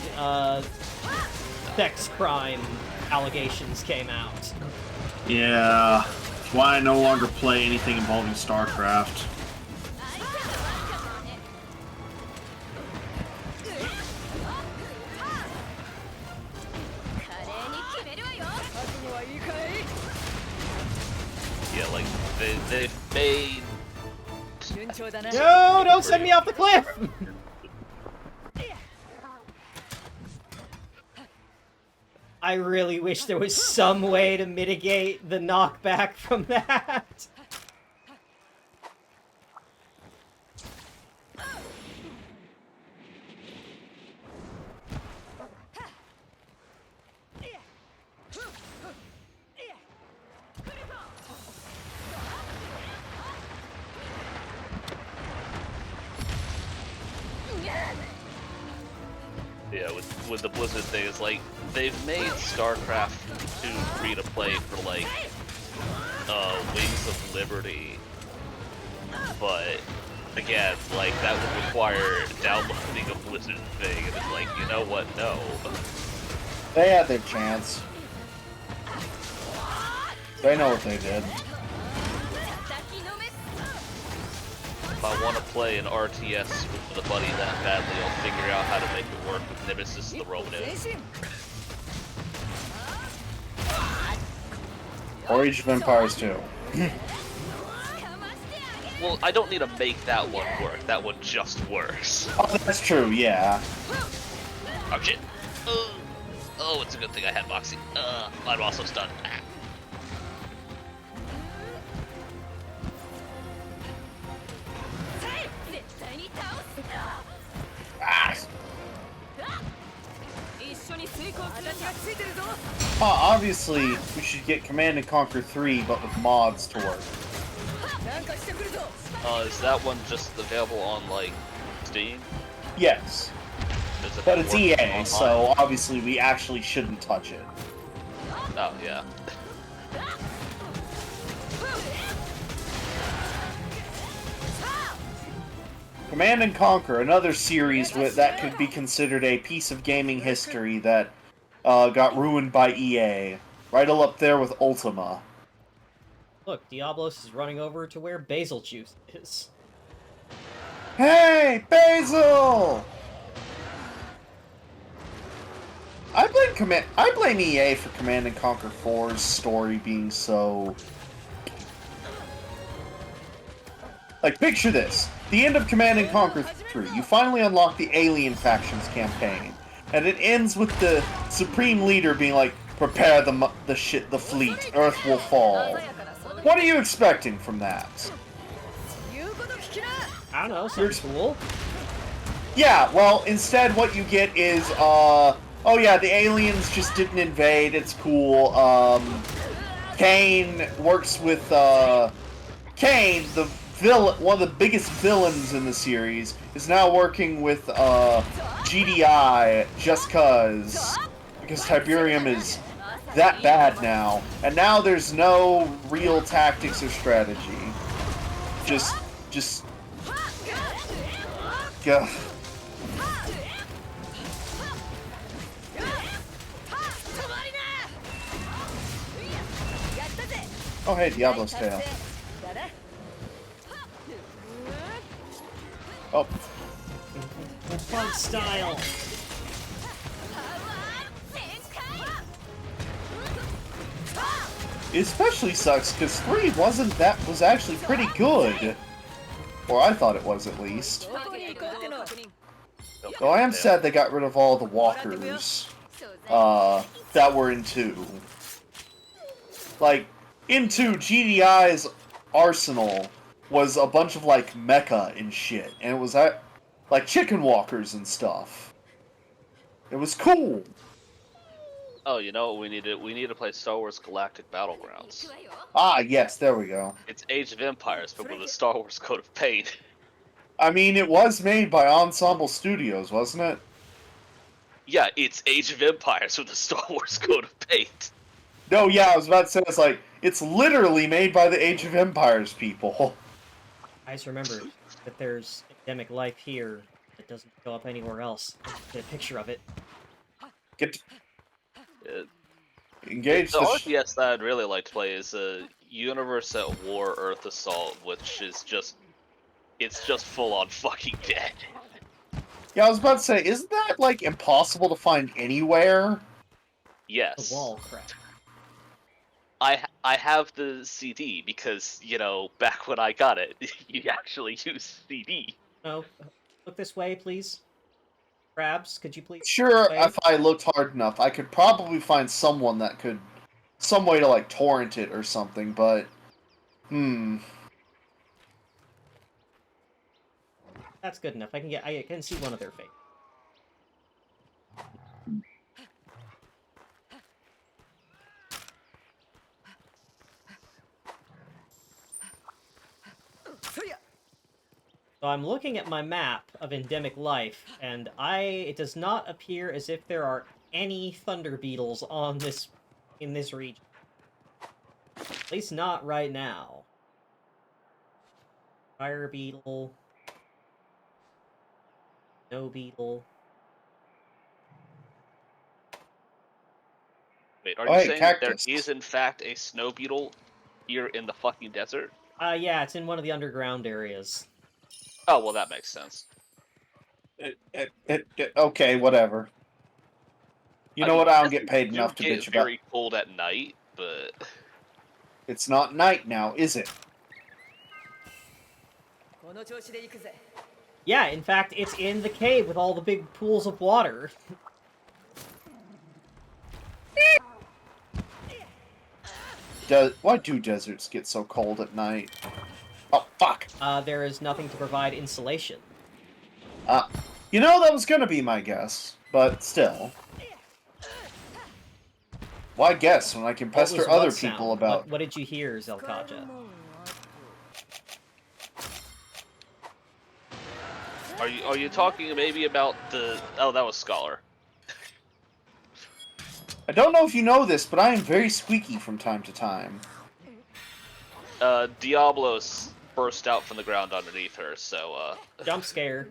sex crime allegations came out. Yeah, that's why I no longer play anything involving StarCraft. Yeah, like they've made. No, don't send me off the cliff! I really wish there was some way to mitigate the knockback from that. Yeah, with the Blizzard thing, it's like they've made StarCraft 2 free to play for like Wings of Liberty, but again, like that would require downloading a Blizzard thing, and it's like, you know what? No. They had their chance. They know what they did. If I want to play an RTS with a buddy that badly, I'll figure out how to make it work with Nemesis the Ronin. Or Age of Empires 2. Well, I don't need to make that one work. That one just works. Oh, that's true, yeah. Oh shit. Oh, it's a good thing I had Moxie. I'm also stunned. Obviously, we should get Command & Conquer 3, but with mods to work. Is that one just available on like Steam? Yes. Does it But it's work EA, online? so obviously we actually shouldn't touch it. Oh yeah. Command and Conquer, another series that could be considered a piece of gaming history that got ruined by EA. Right up there with Ultima. Look, Diablos is running over to where Basil Juice is. Hey, Basil! I blame EA for Command and Conquer 4's story being so... Like, picture this. The end of Command and Conquer 3. You finally unlock the Alien Factions campaign. And it ends with the Supreme Leader being like, prepare the fleet. Earth will fall. What are you expecting from that? I don't know, sounds cool. Yeah, well, instead what you get is, oh yeah, the aliens just didn't invade, it's cool. Kane works with, Kane, the villain, one of the biggest villains in the series, is now working with, GDI just because Tiberium is that bad now, and now there's no real tactics or strategy. Just, Gah. Oh hey, Diablo's tail. Oh. Bug style. It especially sucks because 3 was actually pretty good. Or I thought it was at least. Though I am sad they got rid of all the walkers that were in 2. Like, in 2, GDI's arsenal was a bunch of, like, mecha and shit. And it was, like, chicken walkers and stuff. It was cool. Oh, you know what we need to? We need to play Star Wars Galactic Battlegrounds. Ah, yes, there we go. It's Age of Empires, but with a Star Wars coat of paint. I mean, it was made by Ensemble Studios, wasn't it? Yeah, it's Age of Empires with a Star Wars coat of paint. No, yeah, I was about to say, it's literally made by the Age of Empires people. Guys, remember that there's endemic life here that doesn't show up anywhere else. Get a picture of it. Engage The the RTS that I'd really like to play is a Universe at War Earth Assault, which is just... It's just full on fucking dead. Yeah, I was about to say, isn't that, like, impossible to find anywhere? Yes. The wall crap. I have the CD because, you know, back when I got it, you actually use CD. No, look this way, please. Crabs, could you please? Sure, if I looked hard enough, I could probably find someone that could... Some way to, like, torrent it or something, but... That's good enough. I can see one of their face. So I'm looking at my map of endemic life, and it does not appear as if there are any thunder beetles in this region. At least not right now. Fire beetle. Snow beetle. Wait, are you saying there is in fact a snow beetle here in the fucking desert? Yeah, it's in one of the underground areas. Oh, well, that makes sense. Okay, whatever. You know what? I don't get paid enough to bitch It's about. very cold at night, but... It's not night now, is it? Yeah, in fact, it's in the cave with all the big pools of water. Why do deserts get so cold at night? Oh, fuck! There is nothing to provide insulation. You know, that was gonna be my guess, but still. Why guess when I can pester other people about... What did you hear, Zelkaja? Are you talking maybe about the? Oh, that was Scholar. I don't know if you know this, but I am very squeaky from time to time. Diablos burst out from the ground underneath her, so Jump scare.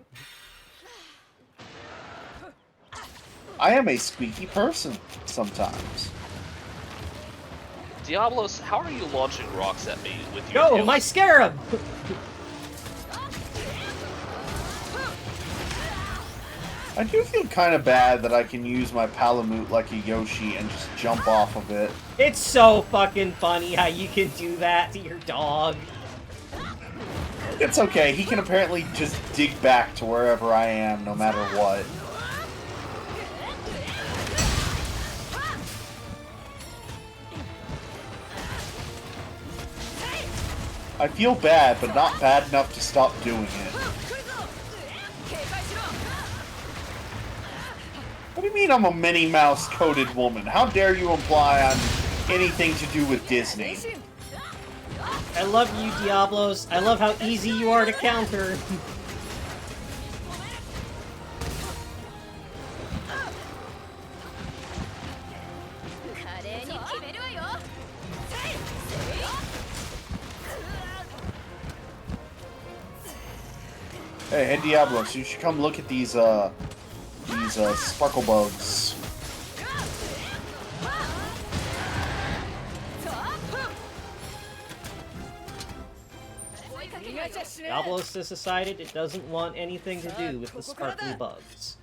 I am a squeaky person sometimes. Diablos, how are you launching rocks at me with your Go, tail? my scarab! I do feel kind of bad that I can use my Palamute like a Yoshi and just jump off of it. It's so fucking funny how you can do that to your dog. It's okay, he can apparently just dig back to wherever I am, no matter what. I feel bad, but not bad enough to stop doing it. What do you mean I'm a Minnie Mouse-coated woman? How dare you imply I'm anything to do with Disney? I love you, Diablos. I love how easy you are to counter. Hey, Diablos, you should come look at these sparkle bugs. Diablos has decided it doesn't want anything to do with the sparkly bugs.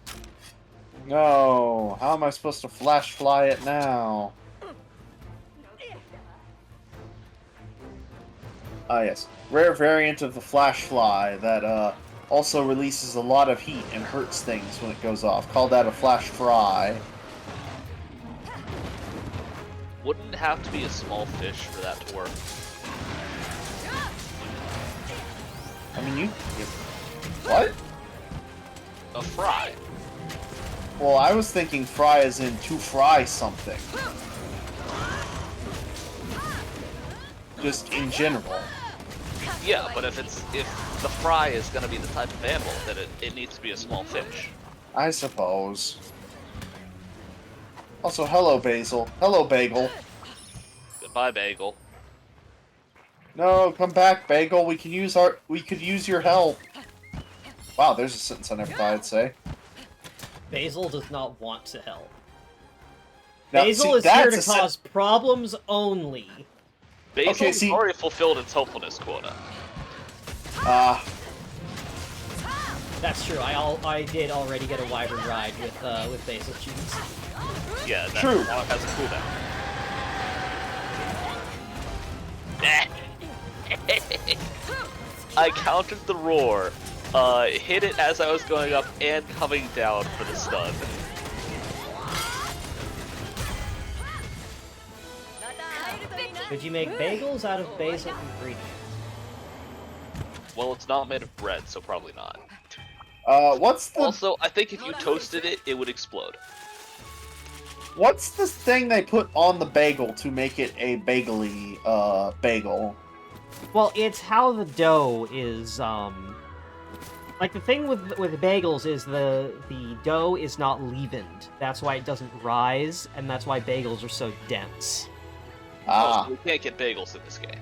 No, how am I supposed to flash fly it now? Ah, yes. Rare variant of the flash fly that also releases a lot of heat and hurts things when it goes off. Call that a flash fry. Wouldn't it have to be a small fish for that to work? I mean, what? A fry. Well, I was thinking fry as in to fry something. Just in general. Yeah, but if the fry is gonna be the type of animal, then it needs to be a small fish. I suppose. Also, hello, Basil. Hello, Bagel. Goodbye, Bagel. No, come back, Bagel. We could use your help. Wow, there's a sentence I never thought I'd say. Basil does not want to help. Now, Basil see, is here to that's a cause problems only. Basil's Okay, see- already fulfilled its hopefulness quota. That's true. I did already get a wyvern ride with Basil cheese. Yeah, that True. now it has a cooldown. I countered the roar, hit it as I was going up and coming down for the stun. Could you make bagels out of basil ingredient? Well, it's not made of bread, so probably not. What's the Also, I think if you toasted it, it would explode. what's the thing they put on the bagel to make it a bagely bagel? Well, it's how the dough is, like, the thing with bagels is the dough is not leavened. That's why it doesn't rise, and that's why bagels are so dense. Oh, so we can't get bagels in this game.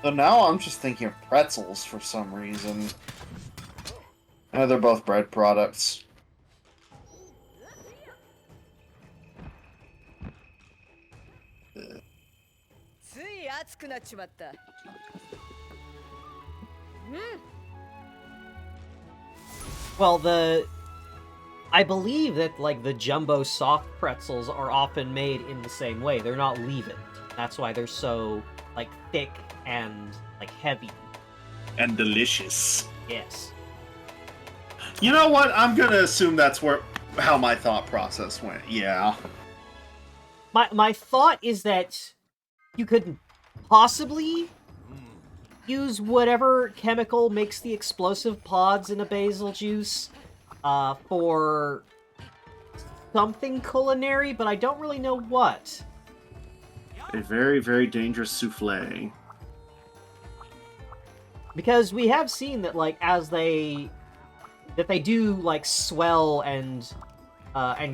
So now I'm just thinking of pretzels for some reason. I know they're both bread products. Well, I believe that, like, the jumbo soft pretzels are often made in the same way. They're not leavened. That's why they're so, like, thick and, like, heavy. And delicious. Yes. You know what? I'm gonna assume that's how my thought process went. Yeah. My thought is that you could possibly use whatever chemical makes the explosive pods in a basil juice for something culinary, but I don't really know what. A very, very dangerous souffle. Because we have seen that, like, as they do, like, swell and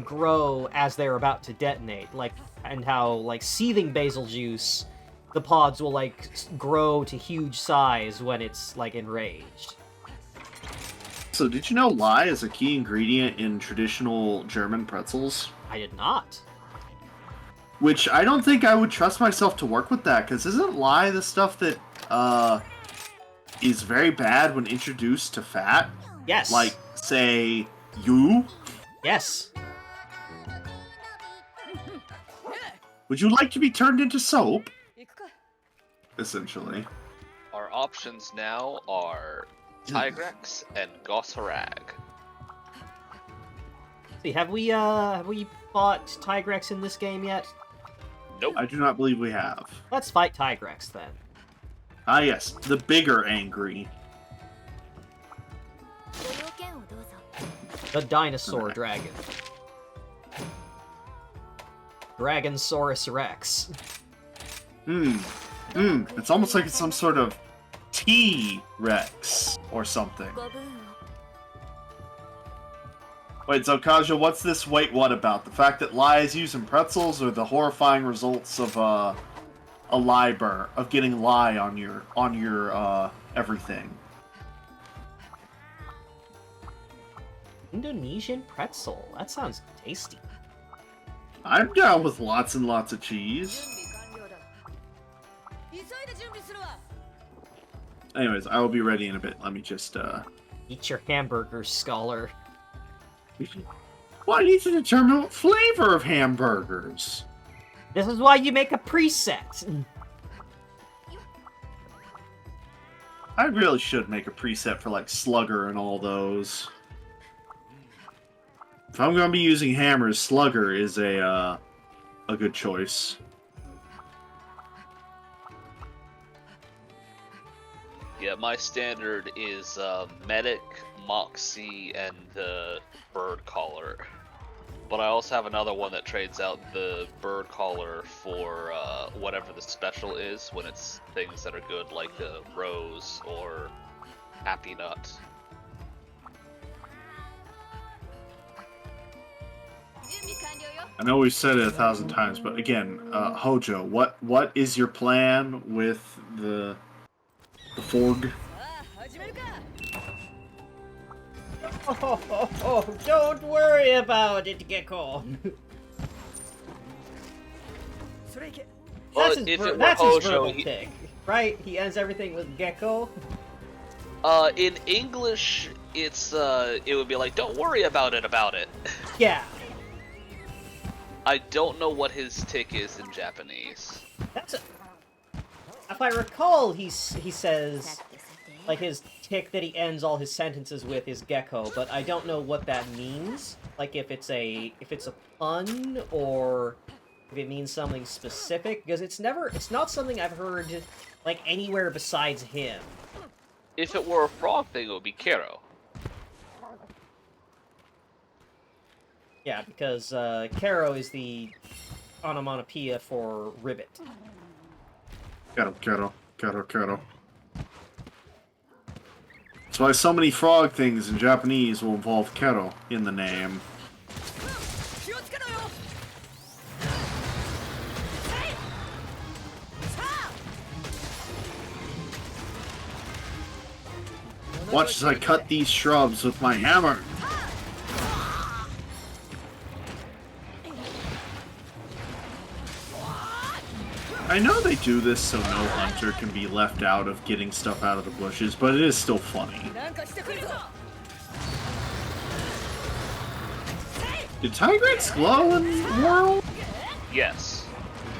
grow as they're about to detonate, like, and how, like, seething basil juice, the pods will, like, grow to huge size when it's, like, enraged. So, did you know lye is a key ingredient in traditional German pretzels? I did not. Which I don't think I would trust myself to work with that, because isn't lye the stuff that is very bad when introduced to fat? Yes. Like, say, you? Yes. Would you like to be turned into soap? Essentially. Our options now are Tigrex and Gosserag. See, have we fought Tigrex in this game yet? Nope. I do not believe we have. Let's fight Tigrex then. Ah, yes, the bigger angry. The dinosaur Alright. dragon. Dragonsaurus Rex. It's almost like it's some sort of T-Rex or something. Wait, so Kaja, what's this wait what about? The fact that lye is used in pretzels, or the horrifying results of a lye burn, of getting lye on your everything? Indonesian pretzel. That sounds tasty. I'm down with lots and lots of cheese. Anyways, I will be ready in a bit. Let me just, Eat your hamburgers, scholar. Well, I need to determine what flavor of hamburgers. This is why you make a preset. I really should make a preset for, like, Slugger and all those. If I'm gonna be using hammers, Slugger is a good choice. Yeah, my standard is Medic, Moxie, and the Bird Caller. But I also have another one that trades out the Bird Caller for whatever the special is when it's things that are good, like the Rose or Happy Nut. I know we've said it 1,000 times, but again, Hojo, what is your plan with the Forg? Oh, don't worry about it, Gecko. Well, That's his, if it were that's his Hojo, verbal he- tick, right? He ends everything with Gecko. In English, it would be like, don't worry about it. Yeah. I don't know what his tick is in Japanese. If I recall, he says, like, his tick that he ends all his sentences with is Gecko, but I don't know what that means. Like, if it's a pun, or if it means something specific, because it's not something I've heard, like, anywhere besides him. If it were a frog thing, it would be Kero. Yeah, because Caro is the onomatopoeia for ribbit. Kero. That's why so many frog things in Japanese will involve Kero in the name. Watch as I cut these shrubs with my hammer. I know they do this so no hunter can be left out of getting stuff out of the bushes, but it is still funny. Did Tigrex glow in World? Yes.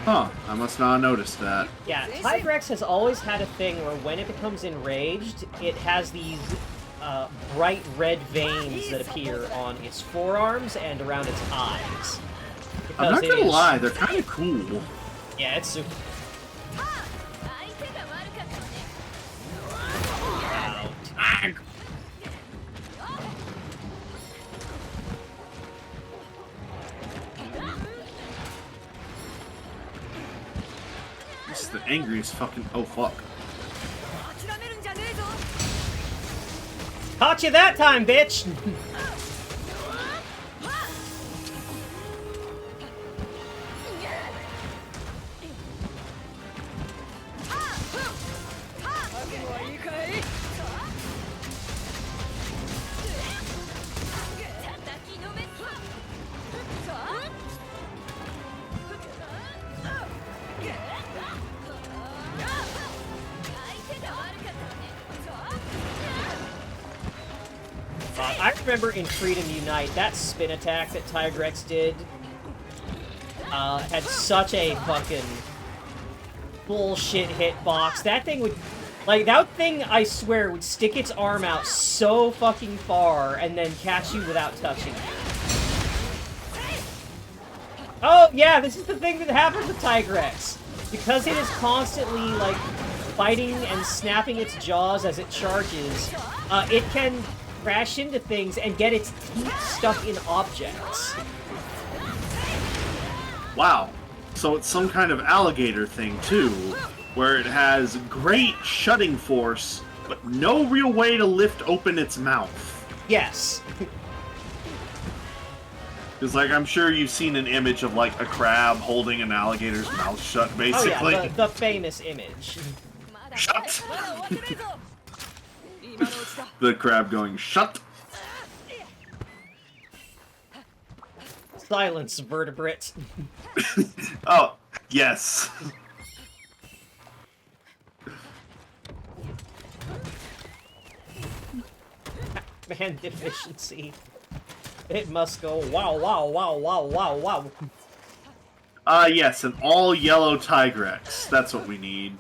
Huh, I must not have noticed that. Yeah, Tigrex has always had a thing where when it becomes enraged, it has these bright red veins that appear on its forearms and around its eyes. I'm not Because gonna lie, they're kind of cool. Yeah, it's super. This is the angriest fucking... Oh, fuck. Caught you that time, bitch! I remember in Freedom Unite, that spin attack that Tigrex did had such a fucking bullshit hitbox. That thing would... Like, that thing, I swear, would stick its arm out so fucking far and then catch you without touching you. Oh, yeah, this is the thing that happens with Tigrex. Because it is constantly, like, fighting and snapping its jaws as it charges, it can crash into things and get its teeth stuck in objects. Wow. So it's some kind of alligator thing, too, where it has great shutting force, but no real way to lift open its mouth. Yes. Because, like, I'm sure you've seen an image of, like, a crab holding an alligator's mouth shut, basically. Oh yeah, the famous image. Shut! The crab going, shut! Silence, vertebrate. Oh, yes. Man deficiency. It must go wow, wow, wow, wow, wow, wow. Yes, an all-yellow Tigrex. That's what we need.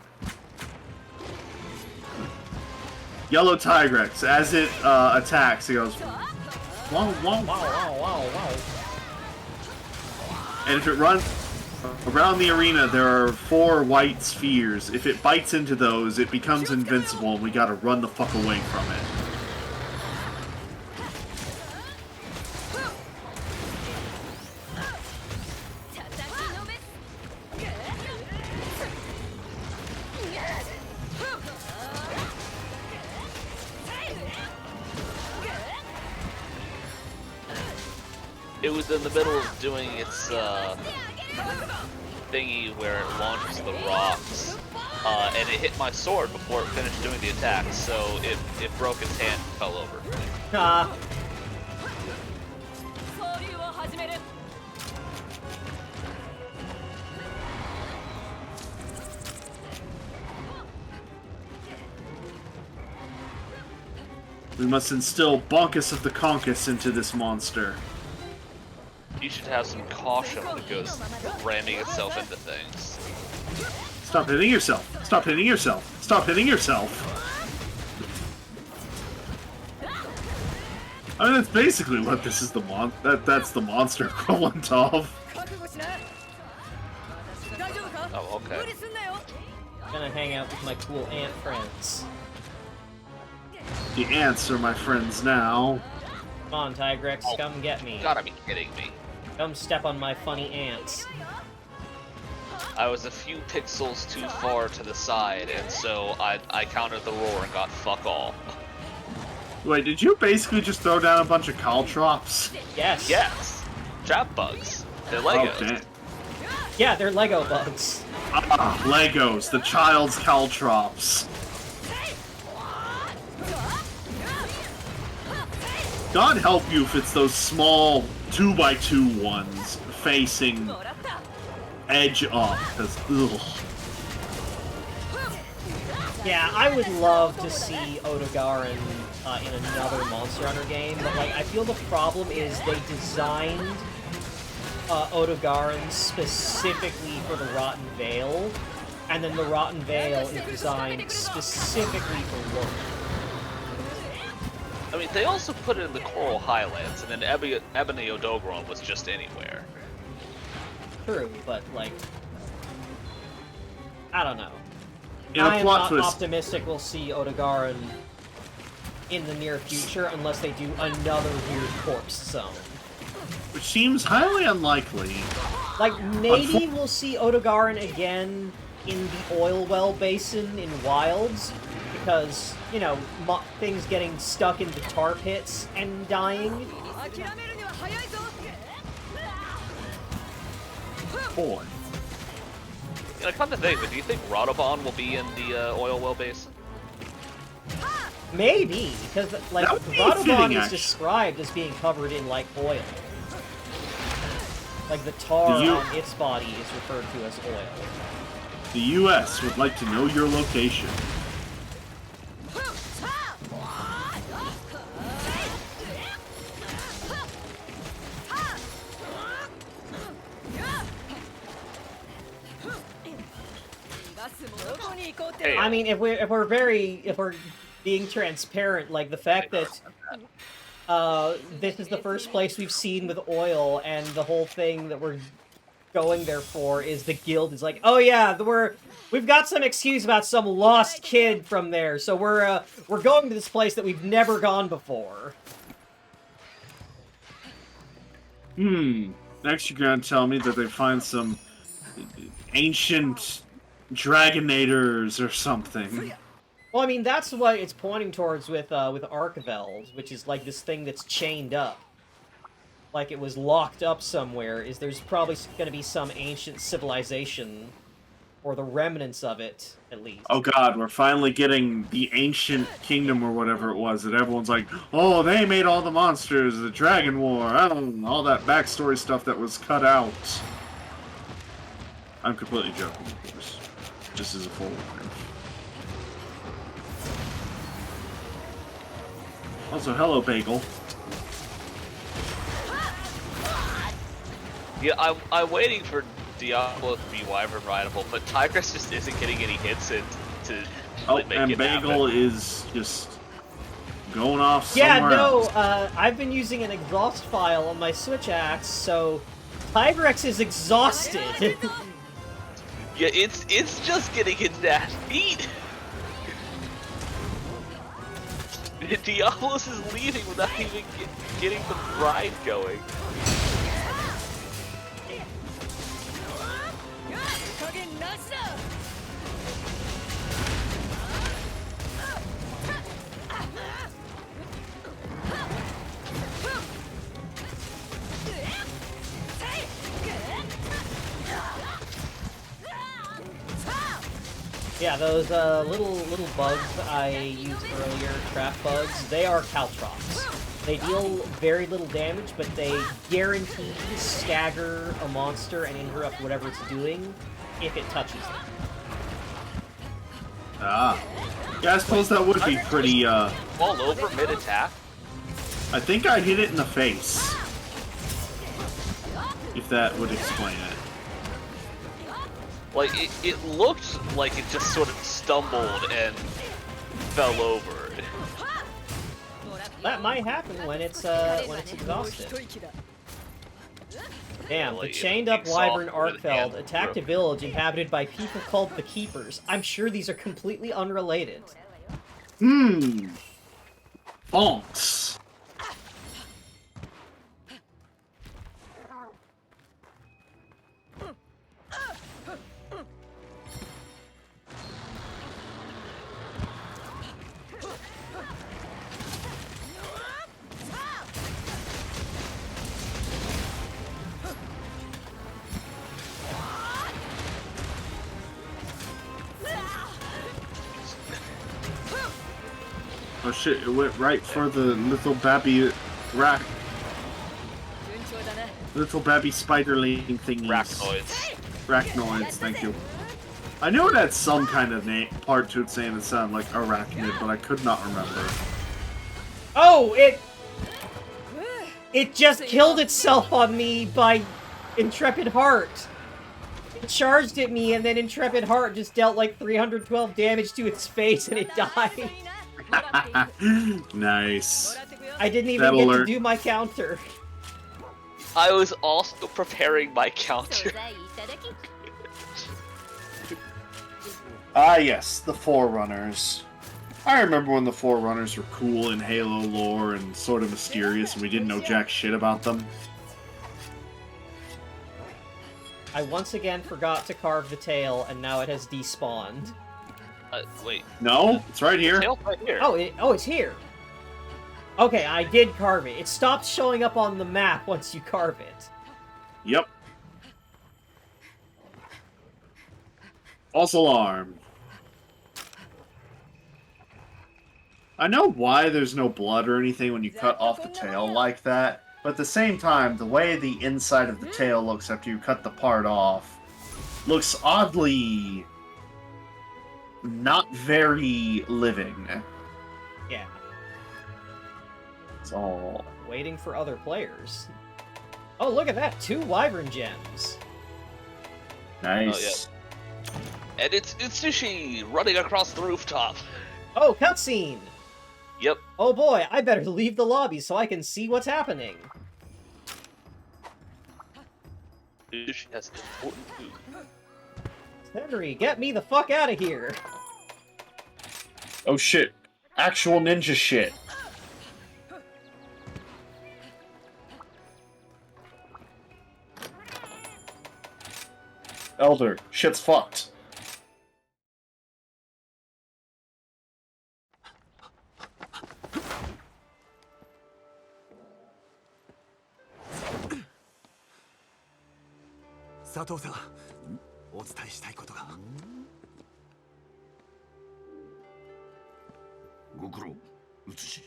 Yellow Tigrex. As it attacks, it goes... Wow, wow, Wow, wow, wow, wow. And if it runs around the arena, there are 4 white spheres. If it bites into those, it becomes invincible, and we gotta run the fuck away from it. It was in the middle of doing its thingy where it launches the rocks, and it hit my sword before it finished doing the attack, so it broke its hand and fell over. We must instill Bonkus of the Conkus into this monster. You should have some caution when it goes ramming itself into things. Stop hitting yourself! Stop hitting yourself! Stop hitting yourself! I mean, that's basically what this is that's the monster equivalent of. Oh, okay. Gonna hang out with my cool ant friends. The ants are my friends now. Come on, Tigrex, come get me. You gotta be kidding me. Come step on my funny ants. I was a few pixels too far to the side, and so I countered the roar and got fuck all. Wait, did you basically just throw down a bunch of caltrops? Yes. Yes! Trap bugs. They're Legos. Oh, damn. Yeah, they're Lego bugs. Ah, Legos, the child's caltrops. God help you if it's those small 2x2 ones facing edge up, because ugh. Yeah, I would love to see Odogaron in another Monster Hunter game, but like I feel the problem is they designed Odogaron specifically for the Rotten Vale, and then the Rotten Vale is designed specifically for Lurk. I mean, they also put it in the Coral Highlands, and then Ebony Odogaron was just anywhere. True, but like, I don't know. In a I am plot not twist, optimistic we'll see Odogaron in the near future unless they do another weird corpse zone. which seems highly unlikely. Like, maybe we'll see Odogaron again in the oil well basin in Wilds, because, you know, things getting stuck in the tar pits and dying. Boy. You know, come to think of it, do you think Radobon will be in the oil well basin? Maybe, because, like, That would be Radobon fitting, is actually. described as being covered in, like, oil. Like, the tar on its body is referred to as oil. The U.S. would like to know your location. Hey, I mean, if we're being transparent, like the fact that this is the first place we've seen with oil, and the whole thing that we're going there for is the guild is like, oh yeah, we've got some excuse about some lost kid from there, so we're going to this place that we've never gone before. Next you're gonna tell me that they find some ancient Dragonators or something. Well, I mean, that's what it's pointing towards with Archiveld, which is like this thing that's chained up. Like it was locked up somewhere, is there's probably going to be some ancient civilization, or the remnants of it, at least. Oh god, we're finally getting the ancient kingdom or whatever it was that everyone's like, oh, they made all the monsters, the Dragon War, all that backstory stuff that was cut out. I'm completely joking, of course. Just as a full warning. Also, hello, Bagel. Yeah, I'm waiting for Diablo to be Wyvern rideable, but Tigress just isn't getting any hits in to Oh, make and it Bagel happen. is just going off somewhere Yeah, no, else. I've been using an exhaust file on my Switch axe, so Tigrex is exhausted. Yeah, it's just getting its ass beat. Diablos is leaving without even getting the ride going. Yeah, those little bugs I used earlier, trap bugs, they are caltrops. They deal very little damage, but they guarantee to stagger a monster and interrupt whatever it's doing if it touches them. Ah. Yeah, I suppose that would be pretty, Fall over mid-attack? I think I hit it in the face. If that would explain it. Like, it looked like it just sort of stumbled and fell over. That might happen when it's exhausted. Damn, the Like, chained-up being Wyvern soft with Arkfeld hands attacked a broken. village inhabited by people called the Keepers. I'm sure these are completely unrelated. Bonks. Oh shit, it went right for the little babby little babby spiderling thingies. Arachnoids. Arachnoids, thank you. I knew it had some kind of part to it saying it sounded like arachnid, but I could not remember. Oh, it just killed itself on me by Intrepid Heart. It charged at me, and then Intrepid Heart just dealt like 312 damage to its face, and it died. Nice. I didn't even That get alert. to do my counter. I was also preparing my counter. Ah, yes, the Forerunners. I remember when the Forerunners were cool in Halo lore and sort of mysterious, and we didn't know jack shit about them. I once again forgot to carve the tail, and now it has despawned. Wait. No, it's right here. Tail's right here. Oh, it's here. Okay, I did carve it. It stops showing up on the map once you carve it. Yep. False alarm. I know why there's no blood or anything when you cut off the tail like that, but at the same time, the way the inside of the tail looks after you cut the part off looks oddly not very living. Yeah. It's all... Waiting for other players. Oh, look at that! 2 Wyvern Gems! Nice. Oh, yeah. And it's Sushi running across the rooftop. Oh, cutscene! Yep. Oh boy, I better leave the lobby so I can see what's happening. Sushi has important food. Henry, get me the fuck out of here! Oh shit. Actual ninja shit. Elder, shit's fucked. Sato-san, お伝えしたいことが。ご苦労、うつし。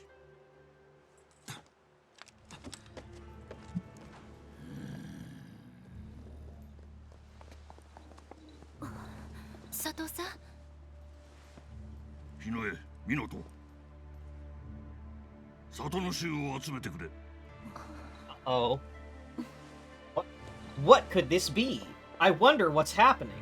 佐藤さん、日野へ、湊。里の衆を集めてくれ。Oh. What could this be? I wonder what's happening.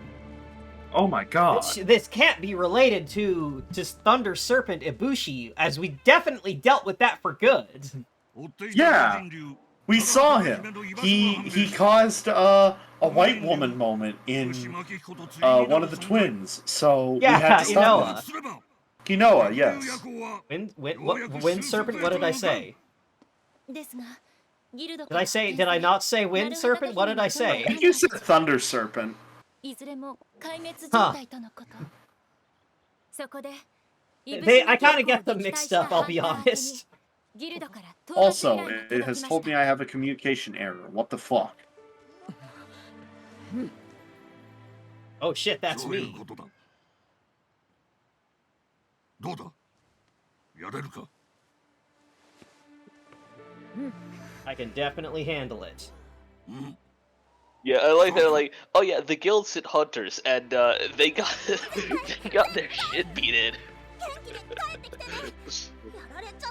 Oh my god. This can't be related to Thunder Serpent Ibushi, as we definitely dealt with that for good. Yeah, we saw him. He caused a white woman moment in one of the twins, so we had to stop him. Kinoa, yes. Wind Serpent, what did I say? Did I not say Wind Serpent? What did I say? I think you said Thunder Serpent. Huh. I kind of get them mixed up, I'll be honest. Also, it has told me I have a communication error. What the fuck? Oh shit, that's me. I can definitely handle it. Yeah, I like that. Like, oh yeah, the guild sent hunters, and they got they got their shit beat in.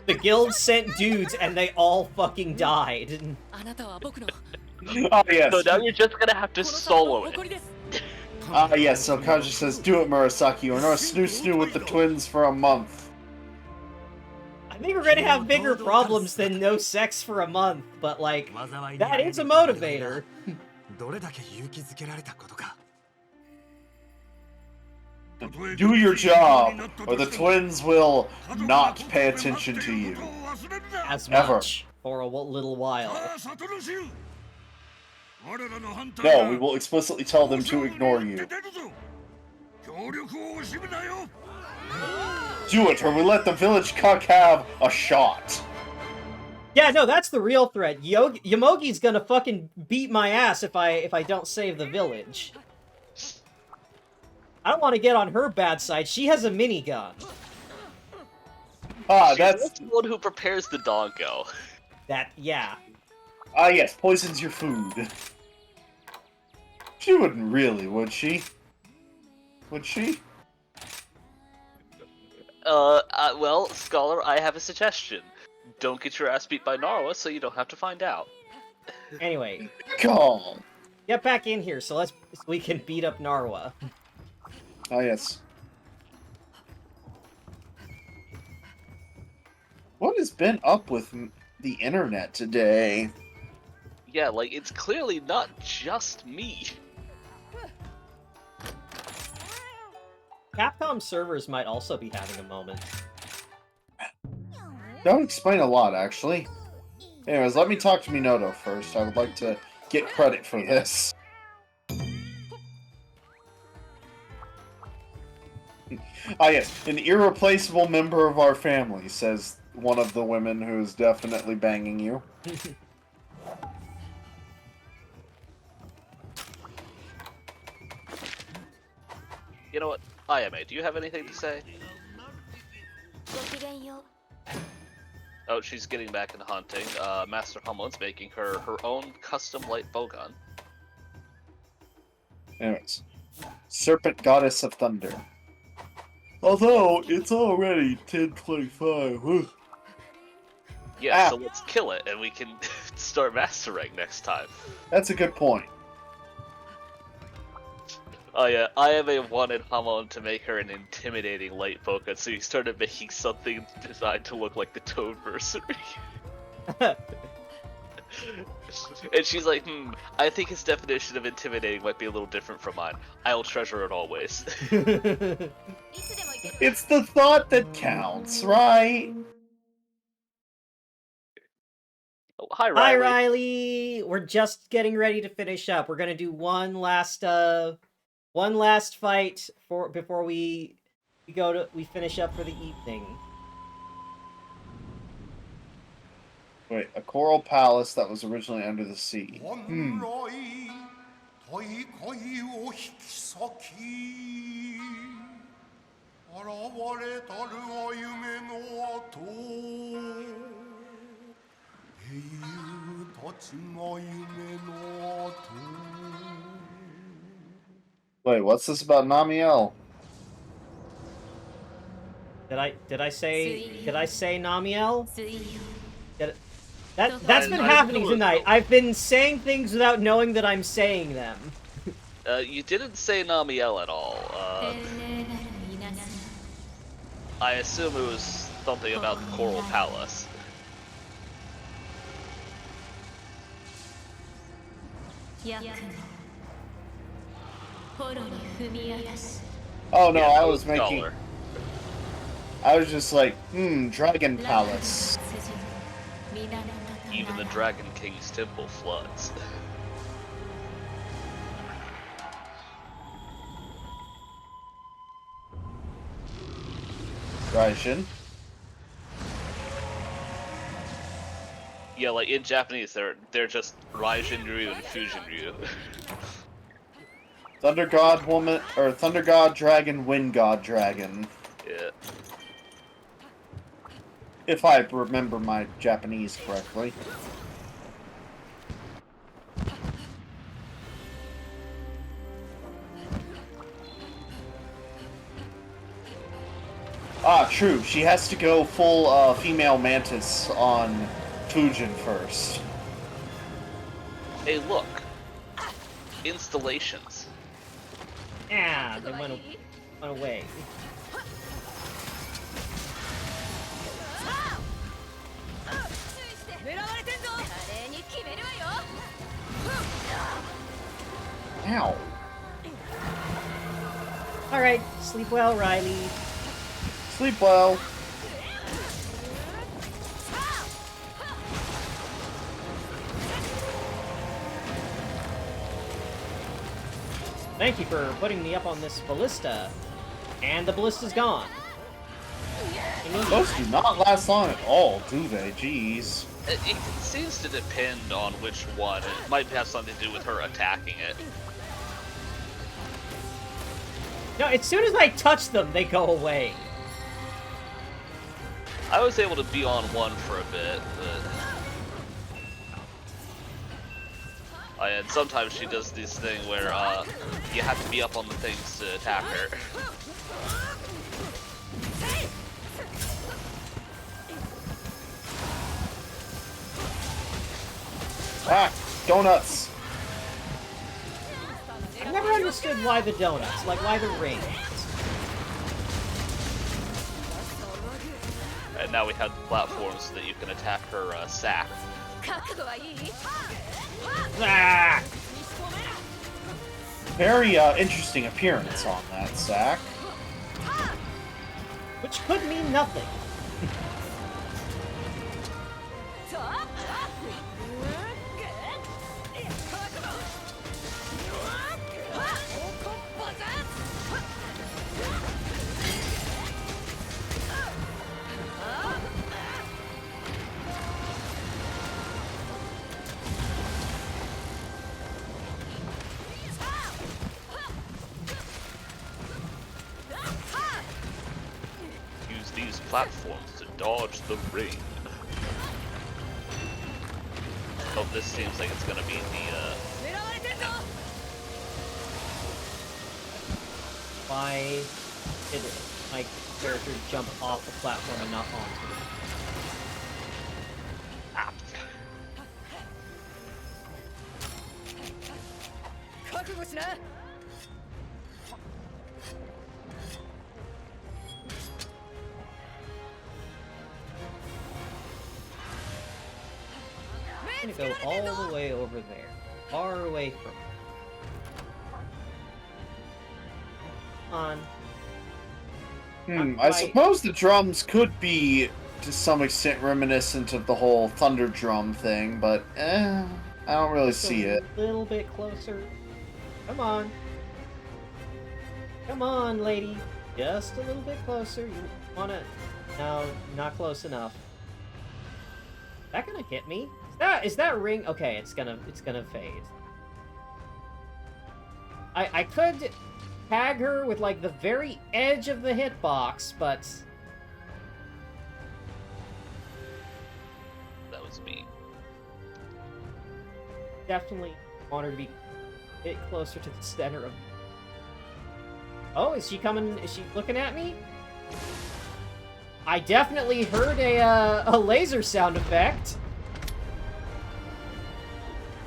The guild sent dudes, and they all fucking died. Oh yes. So now you're just gonna have to solo it. Yes, so Kaji says, do it, Murasaki, or no snoo with the twins for a month. I think we're gonna have bigger problems than no sex for a month, but like, that is a motivator. Do your job, or the twins will not pay attention to you. As Ever. much. For a little while. No, we will explicitly tell them to ignore you. Do it, or we let the village cuck have a shot. Yeah, no, that's the real threat. Yomogi's gonna fucking beat my ass if I don't save the village. I don't want to get on her bad side. She has a minigun. That's the one who prepares the doggo. Yeah. Yes, poisons your food. She wouldn't really, would she? Would she? Well, Scholar, I have a suggestion. Don't get your ass beat by Narwa so you don't have to find out. Anyway. Calm. Get back in here so we can beat up Narwa. Yes. What has been up with the internet today? Yeah, like, it's clearly not just me. Capcom servers might also be having a moment. That would explain a lot, actually. Anyways, let me talk to Minoto first. I would like to get credit for this. Ah, yes, an irreplaceable member of our family, says one of the women who is definitely banging you. You know what? Ayame, do you have anything to say? ごきげんよう Oh, she's getting back into hunting. Master Hamon's making her own custom light bowgun. Anyways, Serpent Goddess of Thunder. Although, it's already 10:25. Yeah, Ah. so let's kill it, and we can start Master Rank next time. That's a good point. Oh yeah, Ayame wanted Hamon to make her an intimidating light bowgun, so he started making something designed to look like the Toad Mercenary. And she's like, I think his definition of intimidating might be a little different from mine. I'll treasure it always. It's the thought that counts, right? Oh, hi, Riley. Hi, Riley! We're just getting ready to finish up. We're gonna do one last fight before we finish up for the evening. Wait, a coral palace that was originally under the sea. 本来大海を引き裂き現れたるは夢の跡英雄たちが夢の跡 Wait, what's this about Namiel? Did I say Namiel? 水よ That's been I happening knew it. tonight. I've been saying things without knowing that I'm saying them. You didn't say Namiel at all. 天霊なる稲妻 I assume it was something about the Coral Palace. 役の幌に踏み荒らし Oh no, Yeah, I that was making. Scholar. I was just like, Dragon ラ Palace. 筋源と Even the Dragon King's temple floods. Raijin. Yeah, like in Japanese, they're just Raijin Ryu and Fujin Ryu. Thunder God Woman, or Thunder God Dragon, Wind God Dragon. Yeah. If I remember my Japanese correctly. Ah, true. She has to go full female mantis on Fujin first. Hey, look. Installations. Ah, they went away. 狙われてんぞ華麗に決めるわよ Ow. Alright, sleep well, Riley. Sleep well. Thank you for putting me up on this ballista. And the ballista's gone. Those do not last long at all, do they? Jeez. It seems to depend on which one. It might have something to do with her attacking it. No, as soon as I touch them, they go away. I was able to be on one for a bit, but... and sometimes she does this thing where, you have to be up on the things to attack her. Ah, donuts. I've never understood why the donuts, like why the rings. And now we have platforms so that you can attack her, sack. 覚悟はいい Ah! Very interesting appearance on that sack. Which could mean nothing. use platforms to dodge the rain. Oh, this seems like it's gonna be the, Why did my character jump off the platform and not onto it? Ah. I'm gonna go all the way over there. Far away from it. On. I suppose the drums could be, to some extent, reminiscent of the whole thunder drum thing, but I don't really see it. A little bit closer. Come on. Come on, lady. Just a little bit closer. You wanna... No, not close enough. Is that gonna hit me? Is that ring... Okay, it's gonna fade. I could tag her with, like, the very edge of the hitbox, but... That was me. Definitely want her to be a bit closer to the center of... Oh, is she coming? Is she looking at me? I definitely heard a laser sound effect.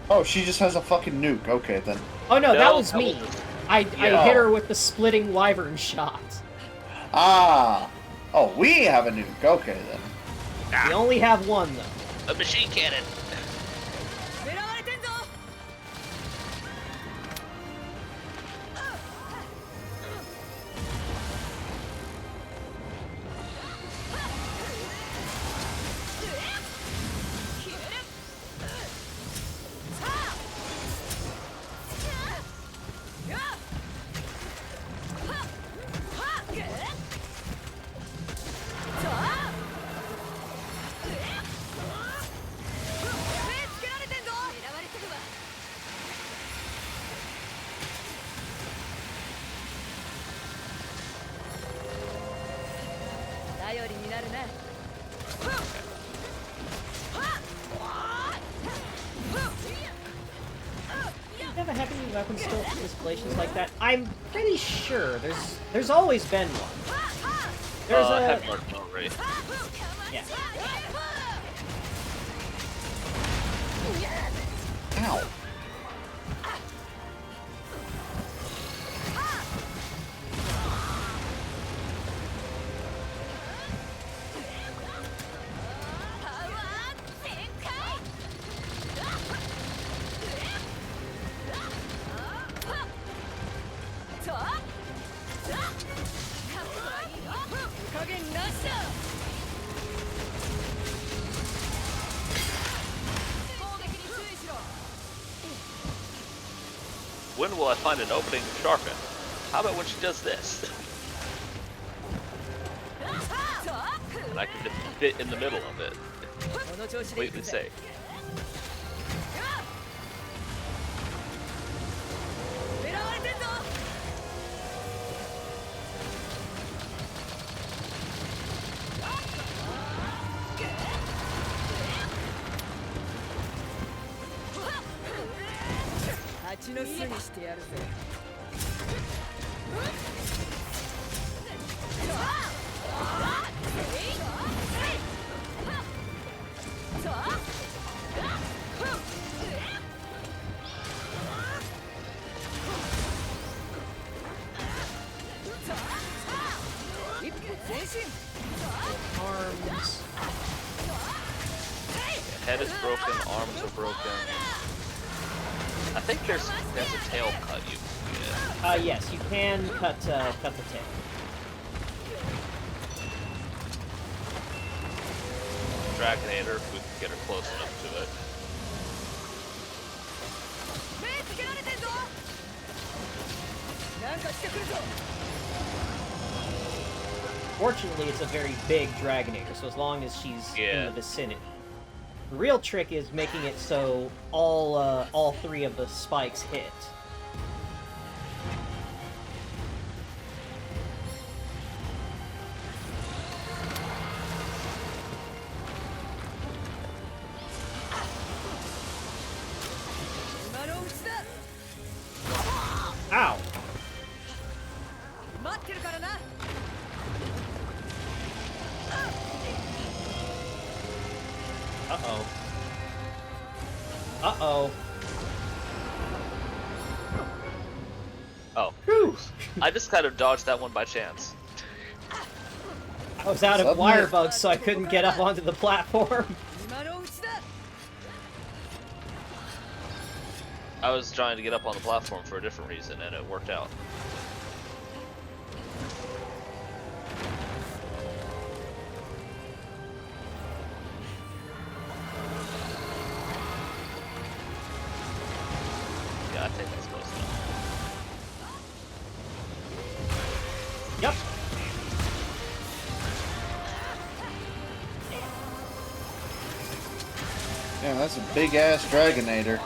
Oh, she just has a fucking nuke. Okay, then. Oh no, No, that was that me. was- I Yeah. hit her with the splitting wyvern shot. Ah. Oh, we have a nuke. Okay, then. We only have one though. A machine cannon! Never have any weapons still installations like that. I'm pretty sure there's always been one. There's a head mark no, right? yeah. Ow. When will I find an opening to sharpen? How about when she does this? And I can just fit in the middle of it. Completely safe. Arms. Head is broken, arms are broken. I think there's a tail cut you can get. Yes, you can cut the tail. Dragonator, if we can get her close enough to it. Fortunately, it's a very big Dragonator, so as long as she's in Yeah. the vicinity. The real trick is making it so all three of the spikes hit. Uh-oh. Uh-oh. Oh. Whew! I just kind of dodged that one by chance. I was out of Suddenly- wire bugs, so I couldn't get up onto the platform. I was trying to get up on the platform for a different reason, and it worked out. Yeah, I think that's close enough. Yep. Yeah, that's a big ass Dragonator.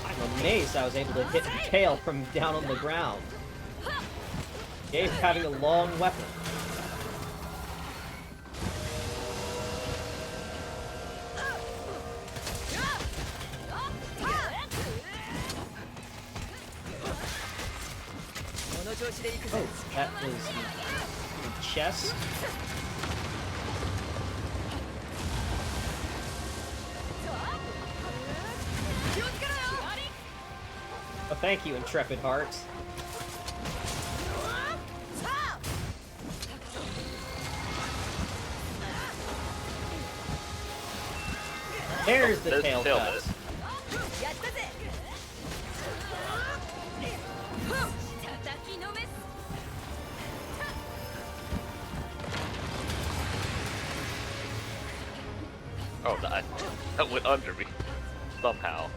I'm amazed I was able to hit the tail from down on the ground. Dave having a long weapon. Oh, that was the chest. Oh, thank you, intrepid heart. There's the There's tail the tail cut. bit. Oh, that went under me. Somehow.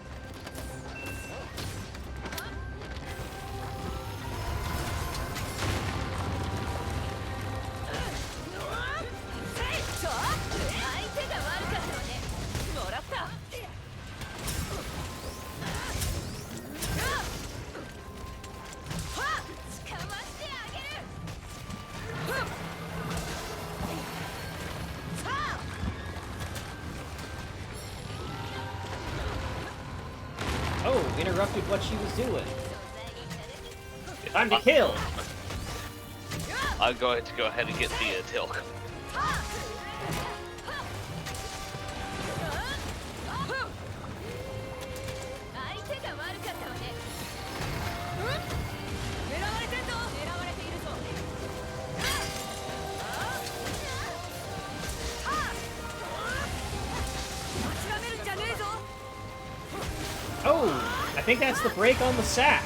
Oh, interrupted what she was doing. Time to kill! I'm going to go ahead and get the tail cut. Oh, I think that's the break on the sack.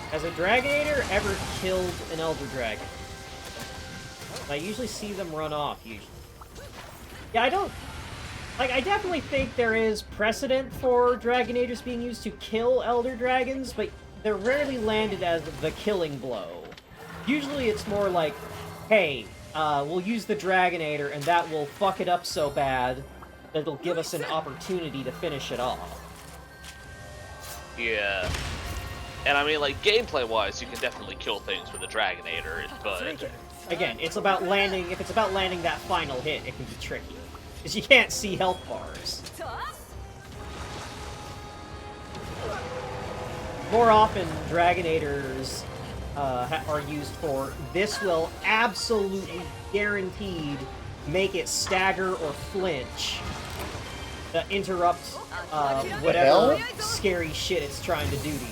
Has a Dragonator ever killed an Elder Dragon? I usually see them run off, usually. Yeah, I don't... Like, I definitely think there is precedent for Dragonators being used to kill Elder Dragons, but they're rarely landed as the killing blow. Usually it's more like, hey, we'll use the Dragonator and that will fuck it up so bad that it'll give us an opportunity to finish it off. Yeah. And I mean, like, gameplay-wise, you can definitely kill things with a Dragonator, but... Again, it's about landing, if it's about landing that final hit, it can be tricky. Because you can't see health bars. More often, Dragonators are used for, this will absolutely guaranteed make it stagger or flinch to interrupt whatever scary shit it's trying to do to you.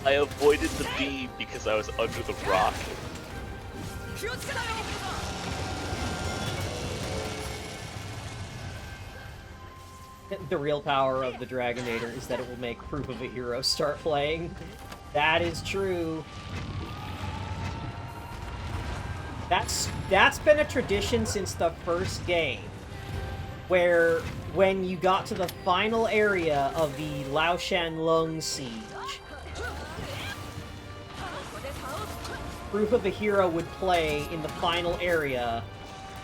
I avoided the beam because I was under the rock. The real power of the Dragonator is that it will make Proof of a Hero start playing. That is true. That's been a tradition since the first game, where when you got to the final area of the Laoshan Lung Siege, Proof of a Hero would play in the final area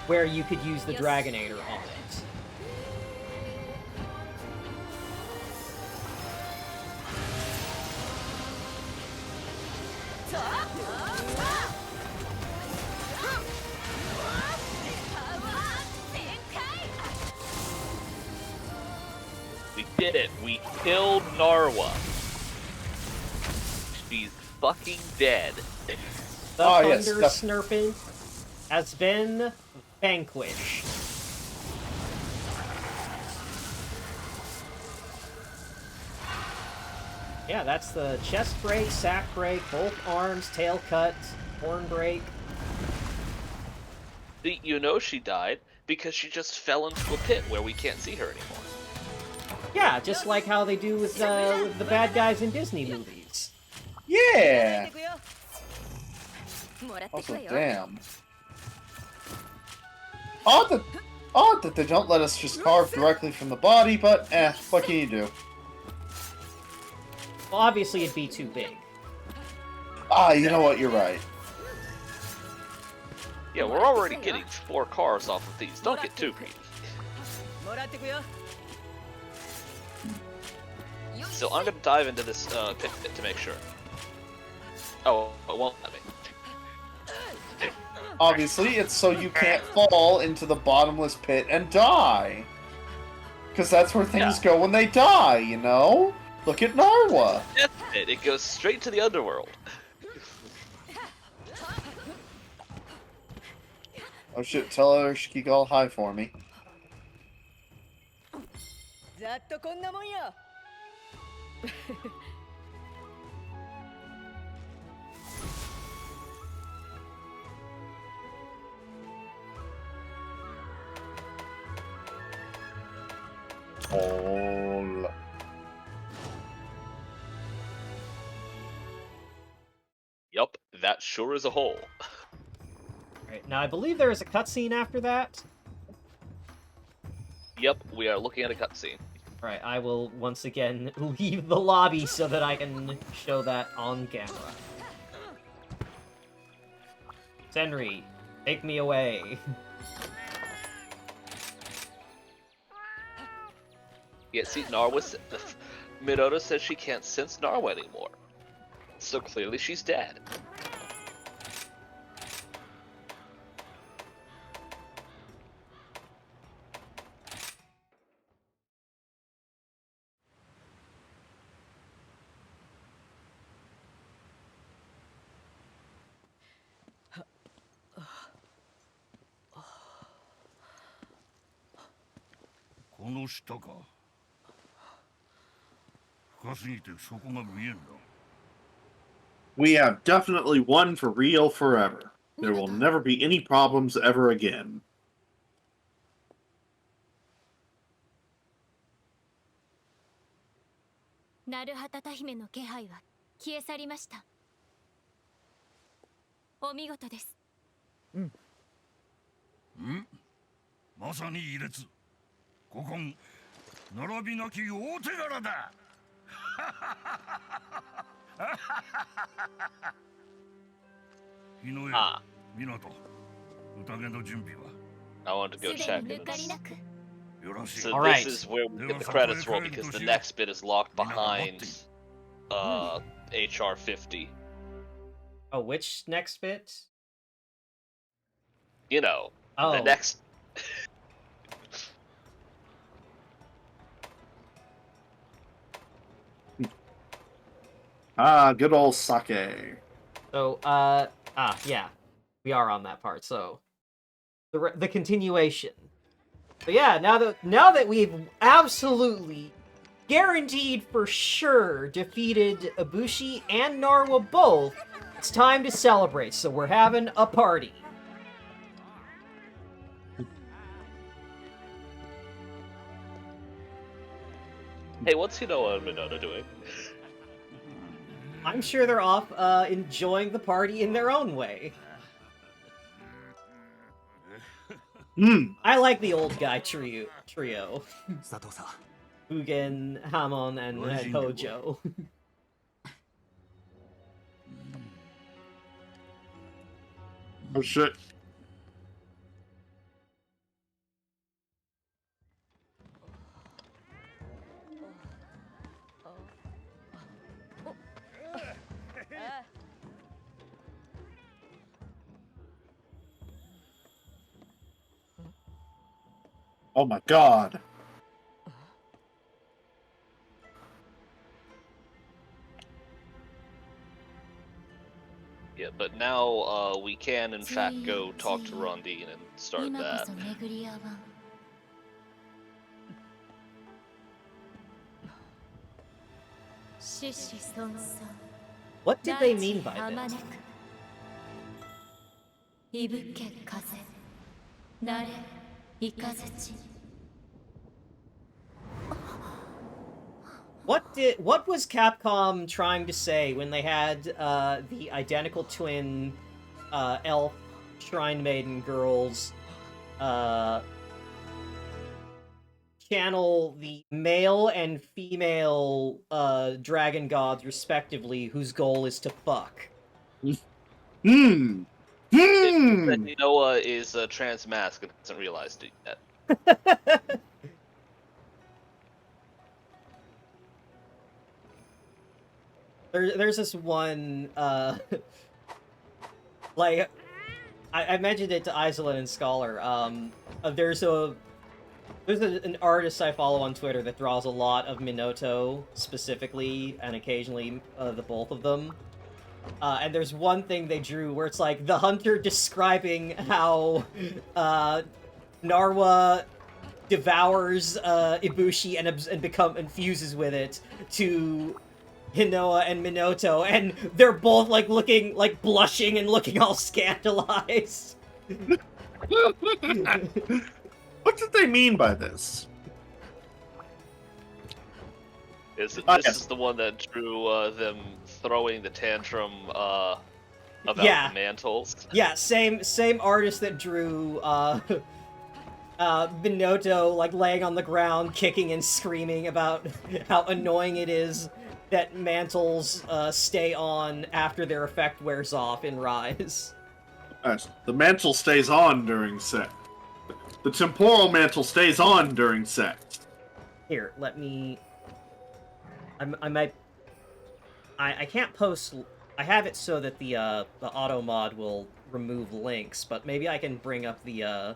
where you could use the Dragonator on it. We did it. We killed Narwa. She's fucking dead. The Oh, Thunder yes, Snurpin has been vanquished. Yeah, that's the chest break, sack break, both arms, tail cut, horn break. You know she died because she just fell into a pit where we can't see her anymore. Yeah, just like how they do with the bad guys in Disney movies. Yeah! Also, damn. Odd that they don't let us just carve directly from the body, but what can you do? Well, obviously it'd be too big. Ah, you know what, you're right. Yeah, we're already getting 4 cars off of these. Don't get too greedy. So I'm gonna dive into this pit to make sure. Oh, it won't let me. Obviously, it's so you can't fall into the bottomless pit and die. Because that's where things go when they die, you know? Look at Narwa. That's it. It goes straight to the underworld. Oh shit, tell her she can go hi for me. Oh. Yup, that sure is a hole. Right, now I believe there is a cutscene after that. Yep, we are looking at a cutscene. Alright, I will once again leave the lobby so that I can show that on camera. Senri, take me away. Yeah, see, Midota says she can't sense Narwa anymore. So clearly she's dead. We have definitely won for real forever. There will never be any problems ever again. Ah. I wanted to go check. So All this right. is where we get the credits roll because the next bit is locked behind HR 50. Oh, which next bit? You know, Oh. the next. Ah, good old sake. So, yeah. We are on that part, so... The continuation. But yeah, now that we've absolutely guaranteed for sure defeated Ibushi and Narwa both, it's time to celebrate, so we're having a party. Hey, what's Hinoa and Minota doing? I'm sure they're off enjoying the party in their own way. I like the old guy trio. Mugen, Hamon, and Hojo. Oh shit. Oh my god. Yeah, but now we can in fact go talk to Rondine and start 今こ that. そ巡り合わん獅子孫孫 What did they mean by あま this? ねくいぶけ風なれいかずち What was Capcom trying to say when they had the identical twin elf shrine maiden girls channel the male and female dragon gods respectively, whose goal is to fuck? Hmm. That Noah is a trans mask and hasn't realized it yet. There's this one, like, I mentioned it to Izolyn and Scholar. There's an artist I follow on Twitter that draws a lot of Minato specifically, and occasionally the both of them. And there's one thing they drew where it's like the hunter describing how Narwa devours Ibushi and fuses with it to Hinoa and Minato, and they're both like looking like blushing and looking all scandalized. What did they mean by this? This yes. is the one that drew them throwing the tantrum about Yeah. the mantles. Yeah, same artist that drew Minato like laying on the ground, kicking and screaming about how annoying it is that mantles stay on after their effect wears off in Rise. Yes, the mantle stays on during sex. The temporal mantle stays on during sex. Here, let me. I can't post. I have it so that the auto mod will remove links, but maybe I can bring up the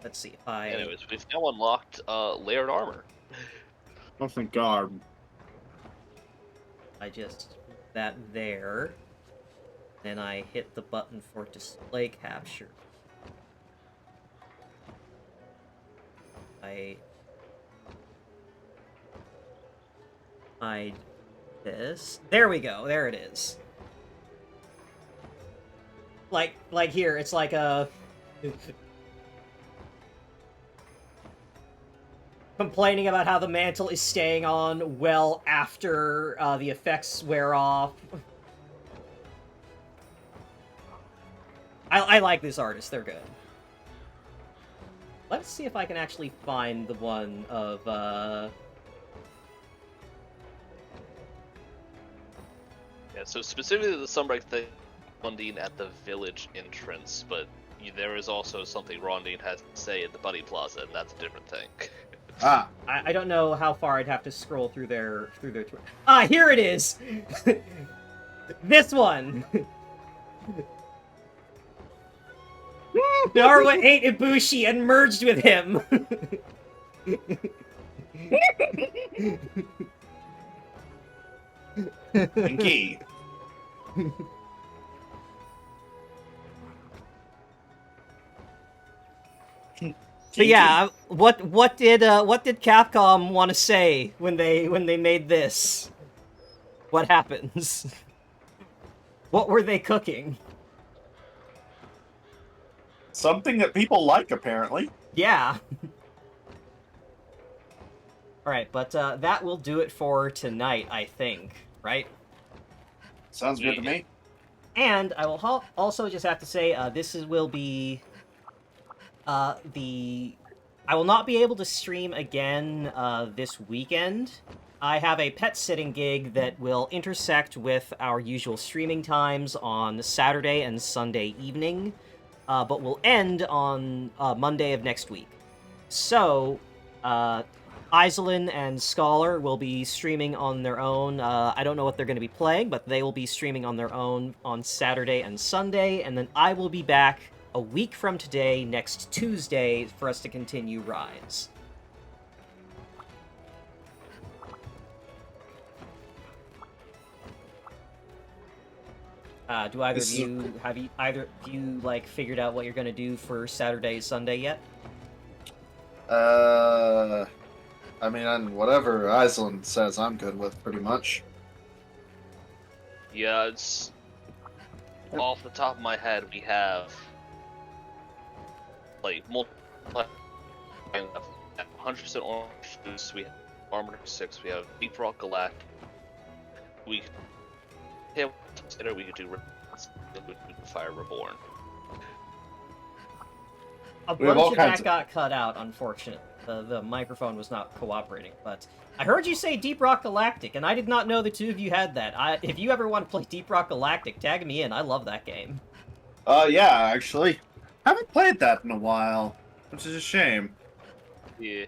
Let's see if I. Anyways, we've now unlocked layered armor. Oh, thank God. I just that there. Then I hit the button for display capture. I hide this. There we go. There it is. Like here, it's like a complaining about how the mantle is staying on well after the effects wear off. I like this artist. They're good. Let's see if I can actually find the one of, Yeah, so specifically the Sunbreak thing, Rondine at the village entrance, but there is also something Rondine has to say at the Buddy Plaza, and that's a different thing. Ah. I don't know how far I'd have to scroll through their Ah, here it is! This one! Narwa ate Ibushi and merged with him! Pinky. So yeah, what did Capcom want to say when they made this? What happens? What were they cooking? Something that people like, apparently. Yeah. Alright, but that will do it for tonight, I think. Right? Sounds good to me. And I will also just have to say, will be... I will not be able to stream again this weekend. I have a pet sitting gig that will intersect with our usual streaming times on Saturday and Sunday evening, but will end on Monday of next week. So, Izolyn and Scholar will be streaming on their own. I don't know what they're going to be playing, but they will be streaming on their own on Saturday and Sunday, and then I will be back a week from today, next Tuesday, for us to continue Rise. Do either of you have you like figured out what you're going to do for Saturday, Sunday yet? I mean, on whatever Izolyn says, I'm good with pretty much. Yeah, it's off the top of my head. We have like multiple 100% orange juice. We have Armor 6. We have Deep Rock Galactic. We could do Fire Reborn. A We have all bunch of kinds that got cut out, unfortunately. The microphone was not cooperating, but I heard you say Deep Rock Galactic, and I did not know the two of you had that. If you ever want to play Deep Rock Galactic, tag me in. I love that game. Yeah, actually. Haven't played that in a while, which is a shame. Yeah.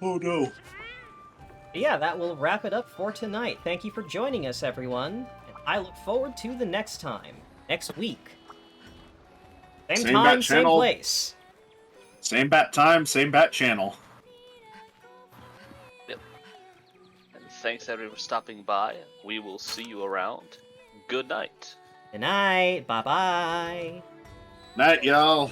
Oh no. But yeah, that will wrap it up for tonight. Thank you for joining us, everyone, and I look forward to the next time, next week. Same Same time, bat same channel. place. Same bat time, same bat channel. Yep. And thanks everyone for stopping by. We will see you around. Good night. Good night. Bye-bye. Night, y'all.